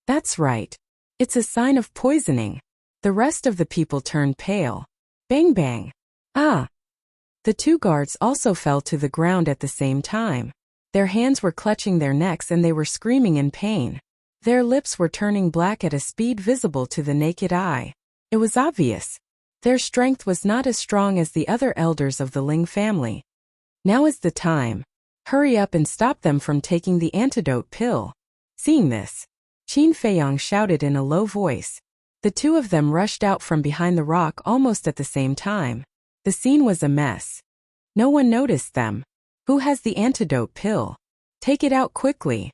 "That's right. It's a sign of poisoning." The rest of the people turned pale. Bang bang. "Ah!" The 2 guards also fell to the ground at the same time. Their hands were clutching their necks and they were screaming in pain. Their lips were turning black at a speed visible to the naked eye. It was obvious. Their strength was not as strong as the other elders of the Ling family. "Now is the time. Hurry up and stop them from taking the antidote pill." Seeing this, Qin Feiyong shouted in a low voice. The 2 of them rushed out from behind the rock almost at the same time. The scene was a mess. No one noticed them. "Who has the antidote pill? Take it out quickly."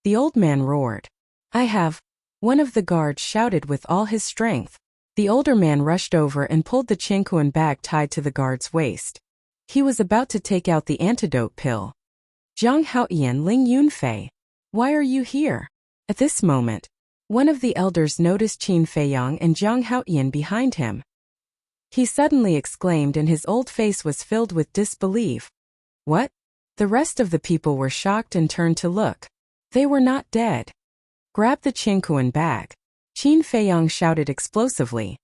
The old man roared. "I have." One of the guards shouted with all his strength. The older man rushed over and pulled the chinkuan bag tied to the guard's waist. He was about to take out the antidote pill. "Zhang Haoyan, Ling Yunfei, why are you here?" At this moment, one of the elders noticed Qin Feiyong and Zhang Haoyan behind him. He suddenly exclaimed and his old face was filled with disbelief. "What? The rest of the people were shocked and turned to look. They were not dead. Grab the Qingkuan bag. Qin Feiyang shouted explosively.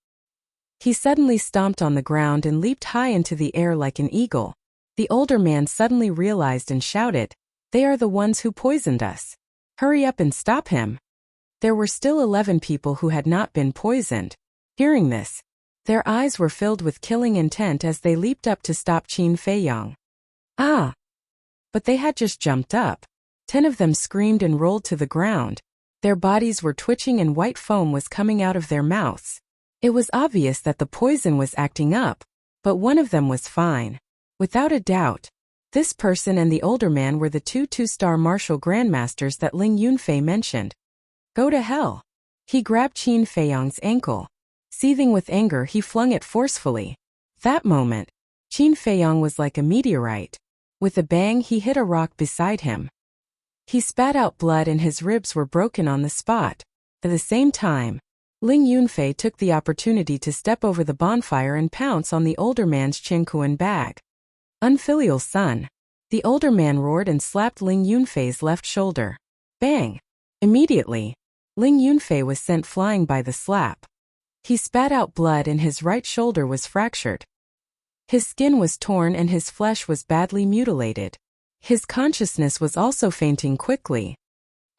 He suddenly stomped on the ground and leaped high into the air like an eagle. The older man suddenly realized and shouted, "They are the ones who poisoned us. Hurry up and stop him." There were still 11 people who had not been poisoned. Hearing this, their eyes were filled with killing intent as they leaped up to stop Qin Feiyang. Ah! But they had just jumped up. 10 of them screamed and rolled to the ground. Their bodies were twitching and white foam was coming out of their mouths. It was obvious that the poison was acting up, but one of them was fine. Without a doubt, this person and the older man were the two-star martial grandmasters that Ling Yunfei mentioned. Go to hell. He grabbed Qin Feiyang's ankle. Seething with anger, he flung it forcefully. That moment, Qin Feiyang was like a meteorite. With a bang, he hit a rock beside him. He spat out blood and his ribs were broken on the spot. At the same time, Ling Yunfei took the opportunity to step over the bonfire and pounce on the older man's Qingkuan bag. Unfilial son. The older man roared and slapped Ling Yunfei's left shoulder. Bang! Immediately, Ling Yunfei was sent flying by the slap. He spat out blood and his right shoulder was fractured. His skin was torn and his flesh was badly mutilated. His consciousness was also fainting quickly.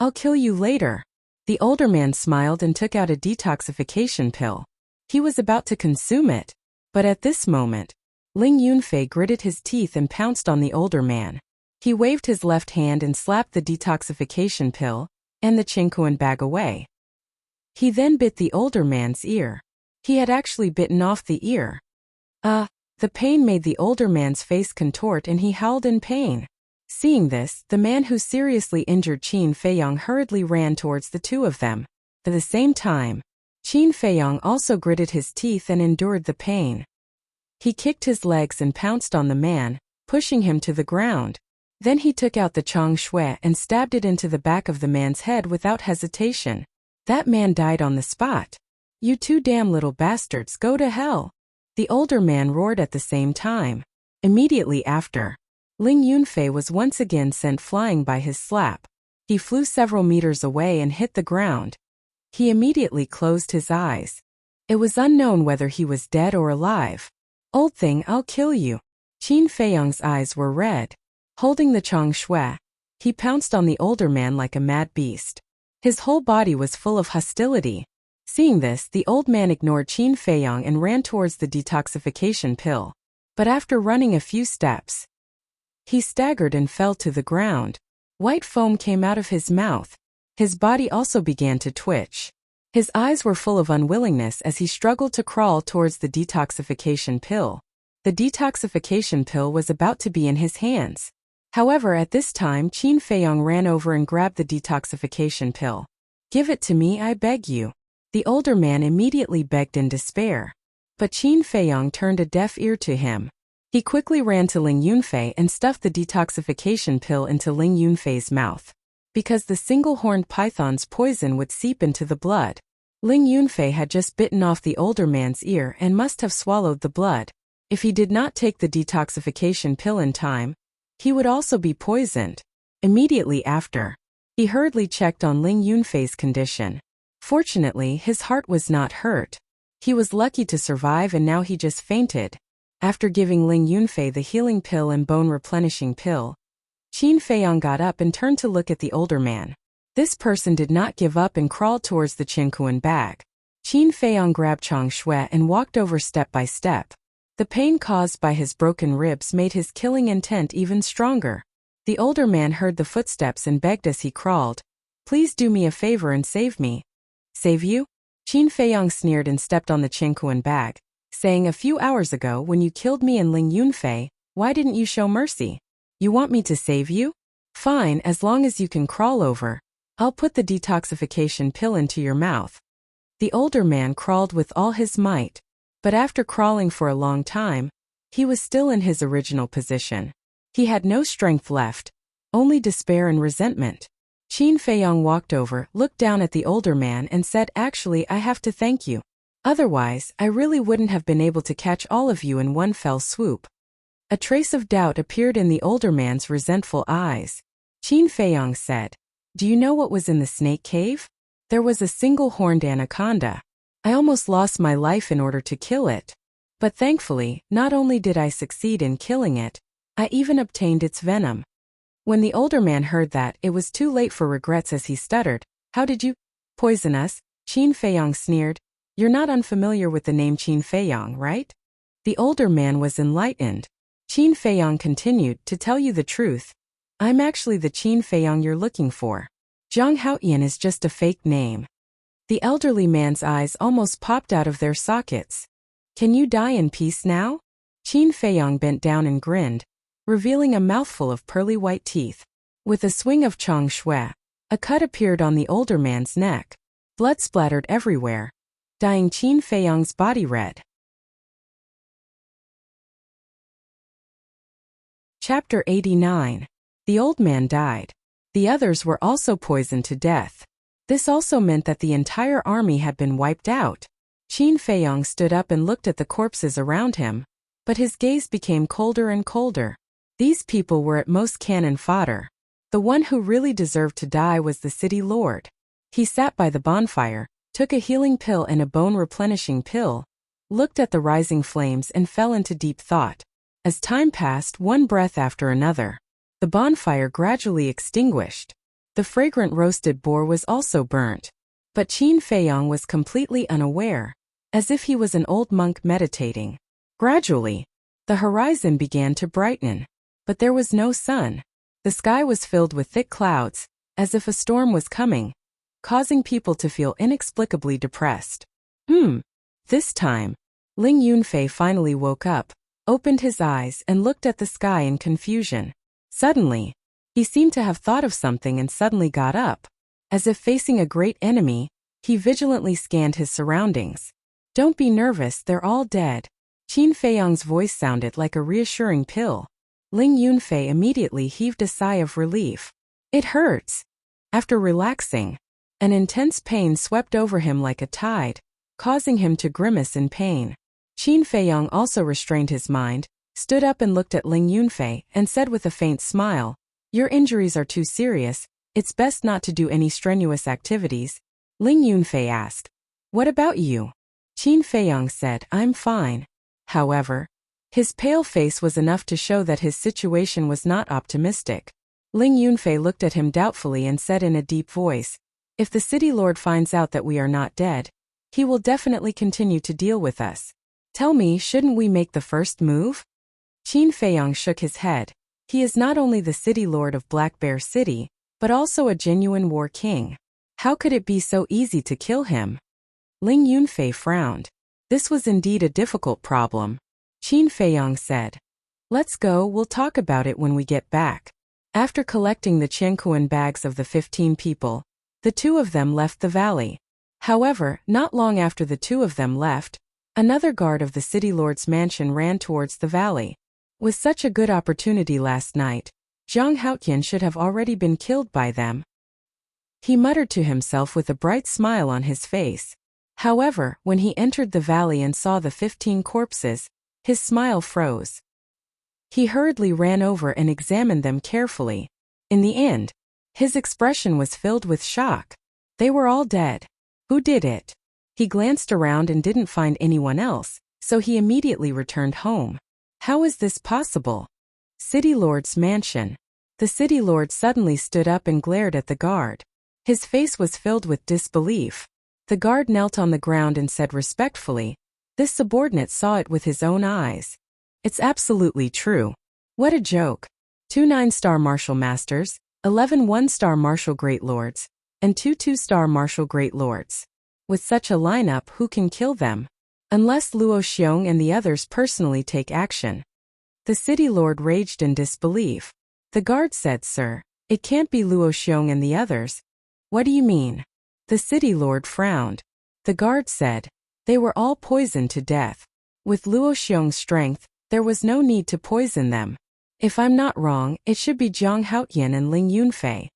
I'll kill you later. The older man smiled and took out a detoxification pill. He was about to consume it. But at this moment, Ling Yunfei gritted his teeth and pounced on the older man. He waved his left hand and slapped the detoxification pill and the Qingkuan bag away. He then bit the older man's ear. He had actually bitten off the ear. The pain made the older man's face contort and he howled in pain. Seeing this, the man who seriously injured Qin Feiyang hurriedly ran towards the two of them. At the same time, Qin Feiyang also gritted his teeth and endured the pain. He kicked his legs and pounced on the man, pushing him to the ground. Then he took out the Chong Shui and stabbed it into the back of the man's head without hesitation. That man died on the spot. You two damn little bastards, go to hell. The older man roared at the same time. Immediately after, Ling Yunfei was once again sent flying by his slap. He flew several meters away and hit the ground. He immediately closed his eyes. It was unknown whether he was dead or alive. Old thing, I'll kill you. Qin Feiyang's eyes were red. Holding the Chong Shui, he pounced on the older man like a mad beast. His whole body was full of hostility. Seeing this, the old man ignored Qin Feiyang and ran towards the detoxification pill. But after running a few steps, he staggered and fell to the ground. White foam came out of his mouth. His body also began to twitch. His eyes were full of unwillingness as he struggled to crawl towards the detoxification pill. The detoxification pill was about to be in his hands. However, at this time, Qin Feiyang ran over and grabbed the detoxification pill. Give it to me, I beg you. The older man immediately begged in despair. But Qin Feiyang turned a deaf ear to him. He quickly ran to Ling Yunfei and stuffed the detoxification pill into Ling Yunfei's mouth. Because the single-horned python's poison would seep into the blood. Ling Yunfei had just bitten off the older man's ear and must have swallowed the blood. If he did not take the detoxification pill in time, he would also be poisoned. Immediately after, he hurriedly checked on Ling Yunfei's condition. Fortunately, his heart was not hurt. He was lucky to survive and now he just fainted. After giving Ling Yunfei the healing pill and bone replenishing pill, Qin Feiyang got up and turned to look at the older man. This person did not give up and crawled towards the Qingkuan bag. Qin Feiyang grabbed Chong Shui and walked over step by step. The pain caused by his broken ribs made his killing intent even stronger. The older man heard the footsteps and begged as he crawled, "Please do me a favor and save me." Save you? Qin Feiyang sneered and stepped on the Qingkuan bag, saying, "A few hours ago when you killed me and Ling Yunfei, why didn't you show mercy? You want me to save you? Fine, as long as you can crawl over. I'll put the detoxification pill into your mouth." The older man crawled with all his might, but after crawling for a long time, he was still in his original position. He had no strength left, only despair and resentment. Qin Feiyang walked over, looked down at the older man and said, "Actually, I have to thank you. Otherwise, I really wouldn't have been able to catch all of you in one fell swoop." A trace of doubt appeared in the older man's resentful eyes. Qin Feiyong said, "Do you know what was in the snake cave? There was a single-horned anaconda. I almost lost my life in order to kill it. But thankfully, not only did I succeed in killing it, I even obtained its venom." When the older man heard that, it was too late for regrets as he stuttered, "How did you poison us?" Qin Feiyong sneered. "You're not unfamiliar with the name Qin Feiyong, right?" The older man was enlightened. Qin Feiyong continued, "To tell you the truth, I'm actually the Qin Feiyong you're looking for. Zhang Haoyan is just a fake name." The elderly man's eyes almost popped out of their sockets. "Can you die in peace now?" Qin Feiyong bent down and grinned, revealing a mouthful of pearly white teeth. With a swing of Chong Shui, a cut appeared on the older man's neck. Blood splattered everywhere, dyeing Qin Feiyong's body red. Chapter 89. The old man died. The others were also poisoned to death. This also meant that the entire army had been wiped out. Qin Feiyong stood up and looked at the corpses around him, but his gaze became colder and colder. These people were at most cannon fodder. The one who really deserved to die was the city lord. He sat by the bonfire, took a healing pill and a bone-replenishing pill, looked at the rising flames and fell into deep thought. As time passed, one breath after another, the bonfire gradually extinguished. The fragrant roasted boar was also burnt. But Qin Feiyong was completely unaware, as if he was an old monk meditating. Gradually, the horizon began to brighten. But there was no sun. The sky was filled with thick clouds, as if a storm was coming, causing people to feel inexplicably depressed. This time, Ling Yunfei finally woke up, opened his eyes and looked at the sky in confusion. Suddenly, he seemed to have thought of something and suddenly got up. As if facing a great enemy, he vigilantly scanned his surroundings. "Don't be nervous, they're all dead." Qin Feiyong's voice sounded like a reassuring pill. Ling Yunfei immediately heaved a sigh of relief. "It hurts." After relaxing, an intense pain swept over him like a tide, causing him to grimace in pain. Qin Feiyong also restrained his mind, stood up and looked at Ling Yunfei, and said with a faint smile, "Your injuries are too serious. It's best not to do any strenuous activities." Ling Yunfei asked, "What about you?" Qin Feiyong said, "I'm fine." However, his pale face was enough to show that his situation was not optimistic. Ling Yunfei looked at him doubtfully and said in a deep voice, "If the city lord finds out that we are not dead, he will definitely continue to deal with us. Tell me, shouldn't we make the first move?" Qin Feiyong shook his head. He is not only the city lord of Black Bear City, but also a genuine war king. How could it be so easy to kill him? Ling Yunfei frowned. This was indeed a difficult problem. Qin Feiyong said, "Let's go, we'll talk about it when we get back." After collecting the Qiankuan bags of the 15 people, the two of them left the valley. However, not long after the two of them left, another guard of the city lord's mansion ran towards the valley. With such a good opportunity last night, Zhang Haoyan should have already been killed by them. He muttered to himself with a bright smile on his face. However, when he entered the valley and saw the 15 corpses, his smile froze. He hurriedly ran over and examined them carefully. In the end, his expression was filled with shock. They were all dead. Who did it? He glanced around and didn't find anyone else, so he immediately returned home. How is this possible? City Lord's mansion. The city lord suddenly stood up and glared at the guard. His face was filled with disbelief. The guard knelt on the ground and said respectfully, "This subordinate saw it with his own eyes. It's absolutely true." What a joke. 2 9-star martial masters, 11 1-star martial great lords, and 2 2-star martial great lords. With such a lineup, who can kill them? Unless Luo Xiong and the others personally take action. The city lord raged in disbelief. The guard said, "Sir, it can't be Luo Xiong and the others." "What do you mean?" The city lord frowned. The guard said, "They were all poisoned to death. With Luo Xiong's strength, there was no need to poison them. If I'm not wrong, it should be Zhang Haoyan and Ling Yunfei."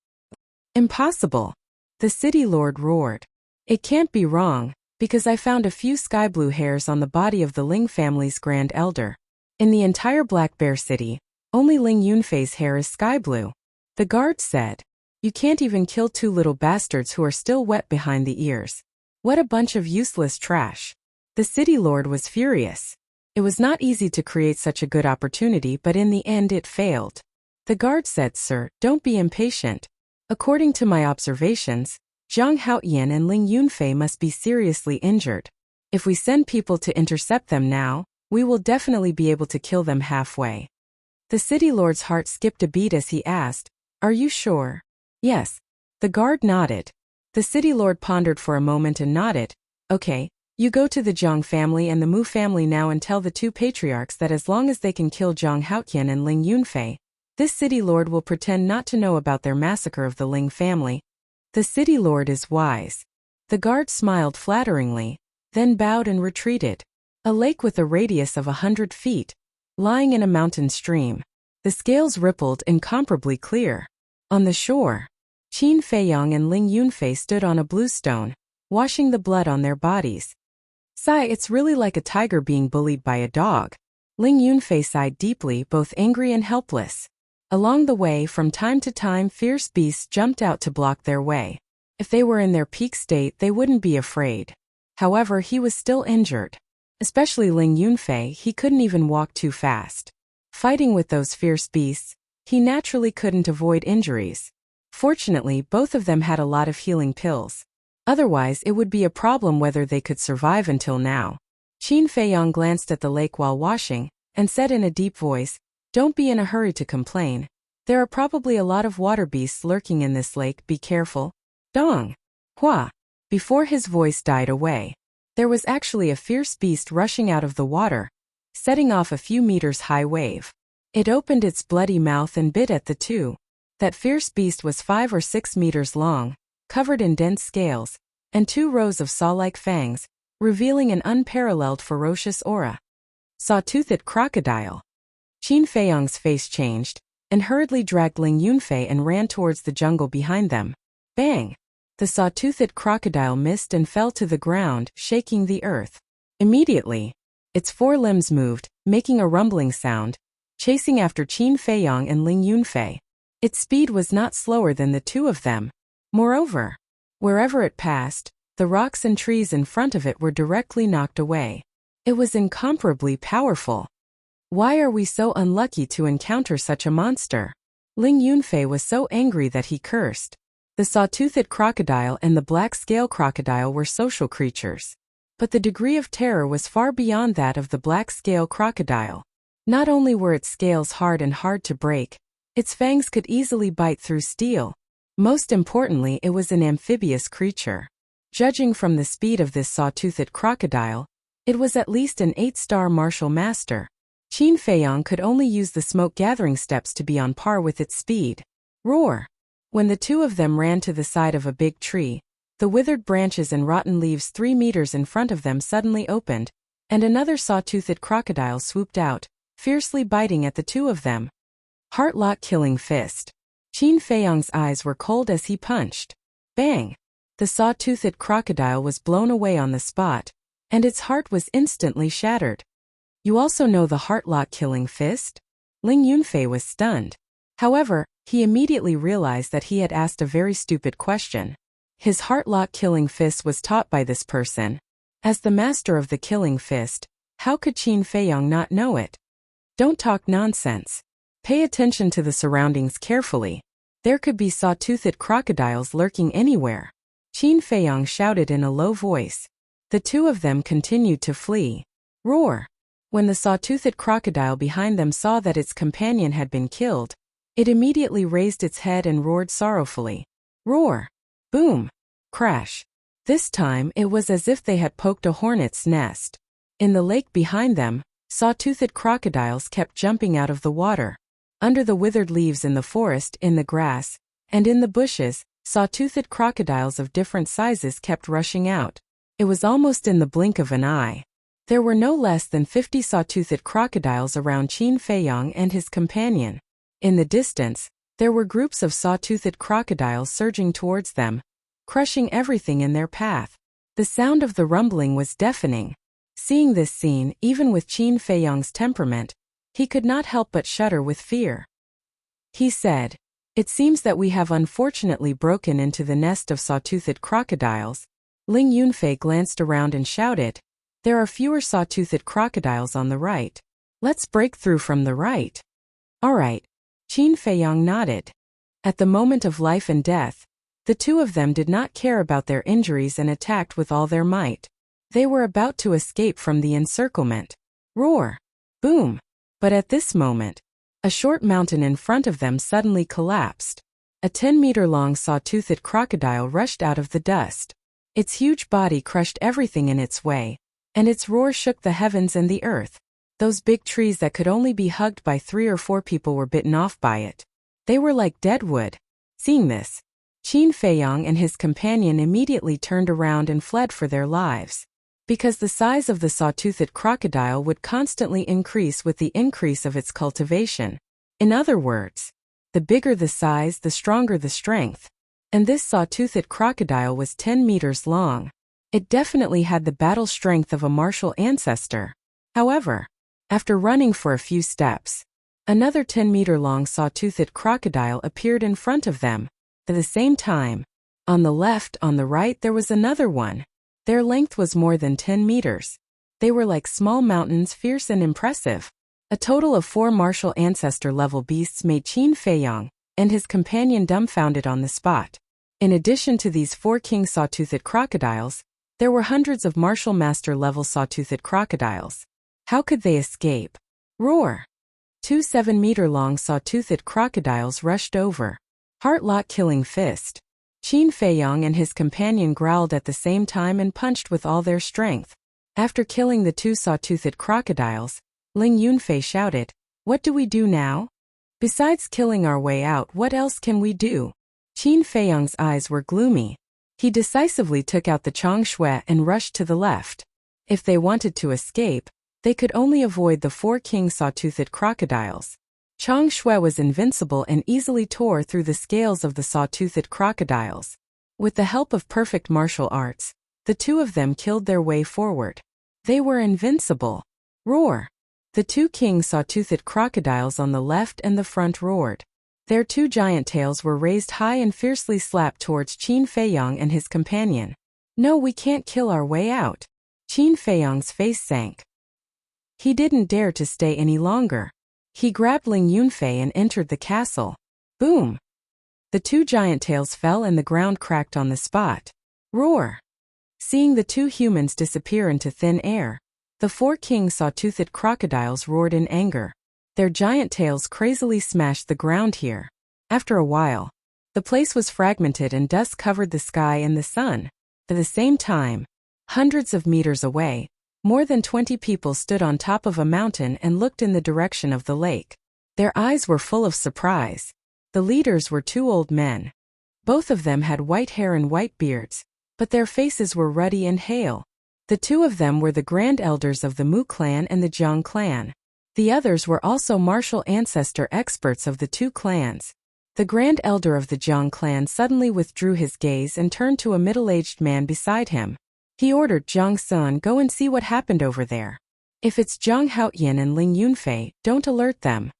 "Impossible!" The city lord roared. "It can't be wrong, because I found a few sky blue hairs on the body of the Ling family's grand elder. In the entire Black Bear City, only Ling Yunfei's hair is sky blue. The guard said. You can't even kill two little bastards who are still wet behind the ears. What a bunch of useless trash. The city lord was furious. It was not easy to create such a good opportunity, but in the end it failed. The guard said, Sir, don't be impatient. According to my observations, Zhang Haoyan and Ling Yunfei must be seriously injured. If we send people to intercept them now, we will definitely be able to kill them halfway. The city lord's heart skipped a beat as he asked, Are you sure? Yes. The guard nodded. The city lord pondered for a moment and nodded. Okay, you go to the Zhang family and the Mu family now and tell the two patriarchs that as long as they can kill Zhang Haoyan and Ling Yunfei, this city lord will pretend not to know about their massacre of the Ling family. The city lord is wise. The guard smiled flatteringly, then bowed and retreated. A lake with a radius of 100 feet, lying in a mountain stream. The scales rippled incomparably clear. On the shore, Qin Feiyang and Ling Yunfei stood on a blue stone, washing the blood on their bodies. Sigh, it's really like a tiger being bullied by a dog. Ling Yunfei sighed deeply, both angry and helpless. Along the way, from time to time, fierce beasts jumped out to block their way. If they were in their peak state, they wouldn't be afraid. However, he was still injured. Especially Ling Yunfei, he couldn't even walk too fast. Fighting with those fierce beasts, he naturally couldn't avoid injuries. Fortunately, both of them had a lot of healing pills. Otherwise, it would be a problem whether they could survive until now. Qin Feiyang glanced at the lake while washing, and said in a deep voice, Don't be in a hurry to complain. There are probably a lot of water beasts lurking in this lake, be careful. Dong! Hua! Before his voice died away, there was actually a fierce beast rushing out of the water, setting off a few meters high wave. It opened its bloody mouth and bit at the two. That fierce beast was 5 or 6 meters long, covered in dense scales, and 2 rows of saw-like fangs, revealing an unparalleled ferocious aura. Saw-toothed crocodile. Qin Feiyang's face changed, and hurriedly dragged Ling Yunfei and ran towards the jungle behind them. Bang! The saw-toothed crocodile missed and fell to the ground, shaking the earth. Immediately, its 4 limbs moved, making a rumbling sound, chasing after Qin Feiyang and Ling Yunfei. Its speed was not slower than the two of them. Moreover, wherever it passed, the rocks and trees in front of it were directly knocked away. It was incomparably powerful. Why are we so unlucky to encounter such a monster? Ling Yunfei was so angry that he cursed. The saw-toothed crocodile and the black scale crocodile were social creatures. But the degree of terror was far beyond that of the black scale crocodile. Not only were its scales hard and hard to break, its fangs could easily bite through steel. Most importantly, it was an amphibious creature. Judging from the speed of this saw-toothed crocodile, it was at least an 8-star martial master. Qin Feiyang could only use the smoke-gathering steps to be on par with its speed. Roar! When the two of them ran to the side of a big tree, the withered branches and rotten leaves 3 meters in front of them suddenly opened, and another saw-toothed crocodile swooped out, fiercely biting at the two of them. Heart-lock killing fist. Qin Feiyang's eyes were cold as he punched. Bang! The saw-toothed crocodile was blown away on the spot, and its heart was instantly shattered. You also know the heart-lock killing fist? Ling Yunfei was stunned. However, he immediately realized that he had asked a very stupid question. His heart-lock killing fist was taught by this person. As the master of the killing fist, how could Qin Feiyang not know it? Don't talk nonsense. Pay attention to the surroundings carefully. There could be saw-toothed crocodiles lurking anywhere. Qin Feiyang shouted in a low voice. The two of them continued to flee. Roar! When the saw-toothed crocodile behind them saw that its companion had been killed, it immediately raised its head and roared sorrowfully. Roar! Boom! Crash! This time it was as if they had poked a hornet's nest. In the lake behind them, saw-toothed crocodiles kept jumping out of the water. Under the withered leaves in the forest, in the grass, and in the bushes, saw-toothed crocodiles of different sizes kept rushing out. It was almost in the blink of an eye. There were no less than 50 saw-toothed crocodiles around Qin Feiyang and his companion. In the distance, there were groups of saw-toothed crocodiles surging towards them, crushing everything in their path. The sound of the rumbling was deafening. Seeing this scene, even with Qin Feiyang's temperament, He could not help but shudder with fear. He said, "It seems that we have unfortunately broken into the nest of saw-toothed crocodiles." Ling Yunfei glanced around and shouted, "There are fewer saw-toothed crocodiles on the right. Let's break through from the right." "All right." Qin Feiyang nodded. At the moment of life and death, the two of them did not care about their injuries and attacked with all their might. They were about to escape from the encirclement. Roar! Boom! But at this moment, a short mountain in front of them suddenly collapsed. A 10-meter-long saw-toothed crocodile rushed out of the dust. Its huge body crushed everything in its way, and its roar shook the heavens and the earth. Those big trees that could only be hugged by 3 or 4 people were bitten off by it. They were like dead wood. Seeing this, Qin Feiyang and his companion immediately turned around and fled for their lives. Because the size of the saw-toothed crocodile would constantly increase with the increase of its cultivation. In other words, the bigger the size, the stronger the strength. And this saw-toothed crocodile was 10 meters long. It definitely had the battle strength of a martial ancestor. However, after running for a few steps, another 10-meter-long saw-toothed crocodile appeared in front of them. At the same time, on the left, on the right, there was another one. Their length was more than 10 meters. They were like small mountains, fierce and impressive. A total of 4 martial ancestor-level beasts made Qin Feiyang and his companion dumbfounded on the spot. In addition to these 4 king saw-toothed crocodiles, there were hundreds of martial master-level saw-toothed crocodiles. How could they escape? Roar! 2 7-meter-long saw-toothed crocodiles rushed over. Heart-lock killing fist. Qin Feiyang and his companion growled at the same time and punched with all their strength. After killing the 2 saw-toothed crocodiles, Ling Yunfei shouted, "What do we do now? Besides killing our way out, what else can we do?" Qin Feiyang's eyes were gloomy. He decisively took out the Changshui and rushed to the left. If they wanted to escape, they could only avoid the 4 king saw-toothed crocodiles. Changshui was invincible and easily tore through the scales of the saw-toothed crocodiles. With the help of perfect martial arts, the two of them killed their way forward. They were invincible. Roar! The 2 king saw-toothed crocodiles on the left and the front roared. Their 2 giant tails were raised high and fiercely slapped towards Qin Feiyang and his companion. "No, we can't kill our way out." Qin Feiyang's face sank. He didn't dare to stay any longer. He grabbed Ling Yunfei and entered the castle. Boom! The 2 giant tails fell and the ground cracked on the spot. Roar! Seeing the 2 humans disappear into thin air, the 4 king saw-toothed crocodiles roared in anger. Their giant tails crazily smashed the ground here. After a while, the place was fragmented and dust covered the sky and the sun. At the same time, hundreds of meters away, more than 20 people stood on top of a mountain and looked in the direction of the lake. Their eyes were full of surprise. The leaders were 2 old men. Both of them had white hair and white beards, but their faces were ruddy and hale. The 2 of them were the grand elders of the Mu clan and the Jiang clan. The others were also martial ancestor experts of the 2 clans. The grand elder of the Jiang clan suddenly withdrew his gaze and turned to a middle-aged man beside him. He ordered Jiang Sun, "Go and see what happened over there. If it's Jiang Haoyan and Ling Yunfei, don't alert them."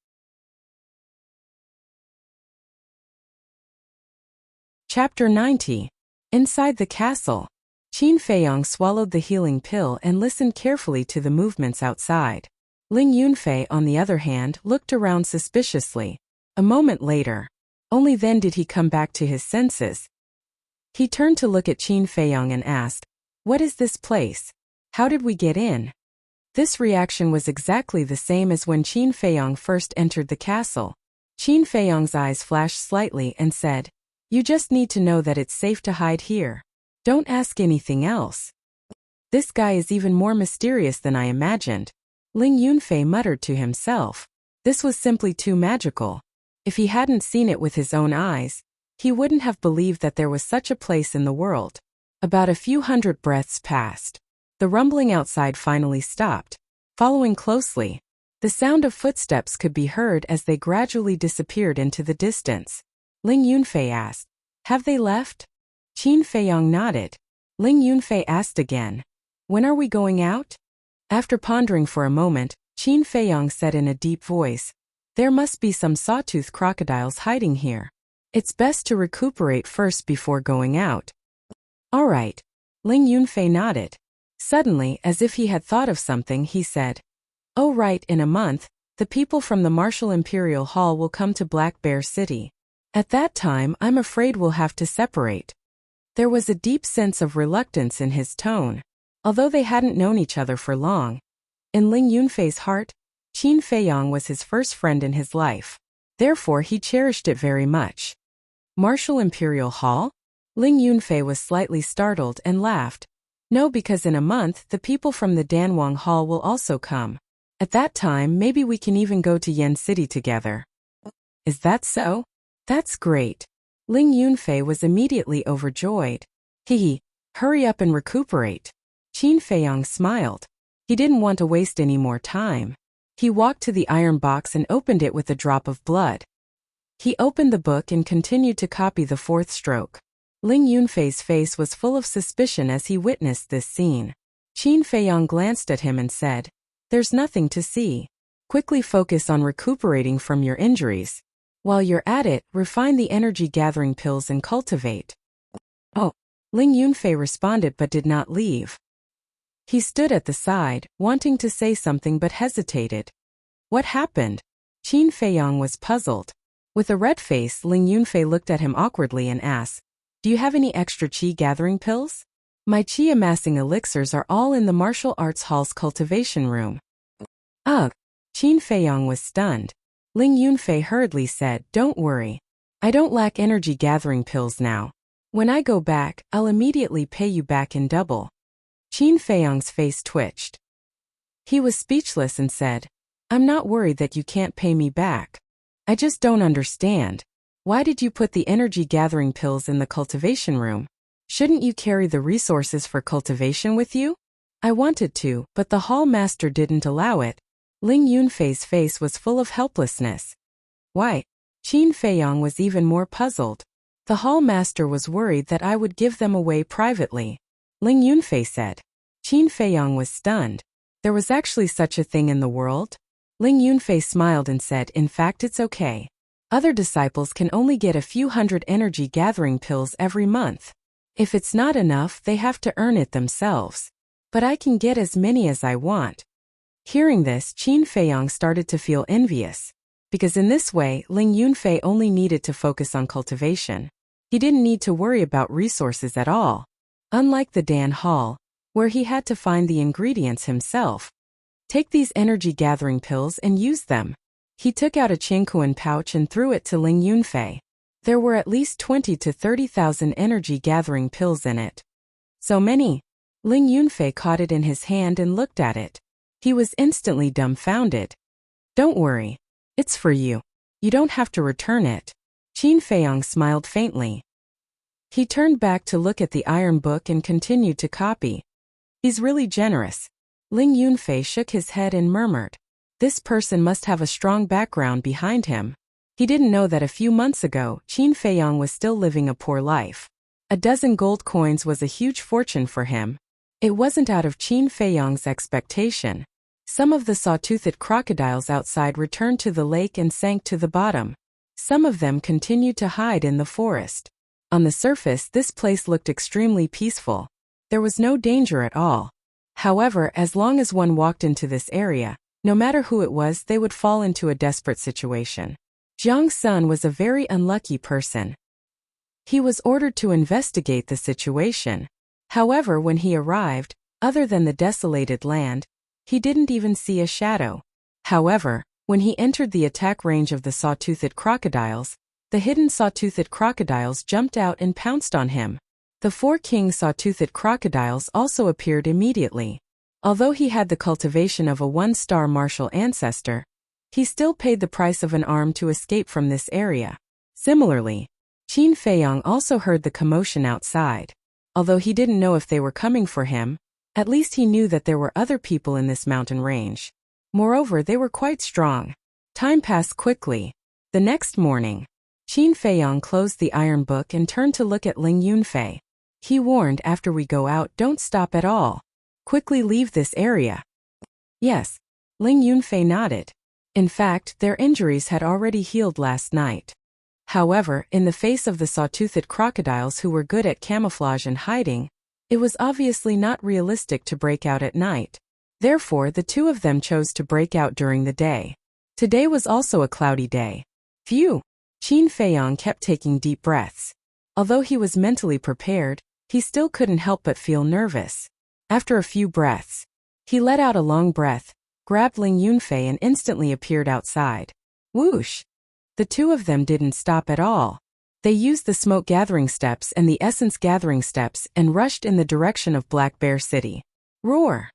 Chapter 90. Inside the castle. Qin Feiyang swallowed the healing pill and listened carefully to the movements outside. Ling Yunfei, on the other hand, looked around suspiciously. A moment later, only then did he come back to his senses. He turned to look at Qin Feiyang and asked, "What is this place? How did we get in?" This reaction was exactly the same as when Qin Feiyang first entered the castle. Qin Feiyang's eyes flashed slightly and said, "You just need to know that it's safe to hide here. Don't ask anything else." "This guy is even more mysterious than I imagined," Ling Yunfei muttered to himself. This was simply too magical. If he hadn't seen it with his own eyes, he wouldn't have believed that there was such a place in the world. About a few hundred breaths passed. The rumbling outside finally stopped. Following closely, the sound of footsteps could be heard as they gradually disappeared into the distance. Ling Yunfei asked, "Have they left?" Qin Feiyang nodded. Ling Yunfei asked again, "When are we going out?" After pondering for a moment, Qin Feiyang said in a deep voice. There must be some sawtooth crocodiles hiding here. It's best to recuperate first before going out. All right. Ling Yunfei nodded. Suddenly, as if he had thought of something, he said, Oh right, in a month, the people from the Martial Imperial Hall will come to Black Bear City. At that time, I'm afraid we'll have to separate. There was a deep sense of reluctance in his tone, although they hadn't known each other for long. In Ling Yunfei's heart, Qin Feiyang was his first friend in his life. Therefore, he cherished it very much. Martial Imperial Hall? Ling Yunfei was slightly startled and laughed. No, because in a month, the people from the Danwang Hall will also come. At that time, maybe we can even go to Yen City together. Is that so? That's great. Ling Yunfei was immediately overjoyed. Hurry up and recuperate. Qin Feiyang smiled. He didn't want to waste any more time. He walked to the iron box and opened it with a drop of blood. He opened the book and continued to copy the fourth stroke. Ling Yunfei's face was full of suspicion as he witnessed this scene. Qin Feiyang glanced at him and said, There's nothing to see. Quickly focus on recuperating from your injuries. While you're at it, refine the energy-gathering pills and cultivate. Oh, Ling Yunfei responded but did not leave. He stood at the side, wanting to say something but hesitated. What happened? Qin Feiyang was puzzled. With a red face, Ling Yunfei looked at him awkwardly and asked, Do you have any extra qi-gathering pills? My qi-amassing elixirs are all in the martial arts hall's cultivation room. Ugh! Qin Feiyang was stunned. Ling Yunfei hurriedly said, Don't worry. I don't lack energy-gathering pills now. When I go back, I'll immediately pay you back in double. Qin Feiyang's face twitched. He was speechless and said, I'm not worried that you can't pay me back. I just don't understand. Why did you put the energy-gathering pills in the cultivation room? Shouldn't you carry the resources for cultivation with you? I wanted to, but the hall master didn't allow it. Ling Yunfei's face was full of helplessness. Why? Qin Feiyang was even more puzzled. The hall master was worried that I would give them away privately. Ling Yunfei said. Qin Feiyang was stunned. There was actually such a thing in the world? Ling Yunfei smiled and said, In fact, it's okay. Other disciples can only get a few hundred energy-gathering pills every month. If it's not enough, they have to earn it themselves. But I can get as many as I want. Hearing this, Qin Feiyang started to feel envious. Because in this way, Ling Yunfei only needed to focus on cultivation. He didn't need to worry about resources at all. Unlike the Dan Hall, where he had to find the ingredients himself. Take these energy-gathering pills and use them. He took out a Qingkuan pouch and threw it to Ling Yunfei. There were at least 20 to 30,000 energy-gathering pills in it. So many. Ling Yunfei caught it in his hand and looked at it. He was instantly dumbfounded. Don't worry. It's for you. You don't have to return it. Qin Feiyang smiled faintly. He turned back to look at the iron book and continued to copy. He's really generous. Ling Yunfei shook his head and murmured. This person must have a strong background behind him. He didn't know that a few months ago, Qin Feiyang was still living a poor life. A dozen gold coins was a huge fortune for him. It wasn't out of Qin Feiyang's expectation. Some of the saw-toothed crocodiles outside returned to the lake and sank to the bottom. Some of them continued to hide in the forest. On the surface, this place looked extremely peaceful. There was no danger at all. However, as long as one walked into this area, no matter who it was, they would fall into a desperate situation. Jiang Sun was a very unlucky person. He was ordered to investigate the situation. However, when he arrived, other than the desolated land, he didn't even see a shadow. However, when he entered the attack range of the saw-toothed crocodiles, the hidden saw-toothed crocodiles jumped out and pounced on him. The 4 king saw-toothed crocodiles also appeared immediately. Although he had the cultivation of a 1-star martial ancestor, he still paid the price of an arm to escape from this area. Similarly, Qin Feiyang also heard the commotion outside. Although he didn't know if they were coming for him, at least he knew that there were other people in this mountain range. Moreover, they were quite strong. Time passed quickly. The next morning, Qin Feiyang closed the iron book and turned to look at Ling Yunfei. He warned, After we go out, don't stop at all. Quickly leave this area. Yes. Ling Yunfei nodded. In fact, their injuries had already healed last night. However, in the face of the saw-toothed crocodiles who were good at camouflage and hiding, it was obviously not realistic to break out at night. Therefore, the two of them chose to break out during the day. Today was also a cloudy day. Phew! Qin Feiyang kept taking deep breaths. Although he was mentally prepared, he still couldn't help but feel nervous. After a few breaths, he let out a long breath, grabbed Ling Yunfei and instantly appeared outside. Whoosh! The two of them didn't stop at all. They used the smoke gathering steps and the essence gathering steps and rushed in the direction of Black Bear City. Roar!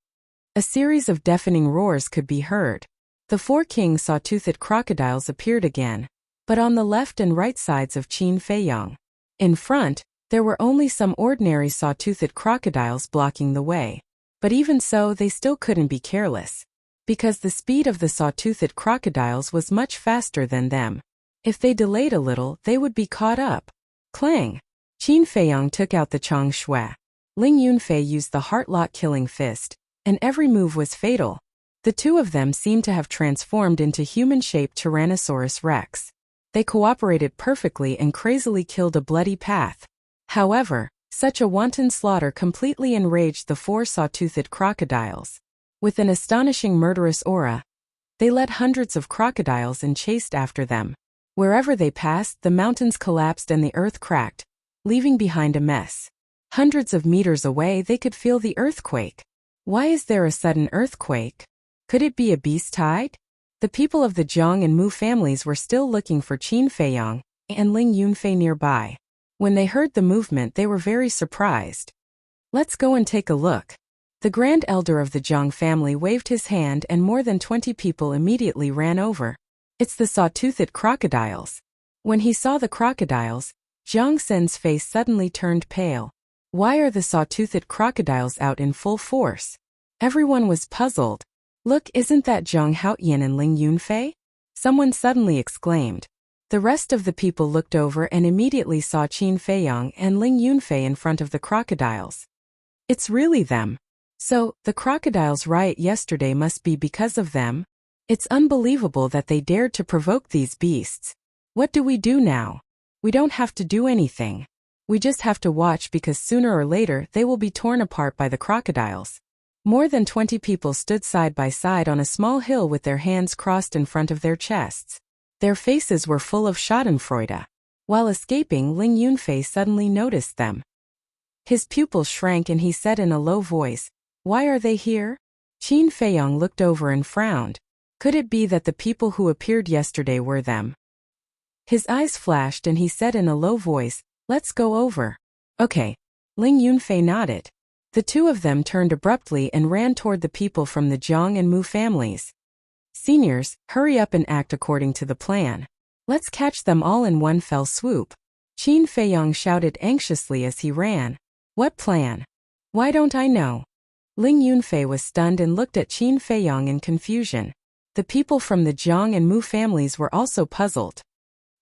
A series of deafening roars could be heard. The four king saw-toothed crocodiles appeared again, but on the left and right sides of Qin Feiyang. In front, there were only some ordinary saw-toothed crocodiles blocking the way. But even so, they still couldn't be careless, because the speed of the saw-toothed crocodiles was much faster than them. If they delayed a little, they would be caught up. Clang! Qin Feiyang took out the Chong Shui. Ling Yunfei used the heart-lock killing fist, and every move was fatal. The two of them seemed to have transformed into human-shaped Tyrannosaurus Rex. They cooperated perfectly and crazily killed a bloody path. However, such a wanton slaughter completely enraged the four saw-toothed crocodiles. With an astonishing murderous aura, they led hundreds of crocodiles and chased after them. Wherever they passed, the mountains collapsed and the earth cracked, leaving behind a mess. Hundreds of meters away, they could feel the earthquake. Why is there a sudden earthquake? Could it be a beast tide? The people of the Zhang and Mu families were still looking for Qin Feiyang and Ling Yunfei nearby. When they heard the movement, they were very surprised. Let's go and take a look. The Grand Elder of the Zhang family waved his hand and more than 20 people immediately ran over. It's the saw-toothed crocodiles. When he saw the crocodiles, Zhang Sen's face suddenly turned pale. Why are the saw-toothed crocodiles out in full force? Everyone was puzzled. Look, isn't that Zhang Haoyan and Ling Yunfei? Someone suddenly exclaimed. The rest of the people looked over and immediately saw Qin Feiyang and Ling Yunfei in front of the crocodiles. It's really them. So, the crocodiles' riot yesterday must be because of them? It's unbelievable that they dared to provoke these beasts. What do we do now? We don't have to do anything. We just have to watch because sooner or later they will be torn apart by the crocodiles. More than 20 people stood side by side on a small hill with their hands crossed in front of their chests. Their faces were full of schadenfreude. While escaping, Ling Yunfei suddenly noticed them. His pupils shrank and he said in a low voice, "Why are they here?" Qin Feiyang looked over and frowned. Could it be that the people who appeared yesterday were them? His eyes flashed and he said in a low voice, "Let's go over." Okay. Ling Yunfei nodded. The two of them turned abruptly and ran toward the people from the Zhang and Mu families. Seniors, hurry up and act according to the plan. Let's catch them all in one fell swoop. Qin Feiyang shouted anxiously as he ran. What plan? Why don't I know? Ling Yunfei was stunned and looked at Qin Feiyang in confusion. The people from the Zhang and Mu families were also puzzled.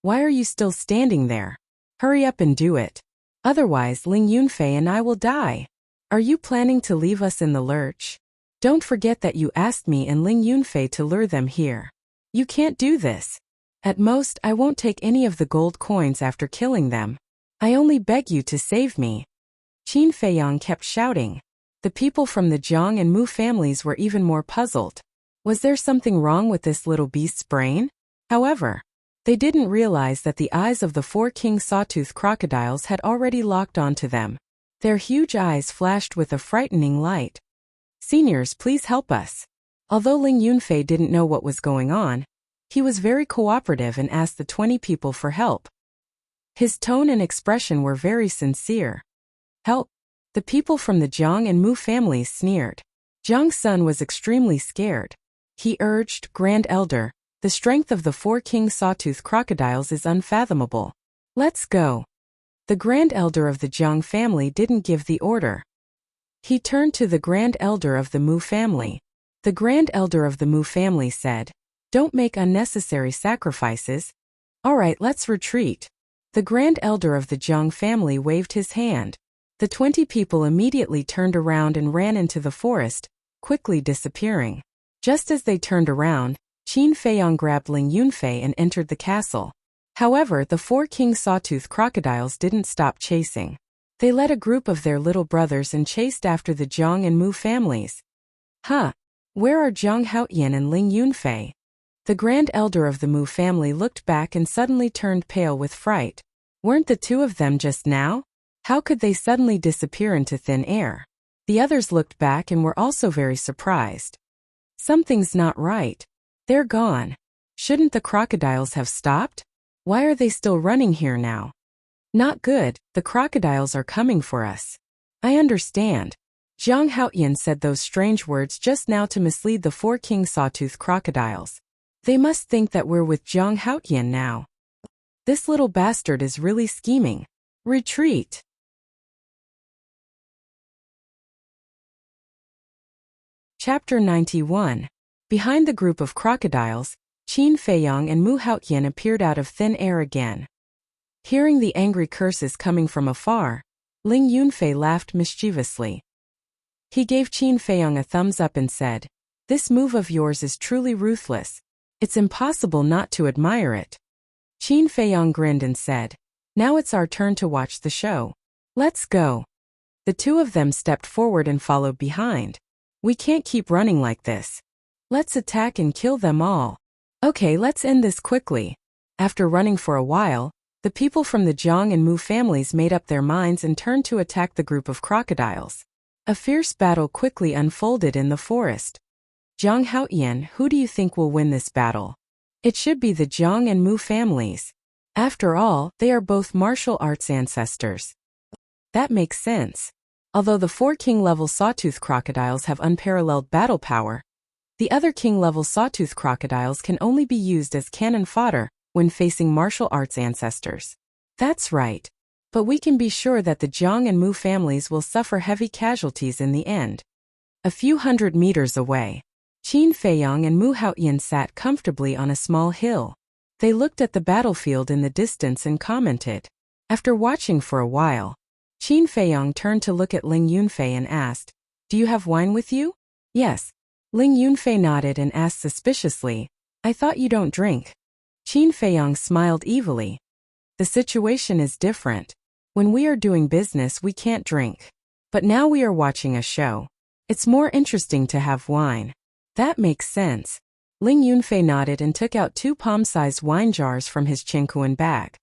Why are you still standing there? Hurry up and do it. Otherwise, Ling Yunfei and I will die. Are you planning to leave us in the lurch? Don't forget that you asked me and Ling Yunfei to lure them here. You can't do this. At most, I won't take any of the gold coins after killing them. I only beg you to save me. Qin Feiyang kept shouting. The people from the Zhang and Mu families were even more puzzled. Was there something wrong with this little beast's brain? However, they didn't realize that the eyes of the four king sawtooth crocodiles had already locked onto them. Their huge eyes flashed with a frightening light. Seniors, please help us. Although Ling Yunfei didn't know what was going on, he was very cooperative and asked the 20 people for help. His tone and expression were very sincere. Help! The people from the Zhang and Mu families sneered. Zhang's son was extremely scared. He urged, Grand Elder, the strength of the four king sawtooth crocodiles is unfathomable. Let's go. The Grand Elder of the Zhang family didn't give the order. He turned to the Grand Elder of the Mu family. The Grand Elder of the Mu family said, Don't make unnecessary sacrifices. All right, let's retreat. The Grand Elder of the Zhang family waved his hand. The 20 people immediately turned around and ran into the forest, quickly disappearing. Just as they turned around, Qin Feiyong grabbed Ling Yunfei and entered the castle. However, the 4 king sawtooth crocodiles didn't stop chasing. They led a group of their little brothers and chased after the Jiang and Mu families. Huh! Where are Jiang Haoyan and Ling Yunfei? The grand elder of the Mu family looked back and suddenly turned pale with fright. Weren't the two of them just now? How could they suddenly disappear into thin air? The others looked back and were also very surprised. Something's not right. They're gone. Shouldn't the crocodiles have stopped? Why are they still running here now? Not good, the crocodiles are coming for us. I understand. Jiang Haoyan said those strange words just now to mislead the 4 king sawtooth crocodiles. They must think that we're with Jiang Haoyan now. This little bastard is really scheming. Retreat! Chapter 91. Behind the group of crocodiles, Qin Feiyong and Mu Haoyan appeared out of thin air again. Hearing the angry curses coming from afar, Ling Yunfei laughed mischievously. He gave Qin Feiyong a thumbs up and said, "This move of yours is truly ruthless. It's impossible not to admire it." Qin Feiyong grinned and said, "Now it's our turn to watch the show. Let's go." The two of them stepped forward and followed behind. We can't keep running like this. Let's attack and kill them all. Okay, let's end this quickly. After running for a while, the people from the Jiang and Mu families made up their minds and turned to attack the group of crocodiles. A fierce battle quickly unfolded in the forest. Jiang Haoyan, who do you think will win this battle? It should be the Jiang and Mu families. After all, they are both martial arts ancestors. That makes sense. Although the 4 king-level sawtooth crocodiles have unparalleled battle power, the other king-level sawtooth crocodiles can only be used as cannon fodder when facing martial arts ancestors. That's right. But we can be sure that the Jiang and Mu families will suffer heavy casualties in the end. A few hundred meters away, Qin Feiyong and Mu Haoyan sat comfortably on a small hill. They looked at the battlefield in the distance and commented. After watching for a while, Qin Feiyong turned to look at Ling Yunfei and asked, "Do you have wine with you?" "Yes." Ling Yunfei nodded and asked suspiciously, "I thought you don't drink." Qin Feiyong smiled evilly. "The situation is different. When we are doing business we can't drink. But now we are watching a show. It's more interesting to have wine." "That makes sense." Ling Yunfei nodded and took out 2 palm-sized wine jars from his Qingkuan bag.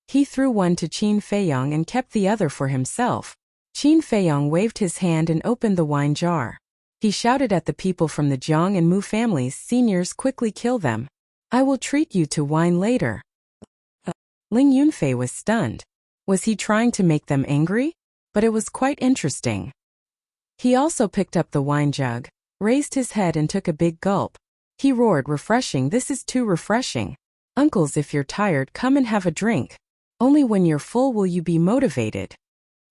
He threw one to Qin Feiyong and kept the other for himself. Qin Feiyong waved his hand and opened the wine jar. He shouted at the people from the Jiang and Mu families, "Seniors, quickly kill them. I will treat you to wine later." Ling Yunfei was stunned. Was he trying to make them angry? But it was quite interesting. He also picked up the wine jug, raised his head and took a big gulp. He roared, "Refreshing, this is too refreshing. Uncles, if you're tired, come and have a drink. Only when you're full will you be motivated."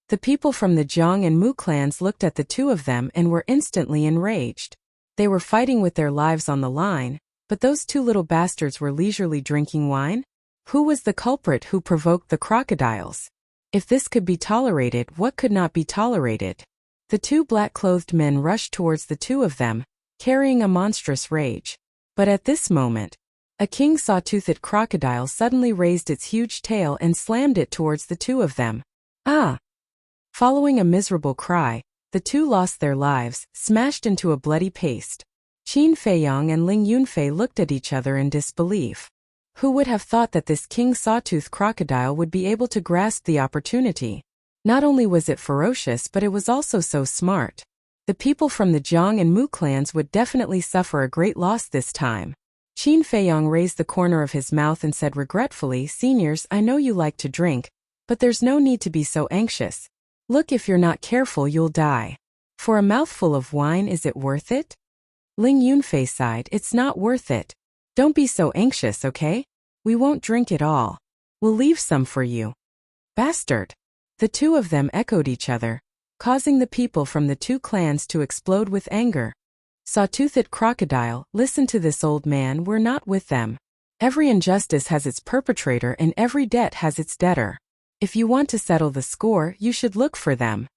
The people from the Jiang and Mu clans looked at the two of them and were instantly enraged. They were fighting with their lives on the line, but those 2 little bastards were leisurely drinking wine? Who was the culprit who provoked the crocodiles? If this could be tolerated, what could not be tolerated? The 2 black-clothed men rushed towards the 2 of them, carrying a monstrous rage. But at this moment, a king saw-toothed crocodile suddenly raised its huge tail and slammed it towards the 2 of them. Ah! Following a miserable cry, the 2 lost their lives, smashed into a bloody paste. Qin Feiyong and Ling Yunfei looked at each other in disbelief. Who would have thought that this king sawtooth crocodile would be able to grasp the opportunity? Not only was it ferocious, but it was also so smart. The people from the Jiang and Mu clans would definitely suffer a great loss this time. Qin Feiyong raised the corner of his mouth and said regretfully, "Seniors, I know you like to drink, but there's no need to be so anxious. Look, if you're not careful you'll die. For a mouthful of wine, is it worth it?" Ling Yunfei sighed, "It's not worth it. Don't be so anxious, okay? We won't drink it all. We'll leave some for you." "Bastard!" The 2 of them echoed each other, causing the people from the 2 clans to explode with anger. "Saw-toothed crocodile, listen to this old man, we're not with them. Every injustice has its perpetrator and every debt has its debtor. If you want to settle the score, you should look for them."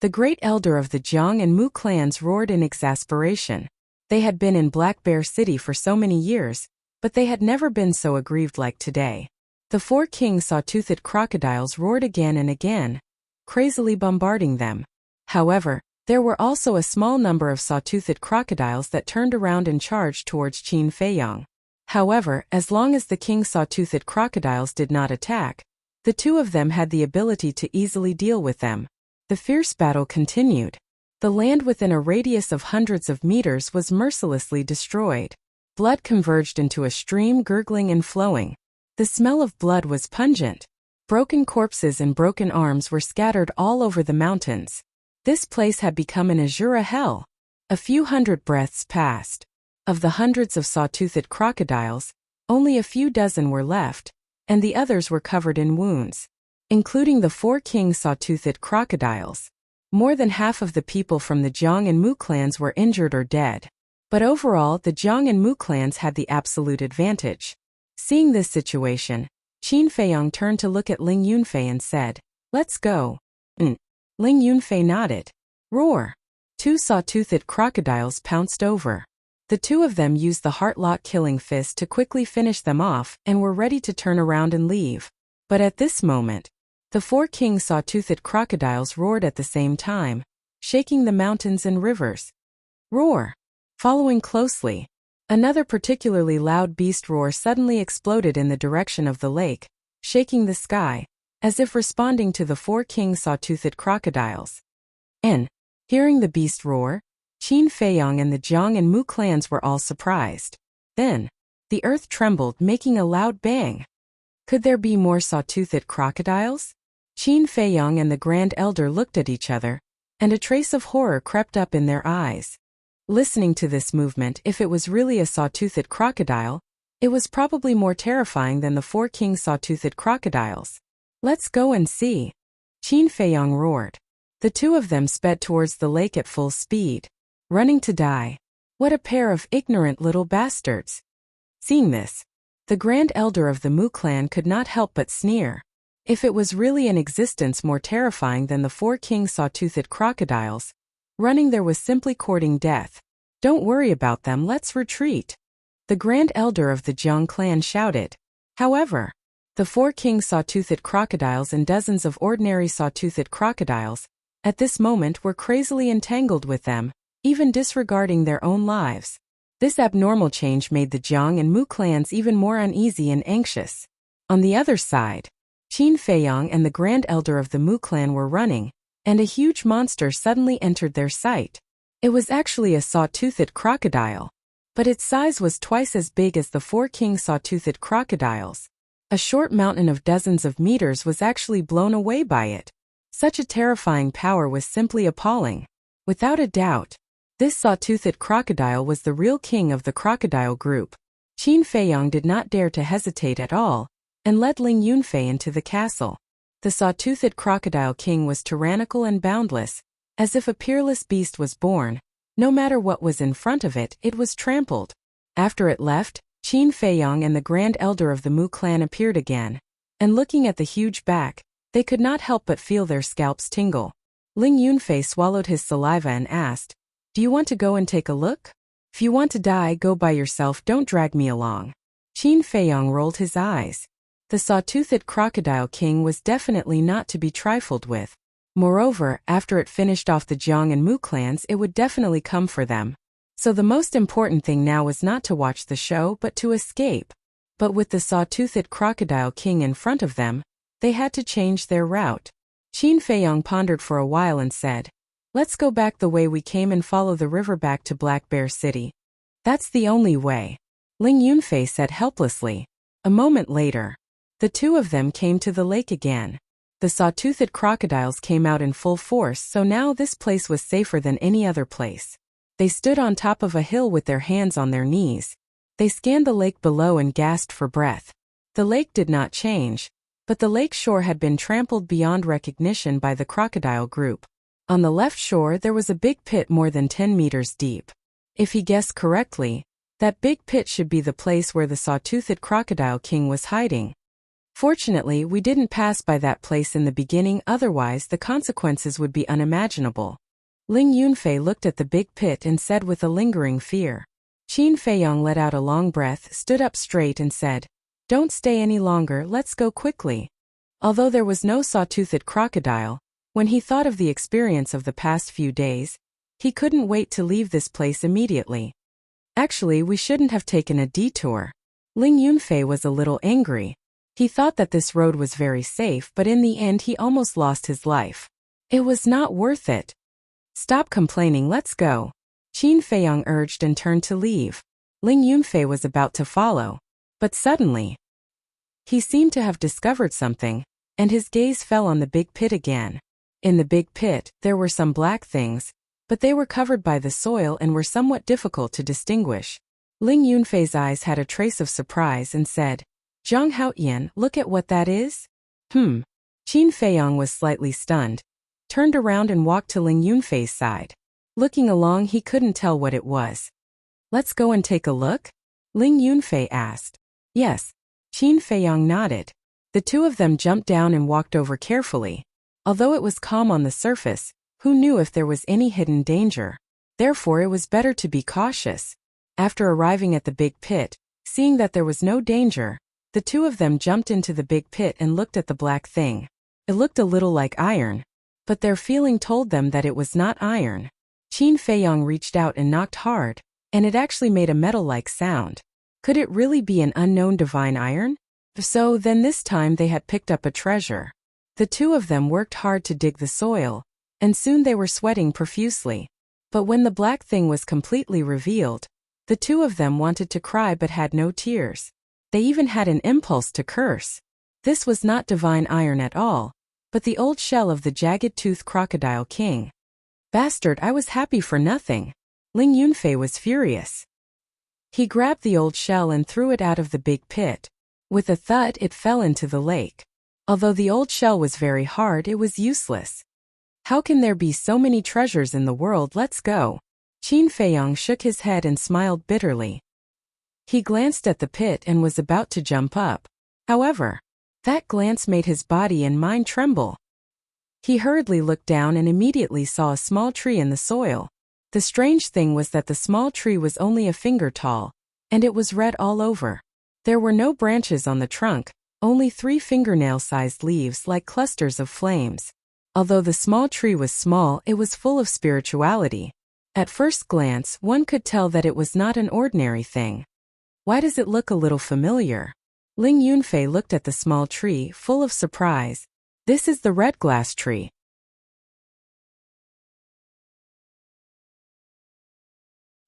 The great elder of the Jiang and Mu clans roared in exasperation. They had been in Black Bear City for so many years, but they had never been so aggrieved like today. The four king saw-toothed crocodiles roared again and again, crazily bombarding them. However, there were also a small number of saw-toothed crocodiles that turned around and charged towards Qin Feiyang. However, as long as the king saw-toothed crocodiles did not attack, the two of them had the ability to easily deal with them. The fierce battle continued. The land within a radius of hundreds of meters was mercilessly destroyed. Blood converged into a stream, gurgling and flowing. The smell of blood was pungent. Broken corpses and broken arms were scattered all over the mountains. This place had become an azure hell. A few hundred breaths passed. Of the hundreds of saw-toothed crocodiles, only a few dozen were left, and the others were covered in wounds, including the four king saw-toothed crocodiles. More than half of the people from the Jiang and Mu clans were injured or dead. But overall, the Jiang and Mu clans had the absolute advantage. Seeing this situation, Qin Feiyang turned to look at Ling Yunfei and said, "Let's go." Ling Yunfei nodded. Roar! Two saw-toothed crocodiles pounced over. The two of them used the Heartlock killing fist to quickly finish them off and were ready to turn around and leave. But at this moment, the four king saw-toothed crocodiles roared at the same time, shaking the mountains and rivers. Roar! Following closely, another particularly loud beast roar suddenly exploded in the direction of the lake, shaking the sky, as if responding to the four king saw-toothed crocodiles. And, hearing the beast roar, Qin Feiyang and the Jiang and Mu clans were all surprised. Then, the earth trembled, making a loud bang. Could there be more saw-toothed crocodiles? Qin Feiyang and the Grand Elder looked at each other, and a trace of horror crept up in their eyes. Listening to this movement, if it was really a saw-toothed crocodile, it was probably more terrifying than the four king saw-toothed crocodiles. Let's go and see. Qin Feiyang roared. The two of them sped towards the lake at full speed, running to die. What a pair of ignorant little bastards. Seeing this, the Grand Elder of the Mu clan could not help but sneer. If it was really in existence more terrifying than the four king saw-toothed crocodiles, running there was simply courting death. Don't worry about them, let's retreat. The Grand Elder of the Jiang clan shouted. However, the four king saw-toothed crocodiles and dozens of ordinary saw-toothed crocodiles, at this moment were crazily entangled with them, even disregarding their own lives. This abnormal change made the Jiang and Mu clans even more uneasy and anxious. On the other side, Qin Feiyang and the Grand Elder of the Mu clan were running, and a huge monster suddenly entered their sight. It was actually a saw-toothed crocodile, but its size was twice as big as the four king saw-toothed crocodiles. A short mountain of dozens of meters was actually blown away by it. Such a terrifying power was simply appalling. Without a doubt, this saw-toothed crocodile was the real king of the crocodile group. Qin Feiyang did not dare to hesitate at all, and led Ling Yunfei into the castle. The saw-toothed crocodile king was tyrannical and boundless, as if a peerless beast was born. No matter what was in front of it, it was trampled. After it left, Qin Feiyang and the Grand Elder of the Mu clan appeared again, and looking at the huge back, they could not help but feel their scalps tingle. Ling Yunfei swallowed his saliva and asked, "Do you want to go and take a look? If you want to die, go by yourself, don't drag me along." Qin Feiyang rolled his eyes. The saw-toothed crocodile king was definitely not to be trifled with. Moreover, after it finished off the Jiang and Mu clans, it would definitely come for them. So the most important thing now was not to watch the show but to escape. But with the saw-toothed crocodile king in front of them, they had to change their route. Qin Feiyang pondered for a while and said, "Let's go back the way we came and follow the river back to Black Bear City." "That's the only way," Ling Yunfei said helplessly. A moment later, the two of them came to the lake again. The saw-toothed crocodiles came out in full force, so now this place was safer than any other place. They stood on top of a hill with their hands on their knees. They scanned the lake below and gasped for breath. The lake did not change, but the lake shore had been trampled beyond recognition by the crocodile group. On the left shore there was a big pit more than 10 meters deep. If he guessed correctly, that big pit should be the place where the saw-toothed crocodile king was hiding. Fortunately, we didn't pass by that place in the beginning, otherwise the consequences would be unimaginable. Ling Yunfei looked at the big pit and said with a lingering fear. Qin Feiyong let out a long breath, stood up straight and said, "Don't stay any longer, let's go quickly." Although there was no saw-toothed crocodile, when he thought of the experience of the past few days, he couldn't wait to leave this place immediately. Actually, we shouldn't have taken a detour. Ling Yunfei was a little angry. He thought that this road was very safe, but in the end he almost lost his life. It was not worth it. Stop complaining, let's go. Qin Feiyong urged and turned to leave. Ling Yunfei was about to follow. But suddenly, he seemed to have discovered something, and his gaze fell on the big pit again. In the big pit, there were some black things, but they were covered by the soil and were somewhat difficult to distinguish. Ling Yunfei's eyes had a trace of surprise and said, "Zhang Haoyan, look at what that is?" Qin Feiyong was slightly stunned, turned around and walked to Ling Yunfei's side. Looking along, he couldn't tell what it was. "Let's go and take a look?" Ling Yunfei asked. "Yes." Qin Feiyong nodded. The two of them jumped down and walked over carefully. Although it was calm on the surface, who knew if there was any hidden danger? Therefore, it was better to be cautious. After arriving at the big pit, seeing that there was no danger, the two of them jumped into the big pit and looked at the black thing. It looked a little like iron, but their feeling told them that it was not iron. Qin Feiyong reached out and knocked hard, and it actually made a metal-like sound. Could it really be an unknown divine iron? If so, then this time they had picked up a treasure. The two of them worked hard to dig the soil, and soon they were sweating profusely. But when the black thing was completely revealed, the two of them wanted to cry but had no tears. They even had an impulse to curse. This was not divine iron at all, but the old shell of the jagged-toothed crocodile king. Bastard, I was happy for nothing. Ling Yunfei was furious. He grabbed the old shell and threw it out of the big pit. With a thud, it fell into the lake. Although the old shell was very hard, it was useless. How can there be so many treasures in the world? Let's go. Qin Feiyong shook his head and smiled bitterly. He glanced at the pit and was about to jump up. However, that glance made his body and mind tremble. He hurriedly looked down and immediately saw a small tree in the soil. The strange thing was that the small tree was only a finger tall, and it was red all over. There were no branches on the trunk, only 3 fingernail-sized leaves like clusters of flames. Although the small tree was small, it was full of spirituality. At first glance, one could tell that it was not an ordinary thing. Why does it look a little familiar? Ling Yunfei looked at the small tree, full of surprise. This is the red glass tree.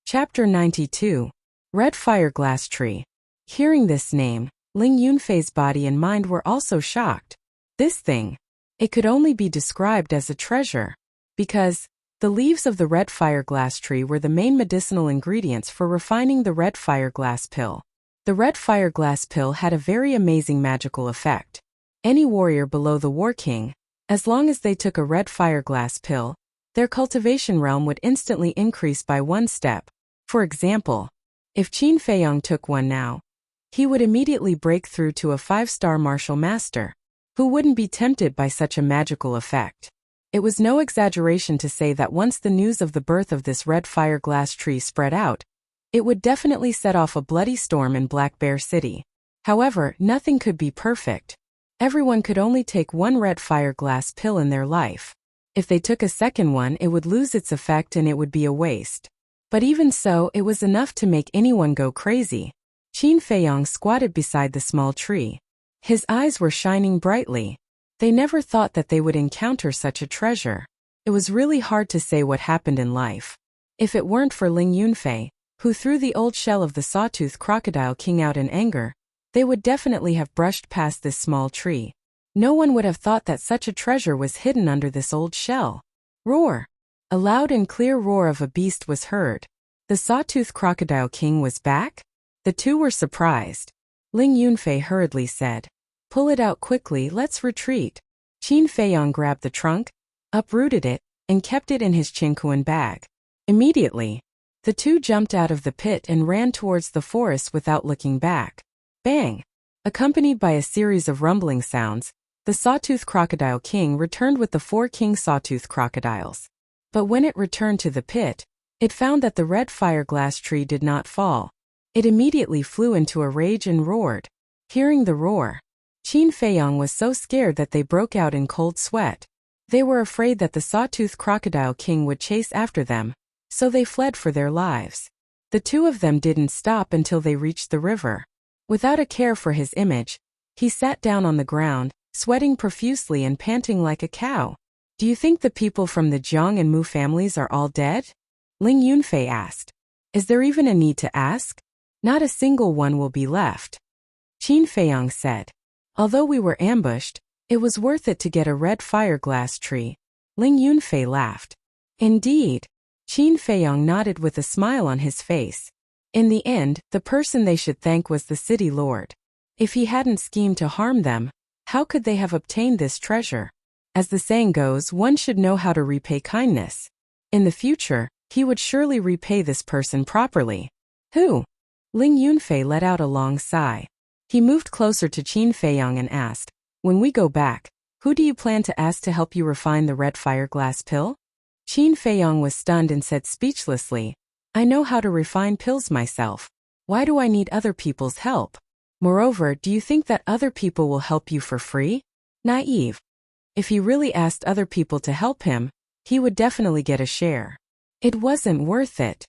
Chapter 92. Red Fire Glass Tree. Hearing this name, Ling Yunfei's body and mind were also shocked. This thing, it could only be described as a treasure, because the leaves of the red fire glass tree were the main medicinal ingredients for refining the red fire glass pill. The red fire glass pill had a very amazing magical effect. Any warrior below the war king, as long as they took a red fire glass pill, their cultivation realm would instantly increase by 1 step. For example, if Qin Feiyong took one now, he would immediately break through to a 5-star martial master. Who wouldn't be tempted by such a magical effect? It was no exaggeration to say that once the news of the birth of this red fire glass tree spread out, it would definitely set off a bloody storm in Black Bear City. However, nothing could be perfect. Everyone could only take 1 red fire glass pill in their life. If they took a second one, it would lose its effect and it would be a waste. But even so, it was enough to make anyone go crazy. Qin Feiyong squatted beside the small tree. His eyes were shining brightly. They never thought that they would encounter such a treasure. It was really hard to say what happened in life. If it weren't for Ling Yunfei, who threw the old shell of the sawtooth crocodile king out in anger, they would definitely have brushed past this small tree. No one would have thought that such a treasure was hidden under this old shell. Roar! A loud and clear roar of a beast was heard. The sawtooth crocodile king was back? The two were surprised. Ling Yunfei hurriedly said, "Pull it out quickly, let's retreat." Qin Feiyong grabbed the trunk, uprooted it, and kept it in his Qingquan bag. Immediately, the two jumped out of the pit and ran towards the forest without looking back. Bang! Accompanied by a series of rumbling sounds, the sawtooth crocodile king returned with the 4 king sawtooth crocodiles. But when it returned to the pit, it found that the red fire-glass tree did not fall. It immediately flew into a rage and roared. Hearing the roar, Qin Feiyong was so scared that they broke out in cold sweat. They were afraid that the sawtooth crocodile king would chase after them, so they fled for their lives. The two of them didn't stop until they reached the river. Without a care for his image, he sat down on the ground, sweating profusely and panting like a cow. Do you think the people from the Jiang and Mu families are all dead? Ling Yunfei asked. Is there even a need to ask? Not a single one will be left. Qin Feiyong said. Although we were ambushed, it was worth it to get a red fire-glass tree. Ling Yunfei laughed. Indeed. Qin Feiyong nodded with a smile on his face. In the end, the person they should thank was the city lord. If he hadn't schemed to harm them, how could they have obtained this treasure? As the saying goes, one should know how to repay kindness. In the future, he would surely repay this person properly. Who? Ling Yunfei let out a long sigh. He moved closer to Qin Feiyong and asked, when we go back, who do you plan to ask to help you refine the red fire-glass pill? Qin Feiyong was stunned and said speechlessly, I know how to refine pills myself. Why do I need other people's help? Moreover, do you think that other people will help you for free? Naive. If he really asked other people to help him, he would definitely get a share. It wasn't worth it.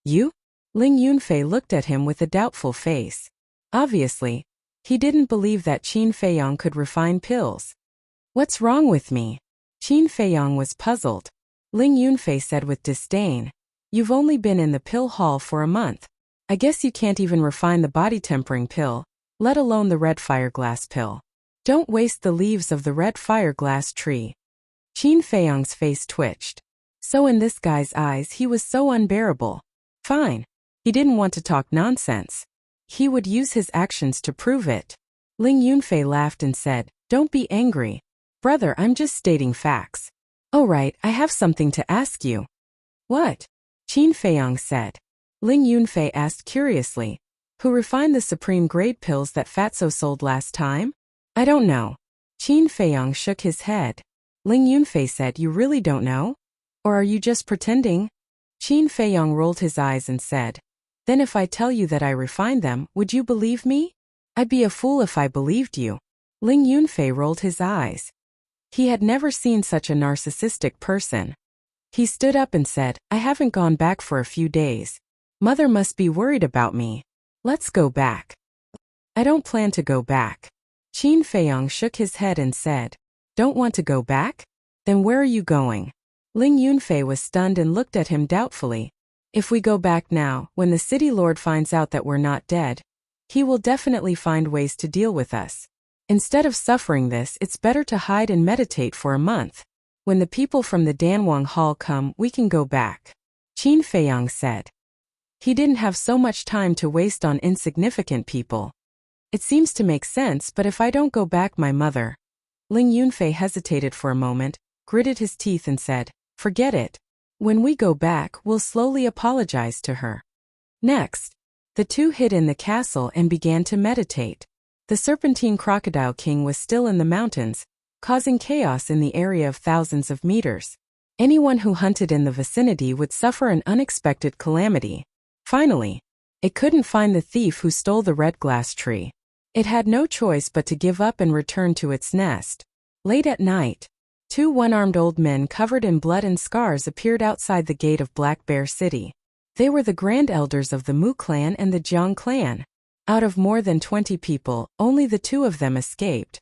You? Ling Yunfei looked at him with a doubtful face. Obviously, he didn't believe that Qin Feiyong could refine pills. What's wrong with me? Qin Feiyong was puzzled. Ling Yunfei said with disdain, You've only been in the pill hall for a month. I guess you can't even refine the body-tempering pill, let alone the red fire-glass pill. Don't waste the leaves of the red fire-glass tree. Qin Feiyong's face twitched. So in this guy's eyes he was so unbearable. Fine. He didn't want to talk nonsense. He would use his actions to prove it. Ling Yunfei laughed and said, Don't be angry. Brother, I'm just stating facts. Oh right, I have something to ask you. What? Qin Feiyong said. Ling Yunfei asked curiously, Who refined the supreme grade pills that Fatso sold last time? I don't know. Qin Feiyong shook his head. Ling Yunfei said, You really don't know? Or are you just pretending? Qin Feiyong rolled his eyes and said, Then if I tell you that I refined them, would you believe me? I'd be a fool if I believed you. Ling Yunfei rolled his eyes. He had never seen such a narcissistic person. He stood up and said, I haven't gone back for a few days. Mother must be worried about me. Let's go back. I don't plan to go back. Qin Feiyong shook his head and said, Don't want to go back? Then where are you going? Ling Yunfei was stunned and looked at him doubtfully. If we go back now, when the city lord finds out that we're not dead, he will definitely find ways to deal with us. Instead of suffering this, it's better to hide and meditate for a month. When the people from the Danwang Hall come, we can go back. Qin Feiyong said. He didn't have so much time to waste on insignificant people. It seems to make sense, but if I don't go back, my mother... Ling Yunfei hesitated for a moment, gritted his teeth and said, Forget it. When we go back, we'll slowly apologize to her. Next, the two hid in the castle and began to meditate. The Serpentine Crocodile King was still in the mountains, causing chaos in the area of thousands of meters. Anyone who hunted in the vicinity would suffer an unexpected calamity. Finally, it couldn't find the thief who stole the red glass tree. It had no choice but to give up and return to its nest. Late at night, two one-armed old men covered in blood and scars appeared outside the gate of Black Bear City. They were the grand elders of the Mu clan and the Jiang clan. Out of more than 20 people, only the two of them escaped.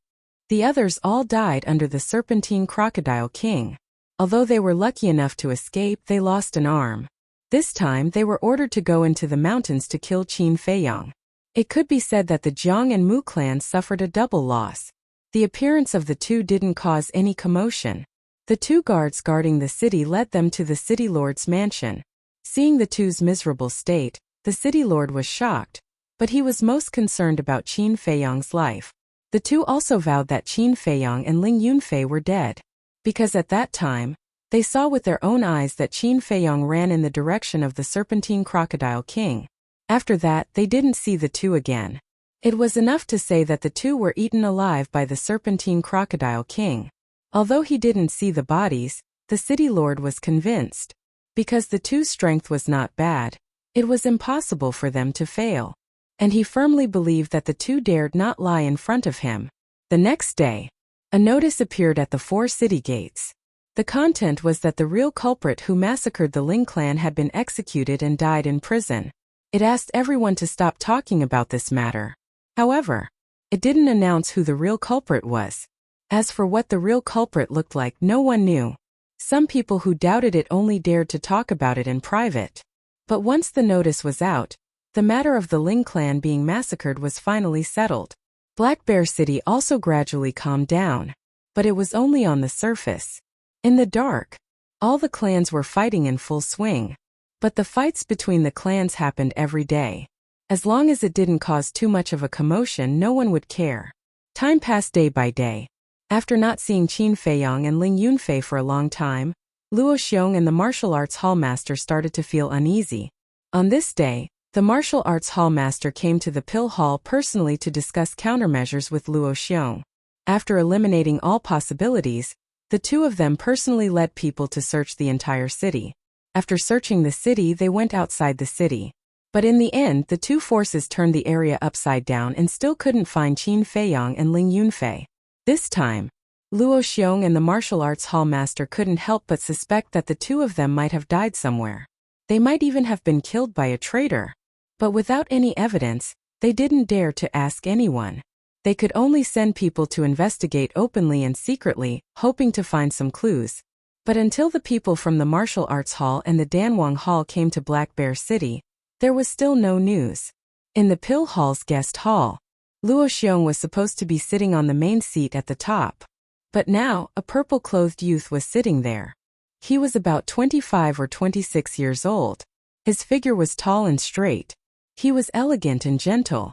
The others all died under the Serpentine Crocodile King. Although they were lucky enough to escape, they lost an arm. This time they were ordered to go into the mountains to kill Qin Feiyong. It could be said that the Jiang and Mu clans suffered a double loss. The appearance of the two didn't cause any commotion. The two guards guarding the city led them to the city lord's mansion. Seeing the two's miserable state, the city lord was shocked, but he was most concerned about Qin Feiyong's life. The two also vowed that Qin Feiyong and Ling Yunfei were dead, because at that time, they saw with their own eyes that Qin Feiyong ran in the direction of the Serpentine Crocodile King. After that, they didn't see the two again. It was enough to say that the two were eaten alive by the Serpentine Crocodile King. Although he didn't see the bodies, The city lord was convinced. Because the two's strength was not bad, it was impossible for them to fail. And he firmly believed that the two dared not lie in front of him. The next day, a notice appeared at the 4 city gates. The content was that the real culprit who massacred the Ling clan had been executed and died in prison. It asked everyone to stop talking about this matter. However, it didn't announce who the real culprit was. As for what the real culprit looked like, no one knew. Some people who doubted it only dared to talk about it in private. But once the notice was out, the matter of the Ling clan being massacred was finally settled. Black Bear City also gradually calmed down, but it was only on the surface. In the dark, all the clans were fighting in full swing. But the fights between the clans happened every day. As long as it didn't cause too much of a commotion, no one would care. Time passed day by day. After not seeing Qin Feiyang and Ling Yunfei for a long time, Luo Xiong and the martial arts hall master started to feel uneasy. On this day, the martial arts hall master came to the pill hall personally to discuss countermeasures with Luo Xiong. After eliminating all possibilities, the two of them personally led people to search the entire city. After searching the city, they went outside the city. But in the end, the two forces turned the area upside down and still couldn't find Qin Feiyang and Ling Yunfei. This time, Luo Xiong and the martial arts hall master couldn't help but suspect that the two of them might have died somewhere. They might even have been killed by a traitor. But without any evidence, they didn't dare to ask anyone. They could only send people to investigate openly and secretly, hoping to find some clues. But until the people from the martial arts hall and the Danwang hall came to Black Bear City, there was still no news. In the pill hall's guest hall, Luo Xiong was supposed to be sitting on the main seat at the top. But now, a purple-clothed youth was sitting there. He was about 25 or 26 years old. His figure was tall and straight. He was elegant and gentle.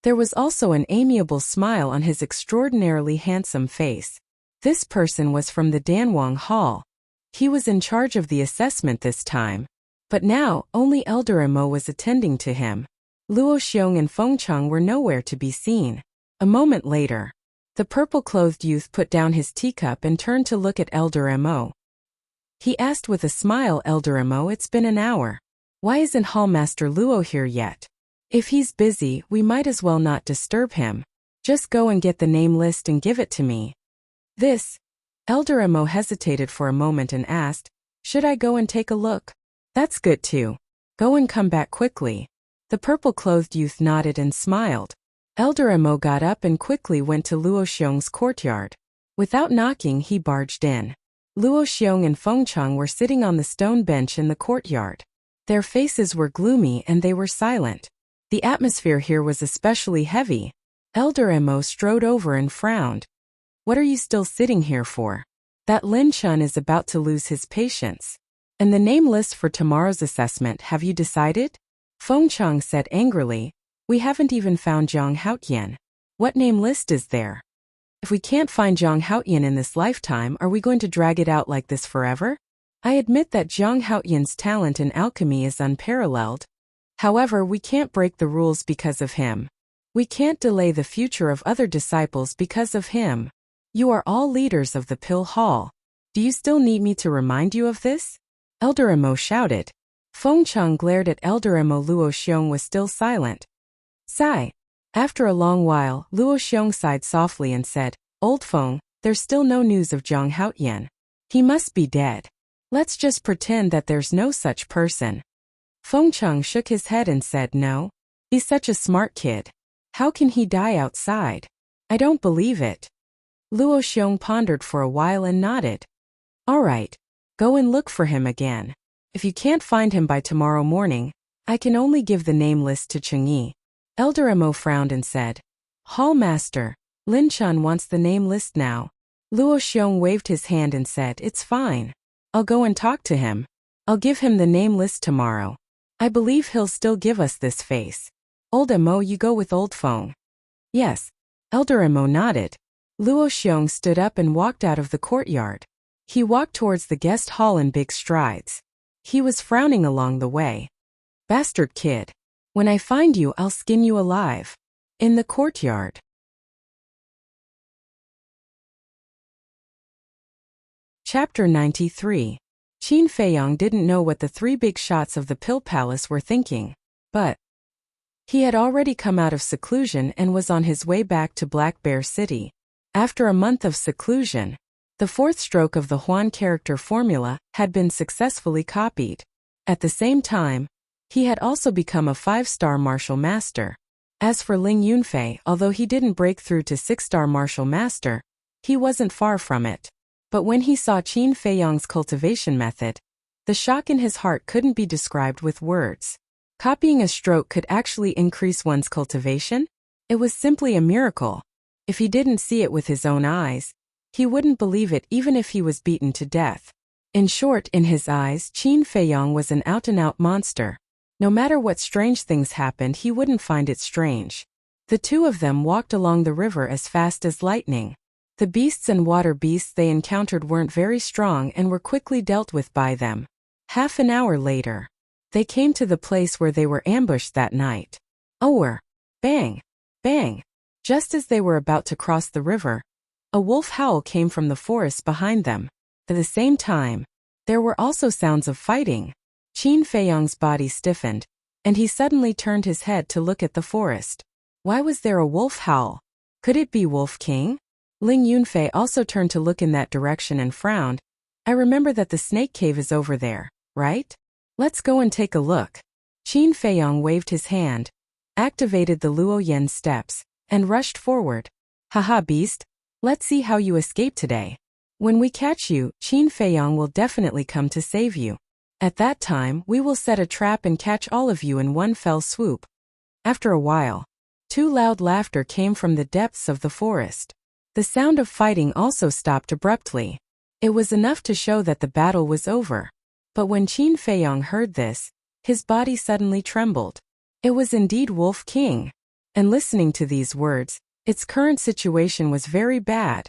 There was also an amiable smile on his extraordinarily handsome face. This person was from the Danwang Hall. He was in charge of the assessment this time. But now, only Elder Mo was attending to him. Luo Xiong and Feng Cheng were nowhere to be seen. A moment later, the purple-clothed youth put down his teacup and turned to look at Elder Mo. He asked with a smile, "Elder Mo, it's been an hour. Why isn't Hallmaster Luo here yet? If he's busy, we might as well not disturb him. Just go and get the name list and give it to me." This. Elder Mo hesitated for a moment and asked, "Should I go and take a look?" "That's good too. Go and come back quickly." The purple-clothed youth nodded and smiled. Elder Mo got up and quickly went to Luo Xiong's courtyard. Without knocking, he barged in. Luo Xiong and Feng Cheng were sitting on the stone bench in the courtyard. Their faces were gloomy and they were silent. The atmosphere here was especially heavy. Elder Mo strode over and frowned. "What are you still sitting here for? That Lin Chun is about to lose his patience. And the name list for tomorrow's assessment, have you decided?" Feng Cheng said angrily, "We haven't even found Zhang Haotian. What name list is there? If we can't find Zhang Haotian in this lifetime, are we going to drag it out like this forever? I admit that Zhang Haotian's talent in alchemy is unparalleled. However, we can't break the rules because of him. We can't delay the future of other disciples because of him. You are all leaders of the Pill Hall. Do you still need me to remind you of this?" Elder Mo shouted. Feng Cheng glared at Elder Mo. Luo Xiong was still silent. Sigh. After a long while, Luo Xiong sighed softly and said, "Old Feng, there's still no news of Zhang Haotian. He must be dead. Let's just pretend that there's no such person." Feng Cheng shook his head and said, "No. He's such a smart kid. How can he die outside? I don't believe it." Luo Xiong pondered for a while and nodded. "All right. Go and look for him again. If you can't find him by tomorrow morning, I can only give the name list to Chengyi." Elder Mo frowned and said, "Hall Master, Lin Chun wants the name list now." Luo Xiong waved his hand and said, "It's fine. I'll go and talk to him. I'll give him the name list tomorrow. I believe he'll still give us this face. Old Mo, you go with Old Feng." "Yes." Elder Mo nodded. Luo Xiong stood up and walked out of the courtyard. He walked towards the guest hall in big strides. He was frowning along the way. "Bastard kid. When I find you, I'll skin you alive." In the courtyard. Chapter 93. Qin Feiyang didn't know what the three big shots of the Pill Palace were thinking, but he had already come out of seclusion and was on his way back to Black Bear City. After a month of seclusion, the fourth stroke of the Huan character formula had been successfully copied. At the same time, he had also become a 5-star martial master. As for Ling Yunfei, although he didn't break through to 6-star martial master, he wasn't far from it. But when he saw Qin Feiyang's cultivation method, the shock in his heart couldn't be described with words. Copying a stroke could actually increase one's cultivation? It was simply a miracle. If he didn't see it with his own eyes, he wouldn't believe it even if he was beaten to death. In short, in his eyes, Qin Feiyang was an out-and-out monster. No matter what strange things happened, he wouldn't find it strange. The two of them walked along the river as fast as lightning. The beasts and water beasts they encountered weren't very strong and were quickly dealt with by them. Half an hour later, they came to the place where they were ambushed that night. Bang! Bang! Just as they were about to cross the river, a wolf howl came from the forest behind them. At the same time, there were also sounds of fighting. Qin Feiyang's body stiffened, and he suddenly turned his head to look at the forest. Why was there a wolf howl? Could it be Wolf King? Ling Yunfei also turned to look in that direction and frowned. I remember that the snake cave is over there, right? Let's go and take a look. Qin Feiyang waved his hand, activated the Luo Yen steps, and rushed forward. Haha, beast! Let's see how you escape today. When we catch you, Qin Feiyang will definitely come to save you. At that time, we will set a trap and catch all of you in one fell swoop. After a while, too loud laughter came from the depths of the forest. The sound of fighting also stopped abruptly. It was enough to show that the battle was over. But when Qin Feiyang heard this, his body suddenly trembled. It was indeed Wolf King. And listening to these words, its current situation was very bad.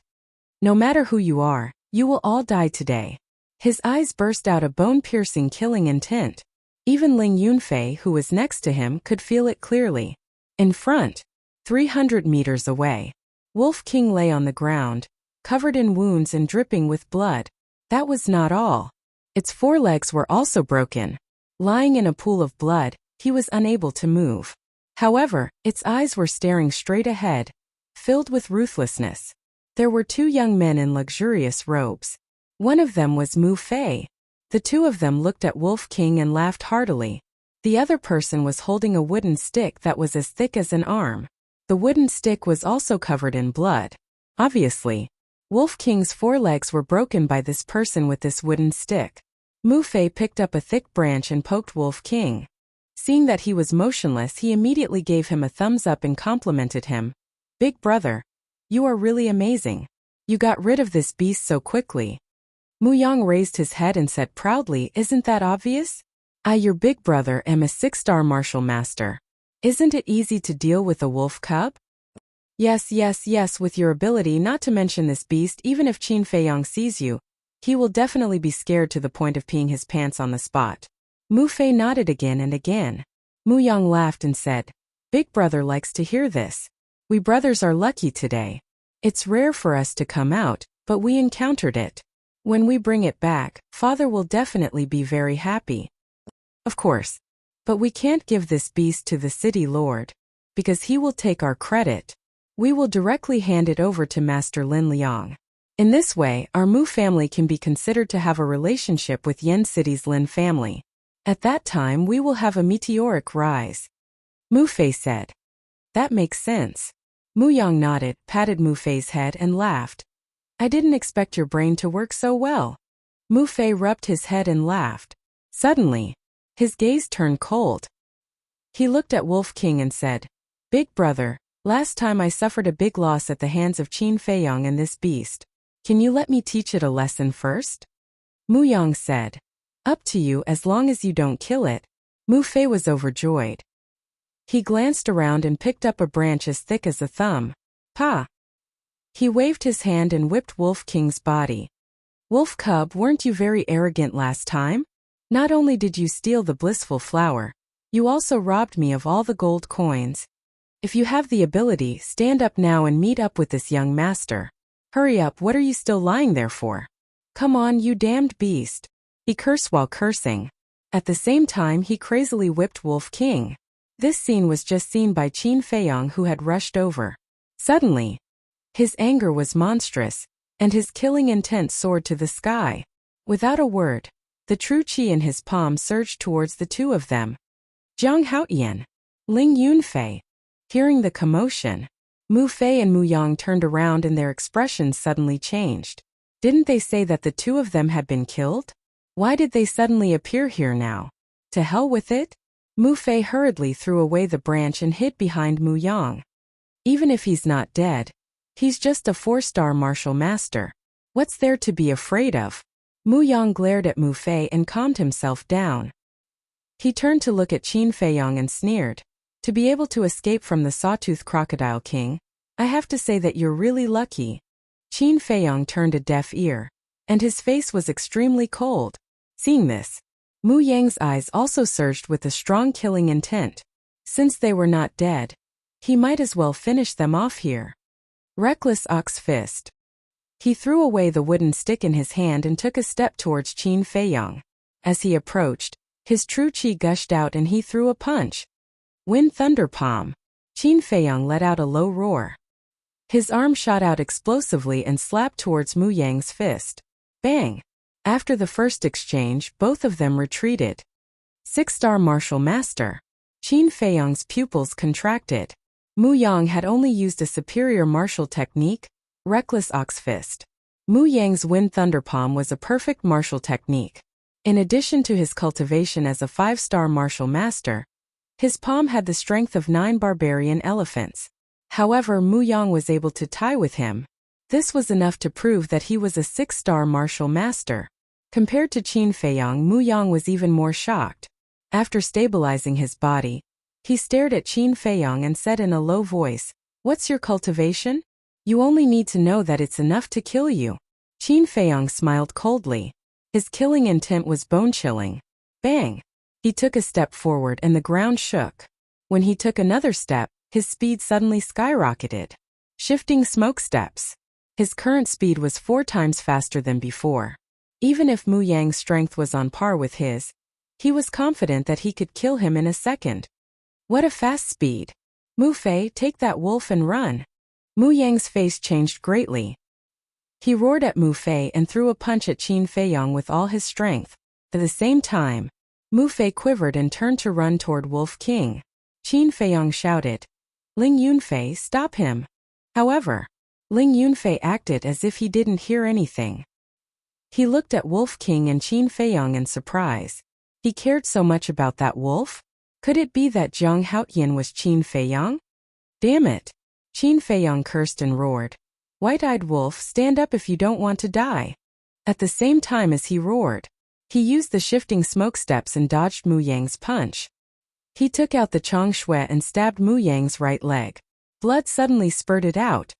No matter who you are, you will all die today. His eyes burst out a bone-piercing killing intent. Even Ling Yunfei, who was next to him, could feel it clearly. In front, 300 meters away, Wolf King lay on the ground, covered in wounds and dripping with blood. That was not all. Its forelegs were also broken. Lying in a pool of blood, he was unable to move. However, its eyes were staring straight ahead, filled with ruthlessness. There were two young men in luxurious robes. One of them was Mu Fei. The two of them looked at Wolf King and laughed heartily. The other person was holding a wooden stick that was as thick as an arm. The wooden stick was also covered in blood. Obviously, Wolf King's forelegs were broken by this person with this wooden stick. Mu Fei picked up a thick branch and poked Wolf King. Seeing that he was motionless, he immediately gave him a thumbs up and complimented him. Big brother, you are really amazing. You got rid of this beast so quickly. Mu Yang raised his head and said proudly, isn't that obvious? I, your big brother, am a 6-star martial master. Isn't it easy to deal with a wolf cub? Yes, with your ability, not to mention this beast, even if Qin Feiyang sees you, he will definitely be scared to the point of peeing his pants on the spot. Mu Fei nodded again and again. Mu Yang laughed and said, Big brother likes to hear this. We brothers are lucky today. It's rare for us to come out, but we encountered it. When we bring it back, father will definitely be very happy. Of course. But we can't give this beast to the city lord, because he will take our credit. We will directly hand it over to Master Lin Liang. In this way, our Mu family can be considered to have a relationship with Yen City's Lin family. At that time, we will have a meteoric rise. Mu Fei said. That makes sense. Mu Yang nodded, patted Mu Fei's head and laughed. I didn't expect your brain to work so well. Mu Fei rubbed his head and laughed. Suddenly, his gaze turned cold. He looked at Wolf King and said, Big brother, last time I suffered a big loss at the hands of Qin Feiyang and this beast. Can you let me teach it a lesson first? Mu Yang said, Up to you as long as you don't kill it. Mu Fei was overjoyed. He glanced around and picked up a branch as thick as a thumb. Pa! He waved his hand and whipped Wolf King's body. Wolf cub, weren't you very arrogant last time? Not only did you steal the blissful flower, you also robbed me of all the gold coins. If you have the ability, stand up now and meet up with this young master. Hurry up, what are you still lying there for? Come on, you damned beast. He cursed while cursing. At the same time, he crazily whipped Wolf King. This scene was just seen by Qin Feiyong, who had rushed over. Suddenly, his anger was monstrous, and his killing intent soared to the sky. Without a word, the true qi in his palm surged towards the two of them. Jiang Haotian, Ling Yunfei. Hearing the commotion, Mu Fei and Mu Yang turned around and their expressions suddenly changed. Didn't they say that the two of them had been killed? Why did they suddenly appear here now? To hell with it? Mu Fei hurriedly threw away the branch and hid behind Mu Yang. Even if he's not dead, he's just a 4-star martial master. What's there to be afraid of? Mu Yang glared at Mu Fei and calmed himself down. He turned to look at Qin Feiyong and sneered. To be able to escape from the Sawtooth Crocodile King, I have to say that you're really lucky. Qin Feiyong turned a deaf ear, and his face was extremely cold. Seeing this, Mu Yang's eyes also surged with a strong killing intent. Since they were not dead, he might as well finish them off here. Reckless Ox Fist. He threw away the wooden stick in his hand and took a step towards Qin Feiyong. As he approached, his true qi gushed out and he threw a punch. Wind Thunder Palm. Qin Feiyong let out a low roar. His arm shot out explosively and slapped towards Mu Yang's fist. Bang! After the first exchange, both of them retreated. 6-star martial master. Qin Feiyong's pupils contracted. Mu Yang had only used a superior martial technique, Reckless Ox Fist. Mu Yang's Wind Thunder Palm was a perfect martial technique. In addition to his cultivation as a 5-star martial master, his palm had the strength of 9 barbarian elephants. However, Mu Yang was able to tie with him. This was enough to prove that he was a 6-star martial master. Compared to Qin Feiyong, Mu Yang was even more shocked. After stabilizing his body, he stared at Qin Feiyong and said in a low voice, "What's your cultivation? You only need to know that it's enough to kill you." Qin Feiyong smiled coldly. His killing intent was bone-chilling. Bang! He took a step forward and the ground shook. When he took another step, his speed suddenly skyrocketed. Shifting smoke steps. His current speed was 4 times faster than before. Even if Mu Yang's strength was on par with his, he was confident that he could kill him in a second. What a fast speed! Mu Fei, take that wolf and run. Mu Yang's face changed greatly. He roared at Mu Fei and threw a punch at Qin Feiyong with all his strength. At the same time, Mu Fei quivered and turned to run toward Wolf King. Qin Feiyong shouted, "Ling Yunfei, stop him." However, Ling Yunfei acted as if he didn't hear anything. He looked at Wolf King and Qin Feiyong in surprise. He cared so much about that wolf? Could it be that Jiang Haotian was Qin Feiyong? Damn it! Qin Feiyong cursed and roared. "White-eyed wolf, stand up if you don't want to die." At the same time as he roared, he used the shifting smoke steps and dodged Mu Yang's punch. He took out the Chong Shui and stabbed Mu Yang's right leg. Blood suddenly spurted out.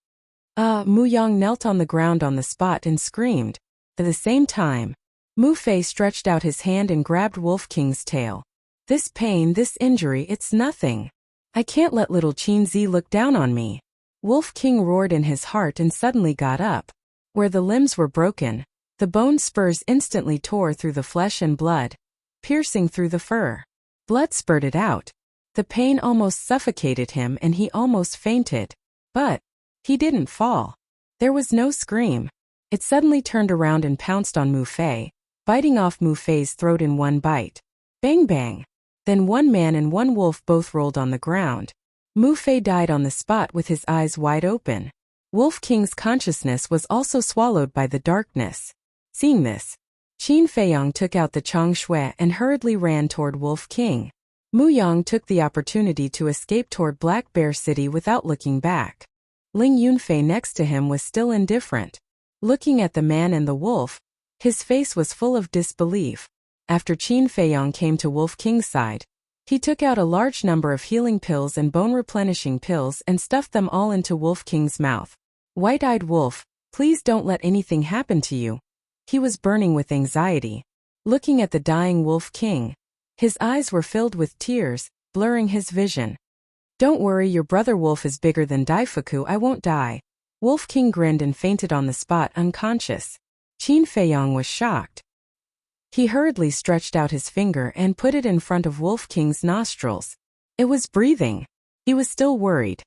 Mu Yang knelt on the ground on the spot and screamed. At the same time, Mu Fei stretched out his hand and grabbed Wolf King's tail. "This pain, this injury, it's nothing. I can't let little Qin Zi look down on me." Wolf King roared in his heart and suddenly got up. Where the limbs were broken, the bone spurs instantly tore through the flesh and blood, piercing through the fur. Blood spurted out. The pain almost suffocated him and he almost fainted. But he didn't fall. There was no scream. It suddenly turned around and pounced on Mu Fei, biting off Mu Fei's throat in one bite. Bang bang! Then one man and one wolf both rolled on the ground. Mu Fei died on the spot with his eyes wide open. Wolf King's consciousness was also swallowed by the darkness. Seeing this, Qin Feiyong took out the Chong Shui and hurriedly ran toward Wolf King. Mu Yang took the opportunity to escape toward Black Bear City without looking back. Ling Yunfei next to him was still indifferent. Looking at the man and the wolf, his face was full of disbelief. After Qin Feiyong came to Wolf King's side, he took out a large number of healing pills and bone-replenishing pills and stuffed them all into Wolf King's mouth. "White-eyed wolf, please don't let anything happen to you." He was burning with anxiety. Looking at the dying Wolf King, his eyes were filled with tears, blurring his vision. "Don't worry, your brother wolf is bigger than Daifuku, I won't die." Wolf King grinned and fainted on the spot unconscious. Qin Feiyong was shocked. He hurriedly stretched out his finger and put it in front of Wolf King's nostrils. It was breathing. He was still worried.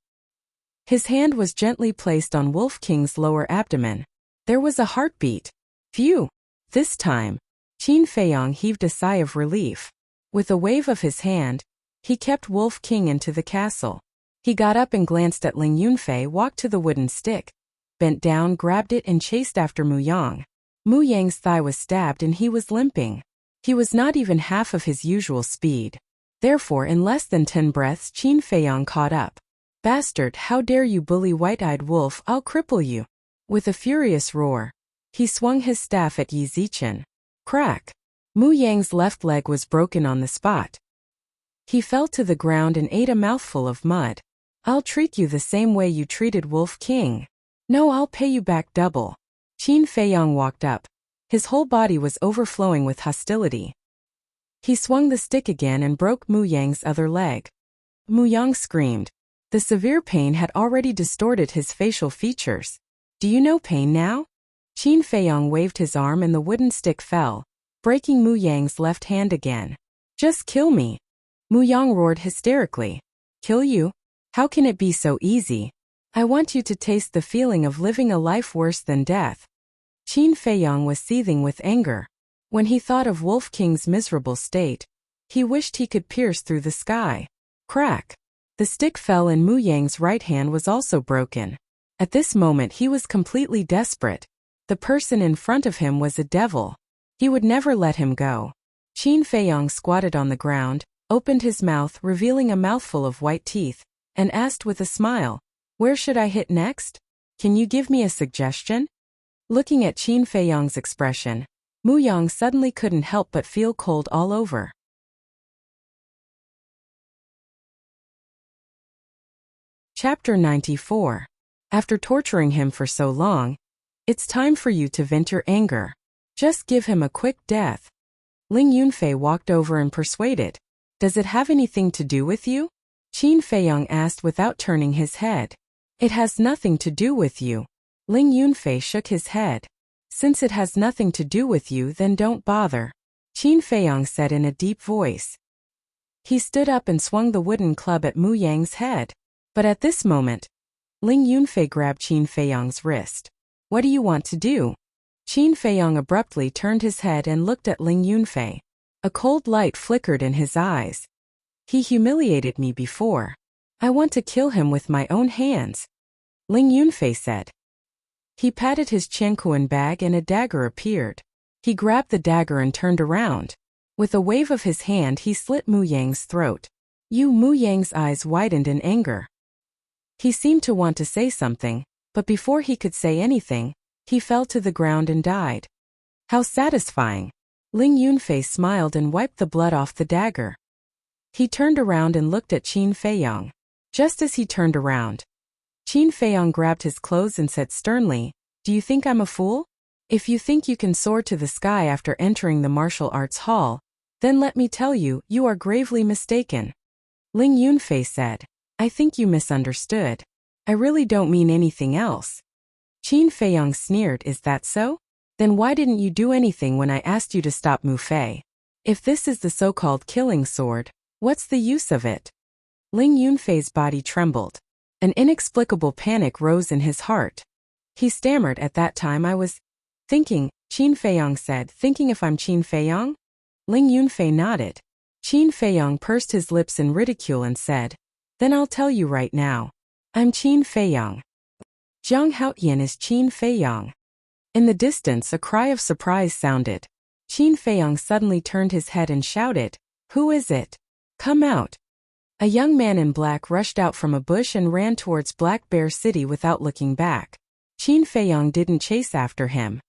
His hand was gently placed on Wolf King's lower abdomen. There was a heartbeat. Phew! This time, Qin Feiyong heaved a sigh of relief. With a wave of his hand, he kept Wolf King into the castle. He got up and glanced at Ling Yunfei, walked to the wooden stick, bent down, grabbed it and chased after Mu Yang. Mu Yang's thigh was stabbed and he was limping. He was not even half of his usual speed. Therefore, in less than 10 breaths, Qin Feiyong caught up. "Bastard, how dare you bully White-Eyed Wolf, I'll cripple you." With a furious roar, he swung his staff at Yi Zichen. Crack! Mu Yang's left leg was broken on the spot. He fell to the ground and ate a mouthful of mud. "I'll treat you the same way you treated Wolf King. No, I'll pay you back double." Qin Feiyong walked up. His whole body was overflowing with hostility. He swung the stick again and broke Mu Yang's other leg. Mu Yang screamed. The severe pain had already distorted his facial features. "Do you know pain now?" Qin Feiyong waved his arm and the wooden stick fell, breaking Mu Yang's left hand again. "Just kill me!" Mu Yang roared hysterically. "Kill you? How can it be so easy? I want you to taste the feeling of living a life worse than death." Qin Feiyong was seething with anger. When he thought of Wolf King's miserable state, he wished he could pierce through the sky. Crack! The stick fell and Mu Yang's right hand was also broken. At this moment he was completely desperate. The person in front of him was a devil. He would never let him go. Qin Feiyong squatted on the ground, opened his mouth, revealing a mouthful of white teeth, and asked with a smile, "Where should I hit next? Can you give me a suggestion?" Looking at Qin Feiyong's expression, Mu Yang suddenly couldn't help but feel cold all over. Chapter 94. After torturing him for so long, it's time for you to vent your anger. Just give him a quick death. Ling Yunfei walked over and persuaded. "Does it have anything to do with you?" Qin Feiyong asked without turning his head. "It has nothing to do with you." Ling Yunfei shook his head. "Since it has nothing to do with you, then don't bother," Qin Feiyong said in a deep voice. He stood up and swung the wooden club at Mu Yang's head. But at this moment, Ling Yunfei grabbed Qin Feiyong's wrist. "What do you want to do?" Qin Feiyong abruptly turned his head and looked at Ling Yunfei. A cold light flickered in his eyes. "He humiliated me before. I want to kill him with my own hands," Ling Yunfei said. He patted his Qianquan bag and a dagger appeared. He grabbed the dagger and turned around. With a wave of his hand he slit Mu Yang's throat. Mu Yang's eyes widened in anger. He seemed to want to say something, but before he could say anything, he fell to the ground and died. "How satisfying." Ling Yunfei smiled and wiped the blood off the dagger. He turned around and looked at Qin Feiyong. Just as he turned around, Qin Feiyong grabbed his clothes and said sternly, "Do you think I'm a fool? If you think you can soar to the sky after entering the martial arts hall, then let me tell you, you are gravely mistaken." Ling Yunfei said, "I think you misunderstood. I really don't mean anything else." Qin Feiyong sneered, "Is that so? Then why didn't you do anything when I asked you to stop Mu Fei? If this is the so-called killing sword, what's the use of it?" Ling Yunfei's body trembled. An inexplicable panic rose in his heart. He stammered, "At that time I was thinking," Qin Feiyong said. "Thinking if I'm Qin Feiyong?" Ling Yunfei nodded. Qin Feiyong pursed his lips in ridicule and said, "Then I'll tell you right now. I'm Qin Feiyong. Zhang Haotian is Qin Feiyong." In the distance a cry of surprise sounded. Qin Feiyong suddenly turned his head and shouted, "Who is it? Come out." A young man in black rushed out from a bush and ran towards Black Bear City without looking back. Qin Feiyong didn't chase after him.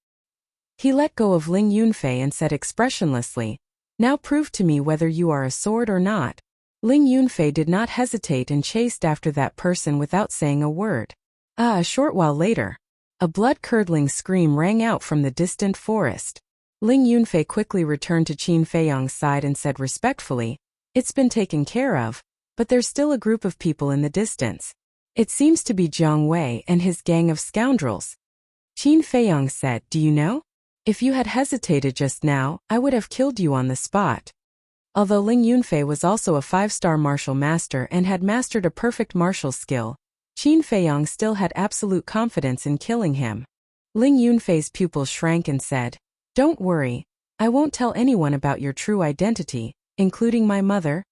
He let go of Ling Yunfei and said expressionlessly, "Now prove to me whether you are a sword or not." Ling Yunfei did not hesitate and chased after that person without saying a word. A short while later, a blood-curdling scream rang out from the distant forest. Ling Yunfei quickly returned to Qin Feiyong's side and said respectfully, "It's been taken care of, but there's still a group of people in the distance. It seems to be Jiang Wei and his gang of scoundrels." Qin Feiyong said, "Do you know? If you had hesitated just now, I would have killed you on the spot. Although Ling Yunfei was also a 5-star martial master and had mastered a perfect martial skill, Qin Feiyong still had absolute confidence in killing him. Ling Yunfei's pupils shrank and said, "Don't worry, I won't tell anyone about your true identity, including my mother."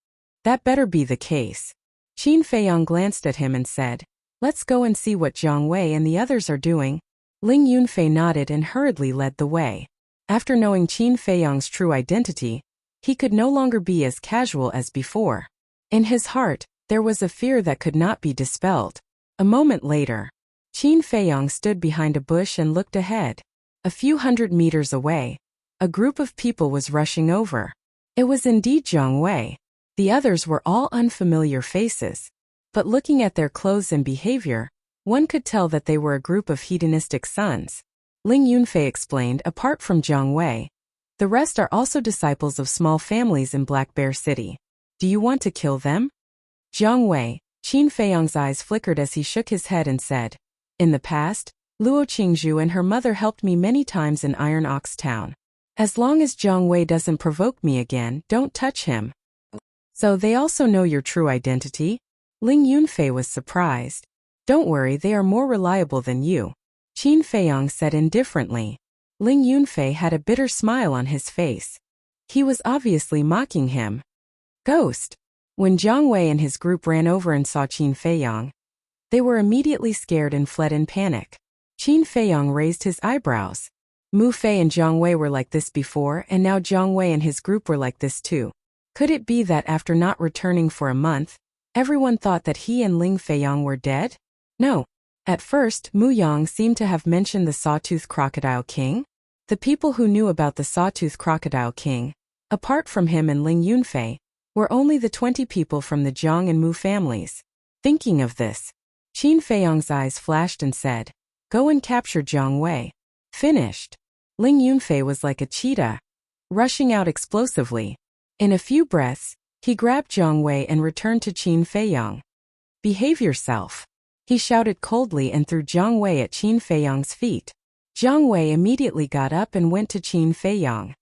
"That better be the case." Qin Feiyong glanced at him and said, "Let's go and see what Jiang Wei and the others are doing." Ling Yunfei nodded and hurriedly led the way. After knowing Qin Feiyong's true identity, he could no longer be as casual as before. In his heart, there was a fear that could not be dispelled. A moment later, Qin Feiyong stood behind a bush and looked ahead. A few hundred meters away, a group of people was rushing over. It was indeed Jiang Wei. The others were all unfamiliar faces. But looking at their clothes and behavior, one could tell that they were a group of hedonistic sons. Ling Yunfei explained, apart from Jiang Wei, the rest are also disciples of small families in Black Bear City. Do you want to kill them? Jiang Wei. Qin Feiyong's eyes flickered as he shook his head and said, "In the past, Luo Qingzhu and her mother helped me many times in Iron Ox Town. As long as Jiang Wei doesn't provoke me again, don't touch him." "So they also know your true identity?" Ling Yunfei was surprised. "Don't worry, they are more reliable than you," Qin Feiyong said indifferently. Ling Yunfei had a bitter smile on his face. He was obviously mocking him. Ghost. When Jiang Wei and his group ran over and saw Qin Feiyong, they were immediately scared and fled in panic. Qin Feiyong raised his eyebrows. Mu Fei and Jiang Wei were like this before, and now Jiang Wei and his group were like this too. Could it be that after not returning for a month, everyone thought that he and Ling Feiyong were dead? No. At first, Mu Yang seemed to have mentioned the Sawtooth Crocodile King. The people who knew about the Sawtooth Crocodile King, apart from him and Ling Yunfei, were only the 20 people from the Jiang and Mu families. Thinking of this, Qin Feiyong's eyes flashed and said, "Go and capture Jiang Wei." Finished. Ling Yunfei was like a cheetah, rushing out explosively. In a few breaths, he grabbed Jiang Wei and returned to Qin Feiyong. "Behave yourself," he shouted coldly and threw Jiang Wei at Qin Feiyong's feet. Jiang Wei immediately got up and went to Qin Feiyong.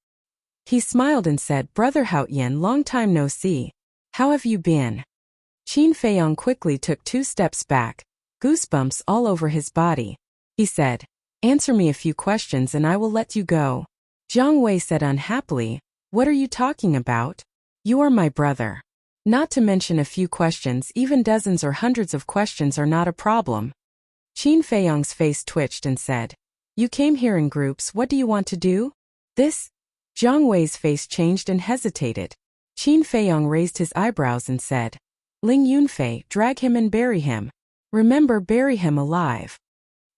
He smiled and said, "Brother Haotian, long time no see. How have you been?" Qin Feiyong quickly took 2 steps back, goosebumps all over his body. He said, "Answer me a few questions and I will let you go." Jiang Wei said unhappily, "What are you talking about? You are my brother. Not to mention a few questions, even dozens or hundreds of questions are not a problem." Qin Feiyong's face twitched and said, "You came here in groups, what do you want to do?" "This?" Jiang Wei's face changed and hesitated. Qin Feiyong raised his eyebrows and said, "Ling Yunfei, drag him and bury him. Remember, bury him alive."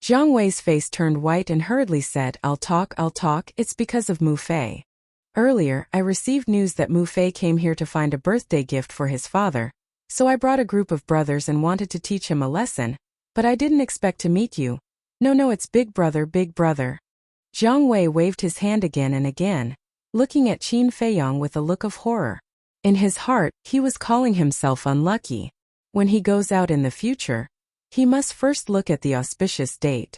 Jiang Wei's face turned white and hurriedly said, I'll talk, it's because of Mu Fei. Earlier, I received news that Mu Fei came here to find a birthday gift for his father, so I brought a group of brothers and wanted to teach him a lesson, but I didn't expect to meet you. No, it's big brother, big brother." Jiang Wei waved his hand again and again, looking at Qin Feiyong with a look of horror. In his heart, he was calling himself unlucky. When he goes out in the future, he must first look at the auspicious date.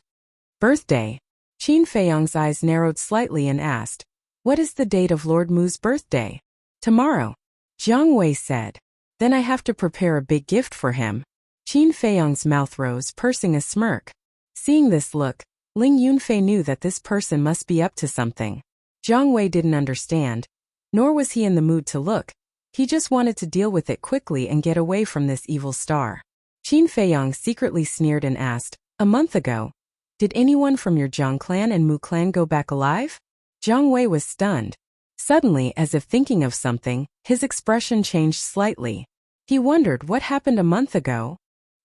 "Birthday?" Qin Feiyong's eyes narrowed slightly and asked, "What is the date of Lord Mu's birthday?" "Tomorrow," Jiang Wei said. "Then I have to prepare a big gift for him." Qin Feiyong's mouth rose, pursing a smirk. Seeing this look, Ling Yunfei knew that this person must be up to something. Jiang Wei didn't understand, nor was he in the mood to look. He just wanted to deal with it quickly and get away from this evil star. Qin Feiyong secretly sneered and asked, "A month ago, did anyone from your Jiang clan and Mu clan go back alive?" Jiang Wei was stunned. Suddenly, as if thinking of something, his expression changed slightly. He wondered what happened a month ago.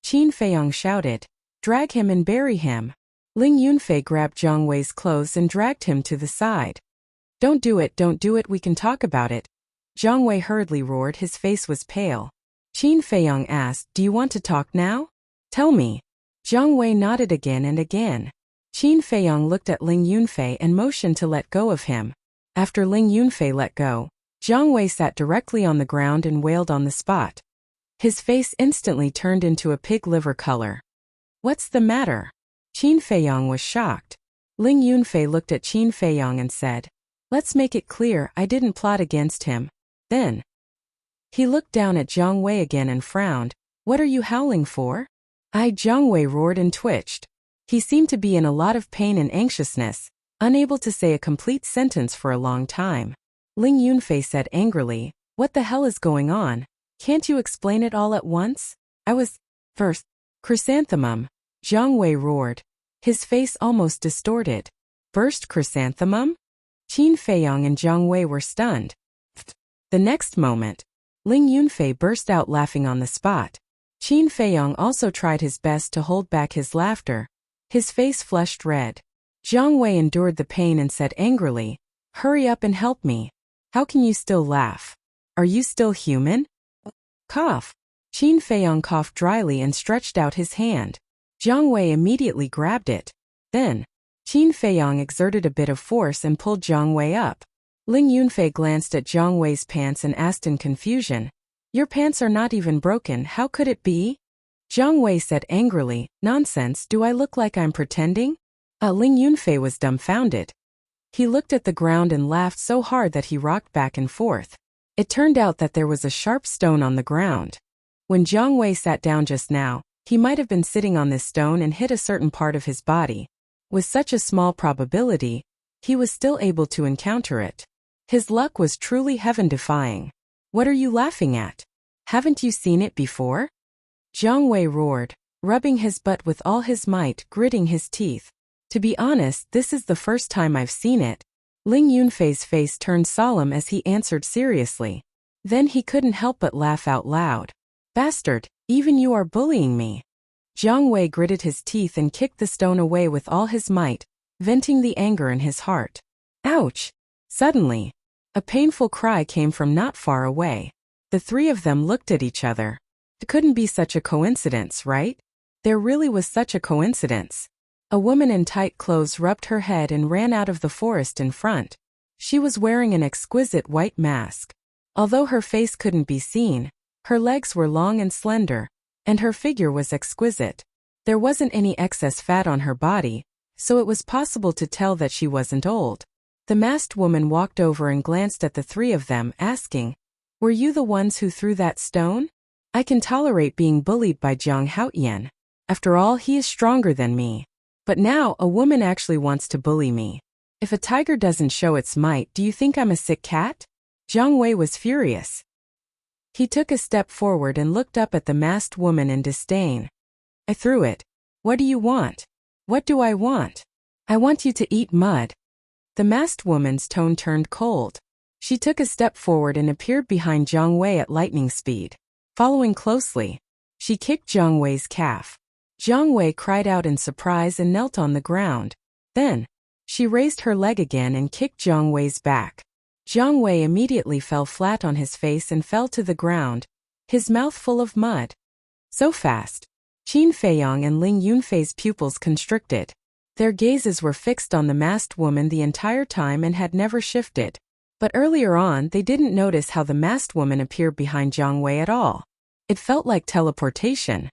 Qin Feiyong shouted, "Drag him and bury him." Ling Yunfei grabbed Jiang Wei's clothes and dragged him to the side. Don't do it, we can talk about it." Jiang Wei hurriedly roared, his face was pale. Qin Feiyong asked, "Do you want to talk now? Tell me." Jiang Wei nodded again and again. Qin Feiyong looked at Ling Yunfei and motioned to let go of him. After Ling Yunfei let go, Jiang Wei sat directly on the ground and wailed on the spot. His face instantly turned into a pig liver color. "What's the matter?" Qin Feiyong was shocked. Ling Yunfei looked at Qin Feiyong and said, "Let's make it clear I didn't plot against him." Then he looked down at Jiang Wei again and frowned. "What are you howling for?" Jiang Wei roared and twitched. He seemed to be in a lot of pain and anxiousness, unable to say a complete sentence for a long time. Ling Yunfei said angrily, "What the hell is going on? Can't you explain it all at once?" "I was first." "Chrysanthemum," Jiang Wei roared, his face almost distorted. "Burst chrysanthemum?" Qin Feiyong and Jiang Wei were stunned. The next moment, Ling Yunfei burst out laughing on the spot. Qin Feiyong also tried his best to hold back his laughter. His face flushed red. Jiang Wei endured the pain and said angrily, "Hurry up and help me. How can you still laugh? Are you still human?" Cough. Qin Feiyong coughed dryly and stretched out his hand. Jiang Wei immediately grabbed it. Then, Qin Feiyong exerted a bit of force and pulled Jiang Wei up. Ling Yunfei glanced at Jiang Wei's pants and asked in confusion, "Your pants are not even broken, how could it be?" Jiang Wei said angrily, "Nonsense, do I look like I'm pretending?" Ling Yunfei was dumbfounded. He looked at the ground and laughed so hard that he rocked back and forth. It turned out that there was a sharp stone on the ground. When Jiang Wei sat down just now, he might have been sitting on this stone and hit a certain part of his body. With such a small probability, he was still able to encounter it. His luck was truly heaven-defying. "What are you laughing at? Haven't you seen it before?" Jiang Wei roared, rubbing his butt with all his might, gritting his teeth. "To be honest, this is the first time I've seen it." Ling Yunfei's face turned solemn as he answered seriously. Then he couldn't help but laugh out loud. "Bastard, even you are bullying me." Jiang Wei gritted his teeth and kicked the stone away with all his might, venting the anger in his heart. Ouch! Suddenly, a painful cry came from not far away. The three of them looked at each other. It couldn't be such a coincidence, right? There really was such a coincidence. A woman in tight clothes rubbed her head and ran out of the forest in front. She was wearing an exquisite white mask. Although her face couldn't be seen, her legs were long and slender, and her figure was exquisite. There wasn't any excess fat on her body, so it was possible to tell that she wasn't old. The masked woman walked over and glanced at the three of them, asking, "Were you the ones who threw that stone? I can tolerate being bullied by Jiang Haotian. After all, he is stronger than me. But now a woman actually wants to bully me. If a tiger doesn't show its might, do you think I'm a sick cat?" Jiang Wei was furious. He took a step forward and looked up at the masked woman in disdain. "I threw it. What do you want?" "What do I want? I want you to eat mud." The masked woman's tone turned cold. She took a step forward and appeared behind Jiang Wei at lightning speed. Following closely, she kicked Jiang Wei's calf. Jiang Wei cried out in surprise and knelt on the ground. Then, she raised her leg again and kicked Jiang Wei's back. Jiang Wei immediately fell flat on his face and fell to the ground, his mouth full of mud. So fast, Qin Feiyong and Ling Yunfei's pupils constricted. Their gazes were fixed on the masked woman the entire time and had never shifted. But earlier on, they didn't notice how the masked woman appeared behind Jiang Wei at all. It felt like teleportation.